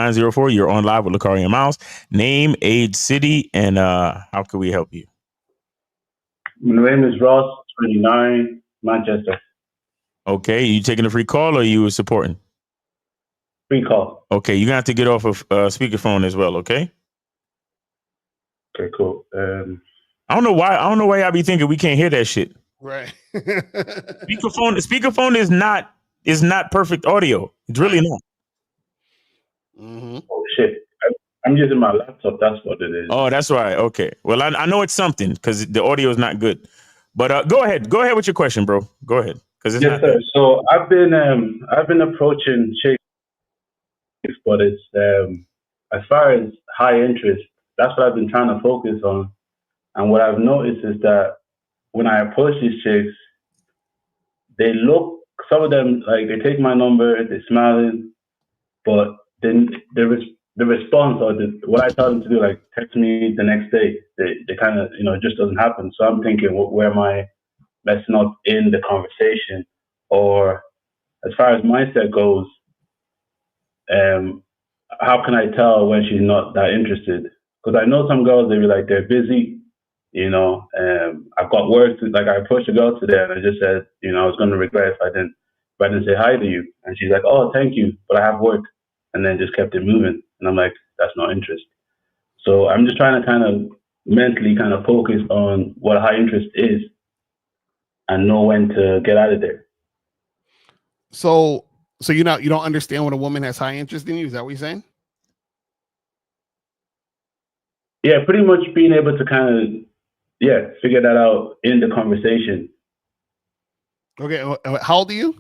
You're on live with Lakari and Miles. Name, age, city, and how can we help you? My name is Ross, 29, Manchester. Okay. You taking a free call or you supporting? Free call. Okay. You're going to have to get off of speakerphone as well. Okay. Okay, cool. I don't know why y'all be thinking we can't hear that shit. Right. Speakerphone is not perfect audio. It's really not. Mm-hmm. Oh shit! I'm using my laptop. That's what it is. Oh, that's right. Okay. Well, I know it's something because the audio is not good. But go ahead with your question, bro. Go ahead because it's yes, not sir. good. So I've been approaching chicks, but it's as far as high interest. That's what I've been trying to focus on. And what I've noticed is that when I approach these chicks, some of them, like, they take my number, they're smiling, but then the response or what I tell them to do, like text me the next day, they kind of, it just doesn't happen. So I'm thinking, where am I messing up in the conversation? Or as far as mindset goes, how can I tell when she's not that interested? Because I know some girls, they're busy, I've got work to, like, I approached a girl today and I just said, I was going to regret if I didn't say hi to you. And she's like, oh, thank you, but I have work. And then just kept it moving. And I'm like, that's not interest. So I'm just trying to kind of mentally kind of focus on what high interest is and know when to get out of there. So you don't understand when a woman has high interest in you? Is that what you're saying? Yeah, pretty much being able to kind of, figure that out in the conversation. Okay, how old are you?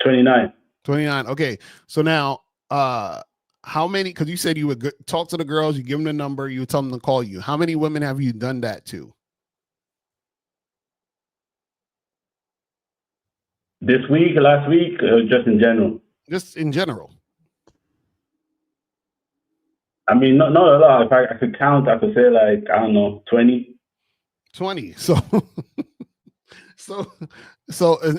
29. 29. Okay, so now, how many? Because you said you would talk to the girls, you give them the number, you tell them to call you. How many women have you done that to? This week, last week, just in general? Just in general. I mean, not a lot. If I could count, I could say, like, I don't know, 20. 20. So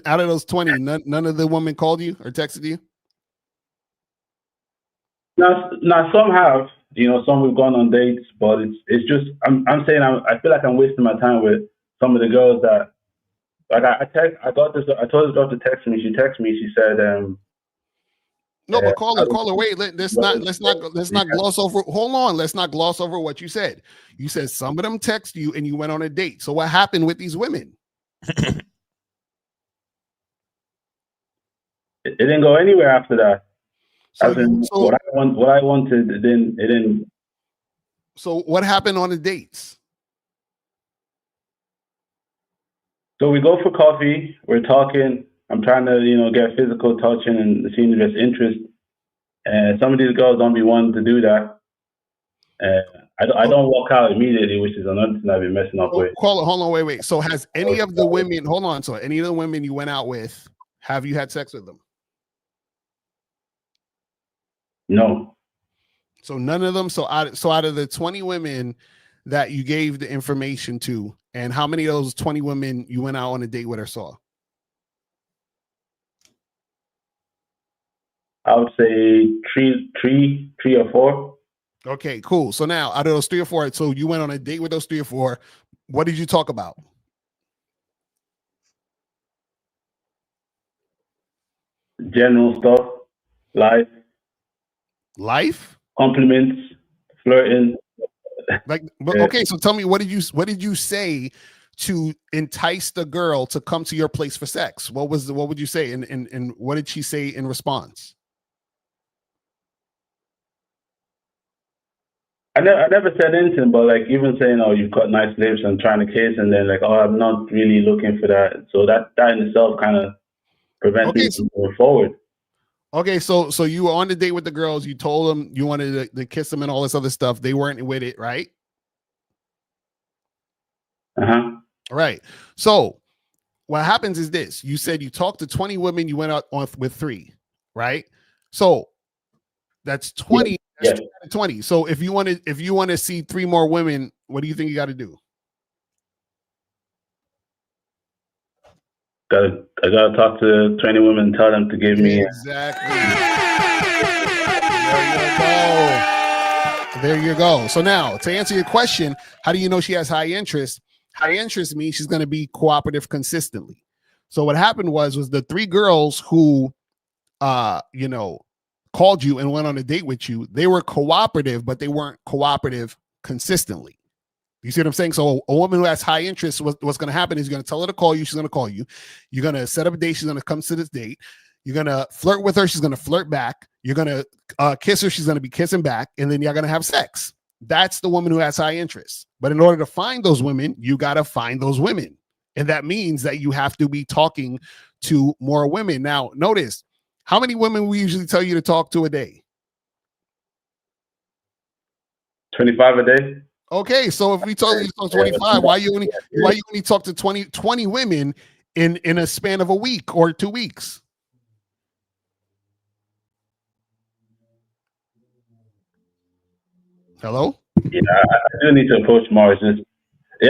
out of those 20, none of the women called you or texted you? Now some have, some we've gone on dates, but it's just, I'm saying, I feel like I'm wasting my time with some of the girls that, like, I told this girl to text me. She texted me. She said, No, but caller, wait. Let's not gloss over. Hold on. Let's not gloss over what you said. You said some of them text you and you went on a date. So what happened with these women? It didn't go anywhere after that. What I wanted, it didn't. So what happened on the dates? So we go for coffee. We're talking. I'm trying to, get physical touching and seeing if there's interest. And some of these girls don't be wanting to do that. I don't walk out immediately, which is another thing I've been messing up with. Hold on, wait. So has any of the women? Hold on. So any of the women you went out with, have you had sex with them? No. So none of them. So out of the 20 women that you gave the information to, and how many of those 20 women you went out on a date with or saw? I would say three or four. Okay, cool. So now out of those 3 or 4, so you went on a date with those 3 or 4. What did you talk about? General stuff, life, compliments, flirting. Okay, so tell me, what did you say to entice the girl to come to your place for sex? What would you say, and what did she say in response? I never said anything, but like even saying, "Oh, you've got nice lips," and trying to kiss, and then like, "Oh, I'm not really looking for that." So that in itself kind of prevents me from moving forward. Okay, so you were on the date with the girls. You told them you wanted to kiss them and all this other stuff. They weren't with it, right? Right. So what happens is this: you said you talked to 20 women. You went out with 3, right? So that's 20. Yeah. 20. So if you want to see 3 more women, what do you think you got to do? I gotta talk to 20 women and tell them to give me exactly. There you go. So now to answer your question, how do you know she has high interest? High interest means she's going to be cooperative consistently. So what happened was the 3 girls who called you and went on a date with you, they were cooperative, but they weren't cooperative consistently. You see what I'm saying? So a woman who has high interest, what's going to happen is you're going to tell her to call you. She's going to call you. You're going to set up a date. She's going to come to this date. You're going to flirt with her. She's going to flirt back. You're going to kiss her. She's going to be kissing back. And then you're going to have sex. That's the woman who has high interest. But in order to find those women, you got to find those women. And that means that you have to be talking to more women. Now, notice, how many women we usually tell you to talk to a day? 25 a day. Okay, so if we told you to talk 25, why you only talk to 20 women in a span of a week or 2 weeks? Hello? Yeah, I do need to approach more. It's just,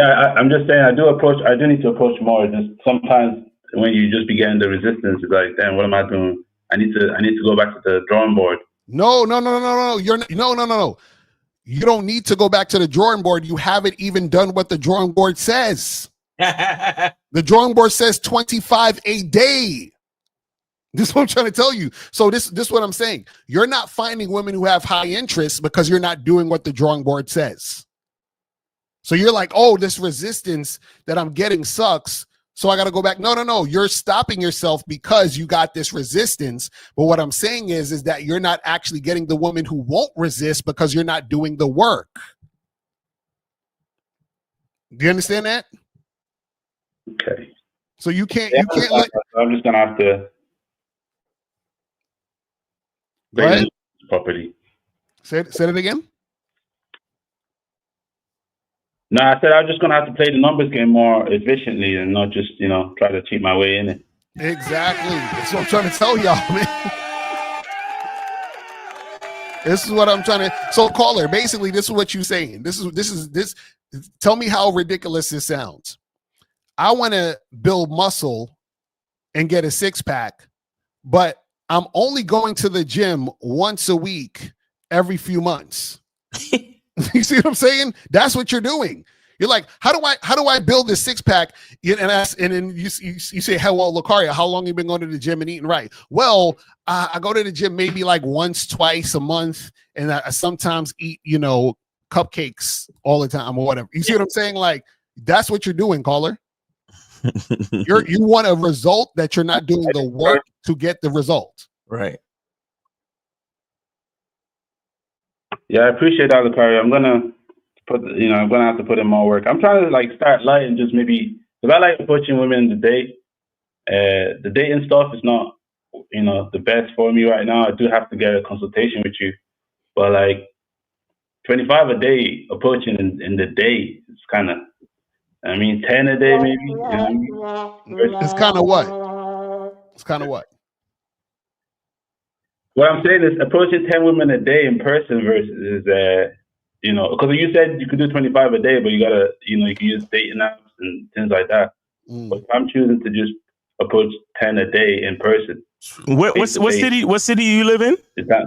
I'm just saying I do need to approach more. Just sometimes when you just be getting the resistance, it's like, damn, what am I doing? I need to go back to the drawing board. No. No. You don't need to go back to the drawing board. You haven't even done what the drawing board says. The drawing board says 25 a day. This is what I'm trying to tell you. So this is what I'm saying. You're not finding women who have high interest because you're not doing what the drawing board says. So you're like, oh, this resistance that I'm getting sucks, so I got to go back. No. You're stopping yourself because you got this resistance. But what I'm saying is that you're not actually getting the woman who won't resist because you're not doing the work. Do you understand that? Okay. So you can't. I'm just gonna have to bring it properly. Say it again. No, I said I'm just gonna have to play the numbers game more efficiently and not just try to cheat my way in it. Exactly. That's what I'm trying to tell y'all, man. This is what I'm trying to. So, caller, basically, this is what you're saying. This. Tell me how ridiculous this sounds. I want to build muscle and get a 6-pack, but I'm only going to the gym once a week, every few months. You see what I'm saying? That's what you're doing. You're like, how do I build this six pack? And then you say, well, Lucario, how long you been going to the gym and eating right? Well, I go to the gym maybe like once, twice a month, and I sometimes eat, cupcakes all the time or whatever. You see what I'm saying? Like, that's what you're doing, caller. You want a result that you're not doing the work to get the result. Right. Yeah, I appreciate that, Lucario. I'm gonna have to put in more work. I'm trying to like start light and just maybe, because I like approaching women in the day. The dating stuff is not, the best for me right now. I do have to get a consultation with you, but like 25 a day approaching in the day, it's kind of, 10 a day maybe. You know what I mean? It's kind of what? What I'm saying is approaching 10 women a day in person versus, because you said you could do 25 a day, but you gotta, you can use dating apps and things like that. But if I'm choosing to just approach 10 a day in person. What city you live in? Is that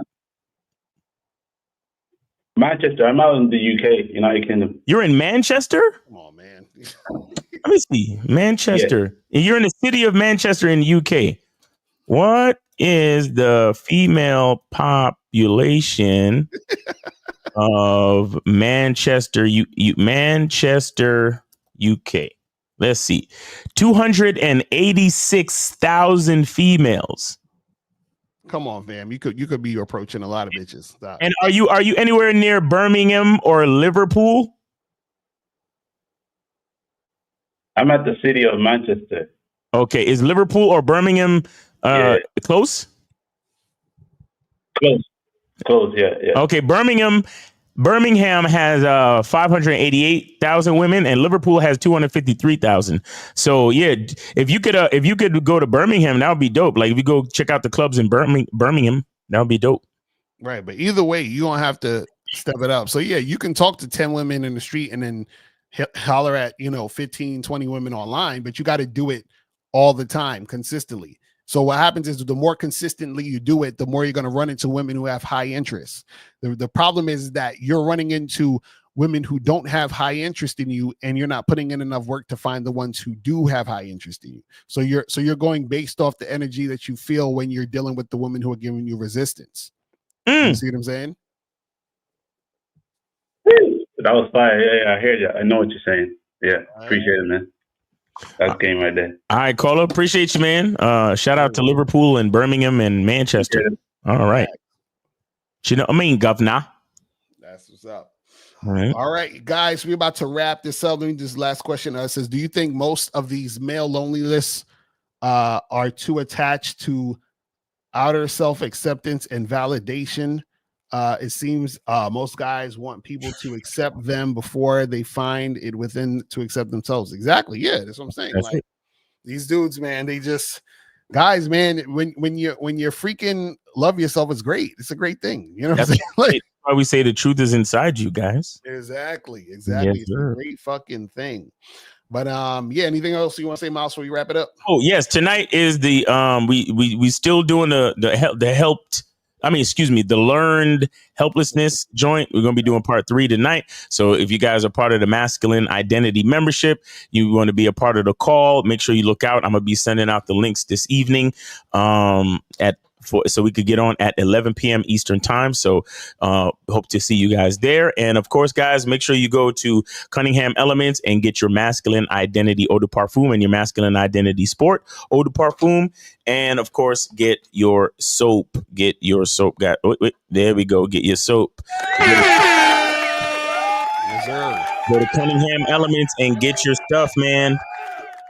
Manchester? I'm out in the UK, United Kingdom. You're in Manchester? Come on, man. Let me see. Manchester. Yeah. You're in the city of Manchester in the UK. What is the female population of Manchester, Manchester, UK? Let's see. 286,000 females. Come on, fam. You could be approaching a lot of bitches. Stop. And are you anywhere near Birmingham or Liverpool? I'm at the city of Manchester. Okay. Is Liverpool or Birmingham close? Close, yeah. Okay, Birmingham has 588,000 women, and Liverpool has 253,000. So yeah, if you could go to Birmingham, that would be dope. Like if you go check out the clubs in Birmingham, that would be dope. Right, but either way, you don't have to step it up. So yeah, you can talk to 10 women in the street and then holler at 15, 20 women online, but you got to do it all the time, consistently. So what happens is the more consistently you do it, the more you're going to run into women who have high interest. The problem is that you're running into women who don't have high interest in you, and you're not putting in enough work to find the ones who do have high interest in you. So you're going based off the energy that you feel when you're dealing with the women who are giving you resistance. You see what I'm saying? That was fire. Yeah, I hear you. I know what you're saying. Yeah, appreciate it, man. That's game right there. All right, caller. Appreciate you, man. Shout out to Liverpool and Birmingham and Manchester. All right. Governor. That's what's up. All right, guys, we're about to wrap this up. Let me just last question. It says, do you think most of these male loneliness are too attached to outer self-acceptance and validation? It seems most guys want people to accept them before they find it within to accept themselves. Exactly. Yeah, that's what I'm saying. That's it. These dudes, man, guys, man, when you freaking love yourself, it's great. It's a great thing. You know what I'm saying? Like, why we say the truth is inside you, guys. Exactly. Yes, It's a great fucking thing. But anything else you want to say, Miles, before we wrap it up? Oh yes, tonight is the we still doing the learned helplessness joint. We're going to be doing part 3 tonight. So if you guys are part of the Masculine Identity membership, you want to be a part of the call, make sure you look out. I'm going to be sending out the links this evening so we could get on at 11 p.m. Eastern time. So hope to see you guys there. And of course, guys, make sure you go to Cunningham Elements and get your Masculine Identity Eau de Parfum and your Masculine Identity Sport Eau de Parfum. And of course, get your soap. There we go. Get your soap. Yes, sir. Go to Cunningham Elements and get your stuff, man.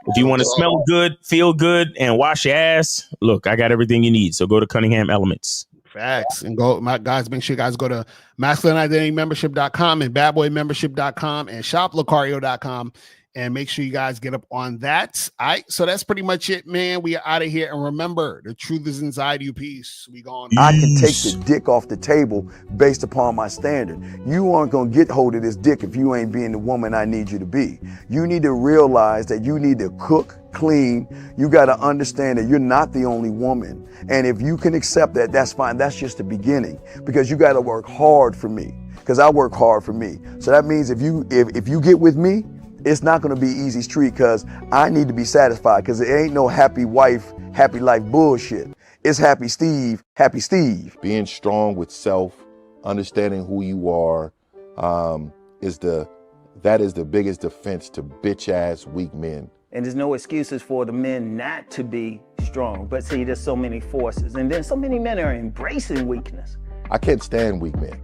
If you want to smell good, feel good, and wash your ass, look, I got everything you need. So go to Cunningham Elements. Facts. And make sure you guys go to masculineidentitymembership.com and badboymembership.com and shoplucario.com. And make sure you guys get up on that. All right. So that's pretty much it, man. We are out of here. And remember, the truth is inside you. Peace. We gone. I can take the dick off the table based upon my standard. You aren't going to get hold of this dick if you ain't being the woman I need you to be. You need to realize that you need to cook, clean. You got to understand that you're not the only woman. And if you can accept that, that's fine. That's just the beginning, because you got to work hard for me, because I work hard for me. So that means if you get with me, it's not going to be easy street because I need to be satisfied because it ain't no happy wife, happy life bullshit. It's happy Steve, happy Steve. Being strong with self, understanding who you are, that is the biggest defense to bitch ass weak men. And there's no excuses for the men not to be strong. But see, there's so many forces. And then so many men are embracing weakness. I can't stand weak men.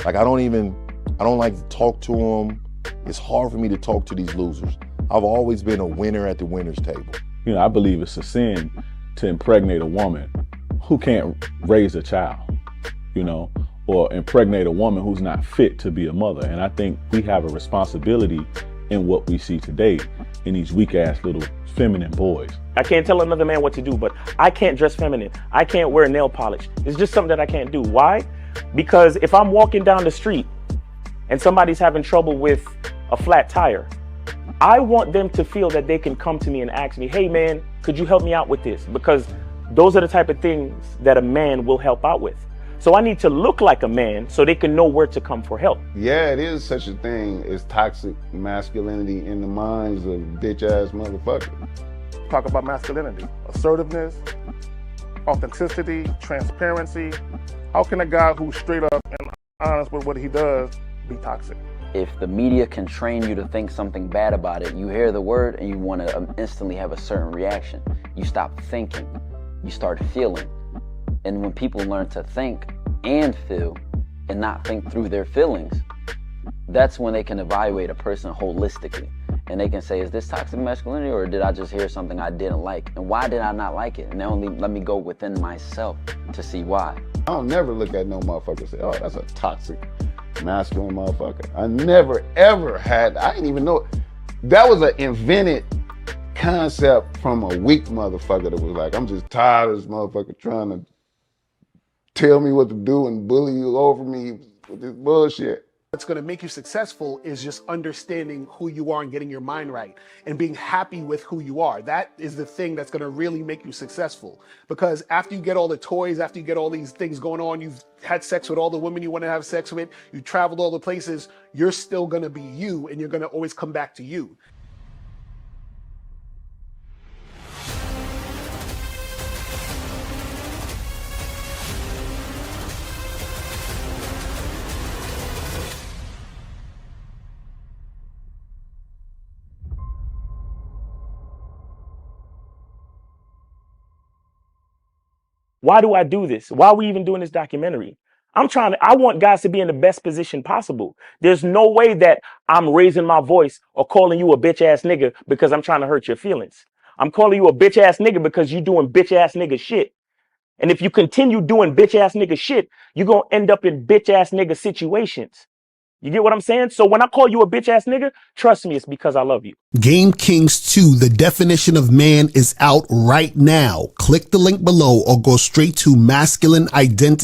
Like I don't like to talk to them. It's hard for me to talk to these losers. I've always been a winner at the winner's table. You know, I believe it's a sin to impregnate a woman who can't raise a child, you know, or impregnate a woman who's not fit to be a mother. And I think we have a responsibility in what we see today in these weak ass little feminine boys. I can't tell another man what to do, but I can't dress feminine. I can't wear nail polish. It's just something that I can't do. Why? Because if I'm walking down the street and somebody's having trouble with a flat tire, I want them to feel that they can come to me and ask me, hey man, could you help me out with this? Because those are the type of things that a man will help out with. So I need to look like a man so they can know where to come for help. Yeah, it is such a thing as toxic masculinity in the minds of bitch ass motherfuckers. Talk about masculinity, assertiveness, authenticity, transparency. How can a guy who's straight up and honest with what he does be toxic? If the media can train you to think something bad about it, you hear the word and you want to instantly have a certain reaction. You stop thinking, you start feeling. And when people learn to think and feel and not think through their feelings, that's when they can evaluate a person holistically. And they can say, is this toxic masculinity or did I just hear something I didn't like? And why did I not like it? And then only let me go within myself to see why. I don't never look at no motherfucker and say, oh, that's a toxic masculine motherfucker. I never ever had, I didn't even know. That was an invented concept from a weak motherfucker that was like, I'm just tired of this motherfucker trying to tell me what to do and bully you over me with this bullshit. What's going to make you successful is just understanding who you are and getting your mind right and being happy with who you are. That is the thing that's going to really make you successful. Because after you get all the toys, after you get all these things going on, you've had sex with all the women you want to have sex with, you traveled all the places, you're still going to be you and you're going to always come back to you. Why do I do this? Why are we even doing this documentary? I want guys to be in the best position possible. There's no way that I'm raising my voice or calling you a bitch ass nigga because I'm trying to hurt your feelings. I'm calling you a bitch ass nigga because you're doing bitch ass nigga shit. And if you continue doing bitch ass nigga shit, you're going to end up in bitch ass nigga situations. You get what I'm saying? So when I call you a bitch ass nigga, trust me, it's because I love you. Game Kings 2, the definition of man, is out right now. Click the link below or go straight to masculine identity.